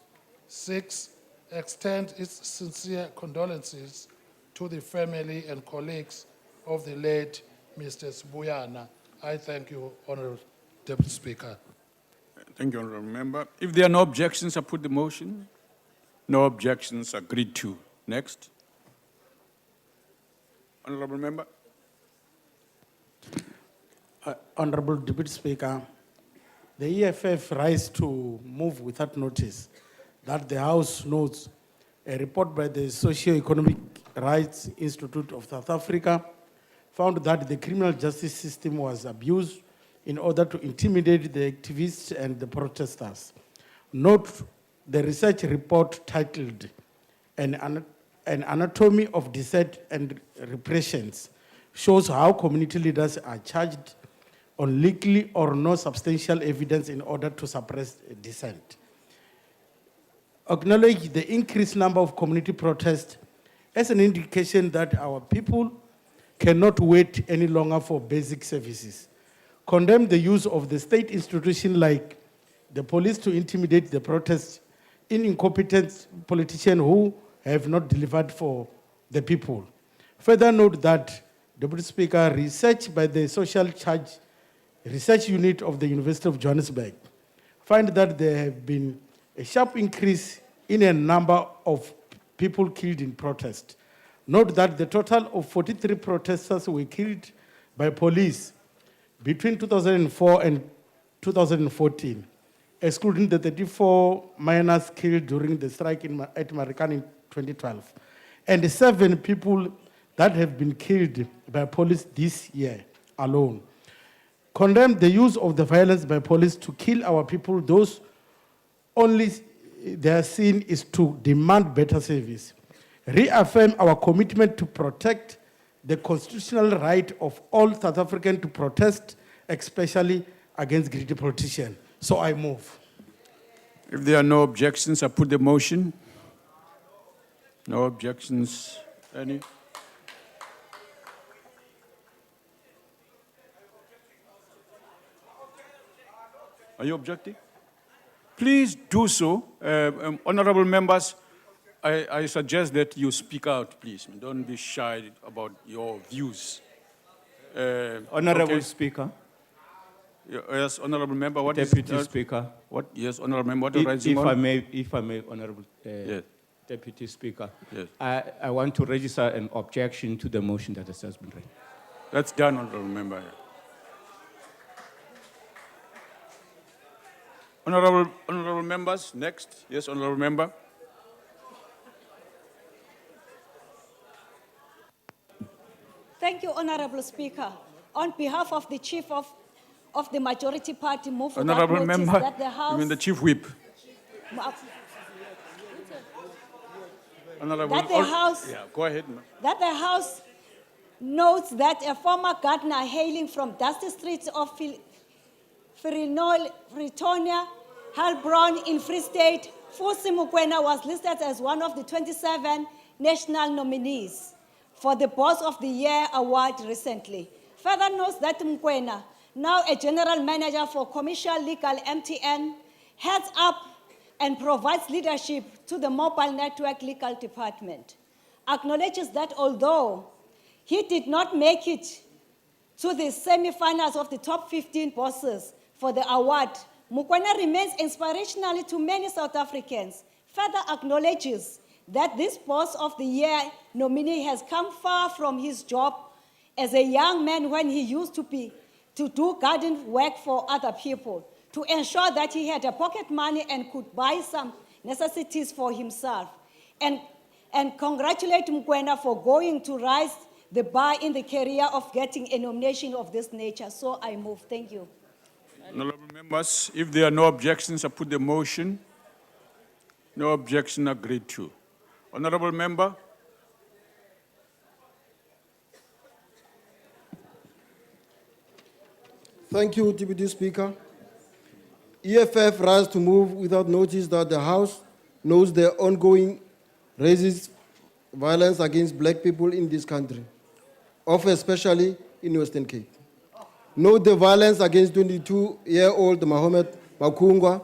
Six, extend its sincere condolences to the family and colleagues of the late Mr. Spuyana. I thank you, Honorable Deputy Speaker. Thank you, honorable member. If there are no objections, I put the motion. No objections, agreed to. Next. Honorable member. Honorable Deputy Speaker, the EFF rise to move without notice that the House notes a report by the Socio-Economic Rights Institute of South Africa found that the criminal justice system was abused in order to intimidate the activists and the protesters. Note the research report titled An Anatomy of Dissent and Repressions shows how community leaders are charged on legally or no substantial evidence in order to suppress dissent. Acknowledge the increased number of community protests as an indication that our people cannot wait any longer for basic services. Condemn the use of the state institution like the police to intimidate the protests in incompetent politicians who have not delivered for the people. Further note that, Deputy Speaker, research by the Social Charge Research Unit of the University of Johannesburg find that there have been a sharp increase in a number of people killed in protest. Note that the total of 43 protesters were killed by police between 2004 and 2014, excluding the 34 miners killed during the strike at Marikana in 2012, and 7 people that have been killed by police this year alone. Condemn the use of the violence by police to kill our people, those only their sin is to demand better service. Reaffirm our commitment to protect the constitutional right of all South Africans to protest, especially against greedy politicians. So I move. If there are no objections, I put the motion. No objections, any? Are you objecting? Please do so. Honorable members, I suggest that you speak out, please. Don't be shy about your views. Honorable okay. Speaker. Yes, honorable member. What Deputy is Speaker. What? Yes, honorable member. What are you raising If on? I may, Honorable Yes. Deputy Speaker. Yes. I want to register an objection to the motion that has just been read. That's done, honorable member. Honorable members, next. Yes, honorable member. Thank you, Honorable Speaker. On behalf of the Chief of the Majority Party, move without Honorable notice member, that the House... you mean the chief whip. Honorable, That the House... Yeah, go ahead. ma'am. That the House notes that a former gardener hailing from dusty streets of Fritonia, Heilbronn in Free State, Fusi Mukwena was listed as one of the 27 national nominees for the Boss of the Year award recently. Further notes that Mukwena, now a general manager for Commercial Legal MTN, heads up and provides leadership to the Mobile Network Legal Department. Acknowledges that although he did not make it to the semi-finals of the top 15 bosses for the award, Mukwena remains inspirational to many South Africans. Further acknowledges that this Boss of the Year nominee has come far from his job as a young man when he used to do garden work for other people, to ensure that he had a pocket money and could buy some necessities for himself. And congratulate Mukwena for going to rise the bar in the career of getting a nomination of this nature. So I move. Thank you. Honorable members, if there are no objections, I put the motion. No objection agreed to. Honorable member. Thank you, Deputy Speaker. EFF rise to move without notice that the House knows the ongoing racist violence against black people in this country, especially in Western Cape. Note the violence against 22-year-old Mohammed Makungwa,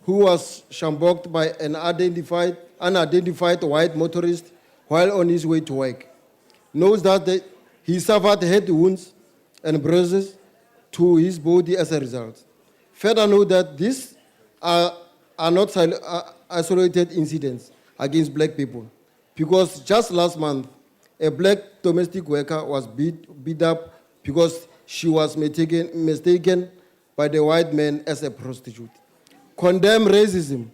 who was shamboked by an unidentified white motorist while on his way to work. Note that he suffered head wounds and bruises to his body as a result. Further note that these are not isolated incidents against black people, because just last month, a black domestic worker was beat up because she was mistaken by the white man as a prostitute. Condemn racism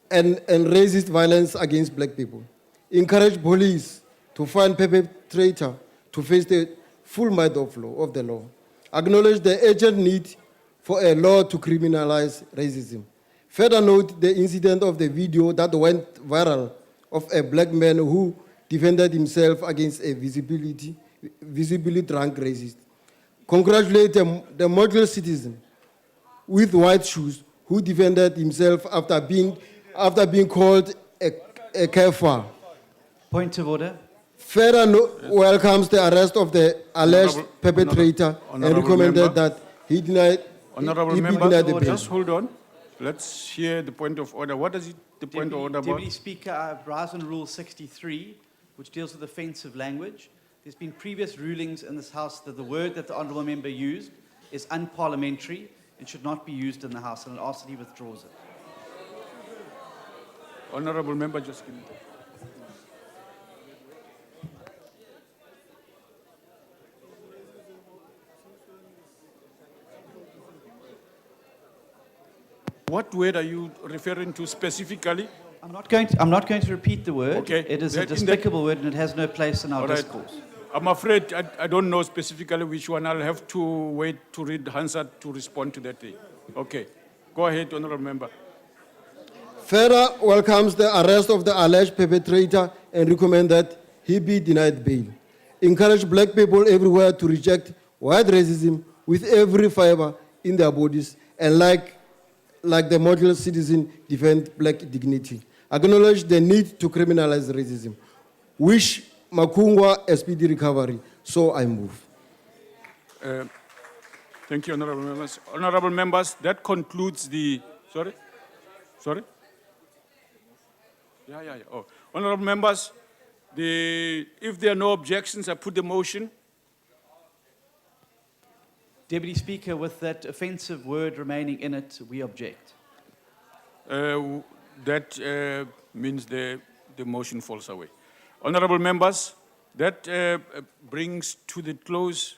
and racist violence against black people. Encourage police to find perpetrator to face the full might of the law. Acknowledge the urgent need for a law to criminalize racism. Further note the incident of the video that went viral of a black man who defended himself against a visibly drunk racist. Congratulate the model citizen with white shoes who defended himself after being called a kafir. Point of order. Further welcomes the arrest of the alleged perpetrator and recommended that he denied. Honorable he be member, denied the bail. just hold on. Let's hear the point of order. What is it, the point of order about? Deputy Speaker, I rise on Rule 63, which deals with offensive language. There's been previous rulings in this House that the word that the honourable member used is unparliamentary and should not be used in the House, and I ask that he withdraws it. Honorable member, just give me. What word are you referring to specifically? I'm not going to repeat the word. Okay. It is a That- in despicable word and it has no place in our All right. discourse. I'm afraid I don't know specifically which one. I'll have to wait to read Hansard to respond to that thing. Okay. Go ahead, honorable member. Further welcomes the arrest of the alleged perpetrator and recommend that he be denied bail. Encourage black people everywhere to reject white racism with every fiber in their bodies and like the model citizen defend black dignity. Acknowledge the need to criminalize racism. Wish Makungwa a speedy recovery. So I move. Thank you, honorable members. Honorable members, that concludes the... Sorry? Sorry? Yeah. Oh. Honorable members, if there are no objections, I put the motion. Deputy Speaker, with that offensive word remaining in it, we object. That means the motion falls away. Honorable members, that brings to the close.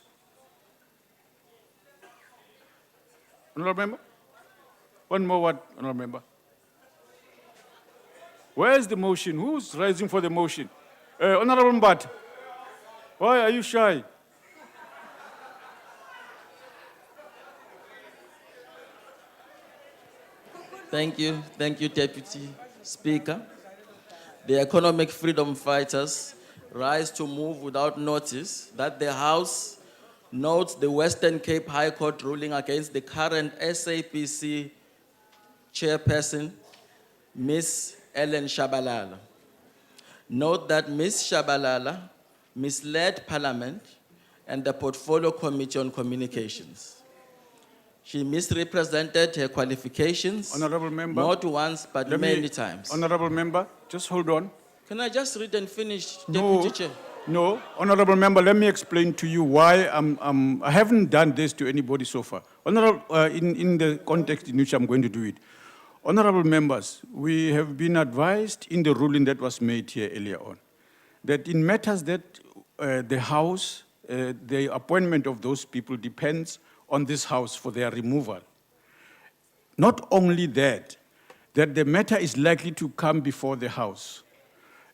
Honorable member? One more word, honorable member. Where is the motion? Who's rising for the motion? Honorable Mbat, why are you shy? Thank you, Deputy Speaker. The economic freedom fighters rise to move without notice that the House notes the Western Cape High Court ruling against the current SAPC chairperson, Ms. Ellen Shabalala. Note that Ms. Shabalala misled Parliament and the Portfolio Committee on Communications. She misrepresented her qualifications, Honorable member, not once, but many times. Honorable member, just hold on. Can I just read and finish, No, Deputy Chair? no, honorable member, let me explain to you why I haven't done this to anybody so far. Honorable, in the context in which I'm going to do it. Honorable members, we have been advised in the ruling that was made here earlier on that in matters that the House, the appointment of those people depends on this House for their removal. Not only that the matter is likely to come before the House.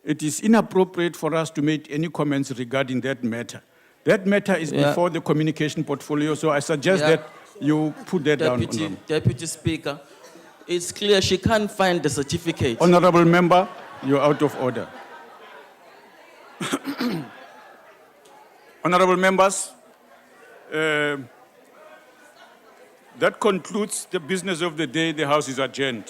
It is inappropriate for us to make any comments regarding that matter. That matter is before the communication portfolio, so I suggest that you put that down. Deputy Speaker, it's clear she can't find the certificate. Honorable member, you're out of order. Honorable members, that concludes the business of the day. The House is adjourned.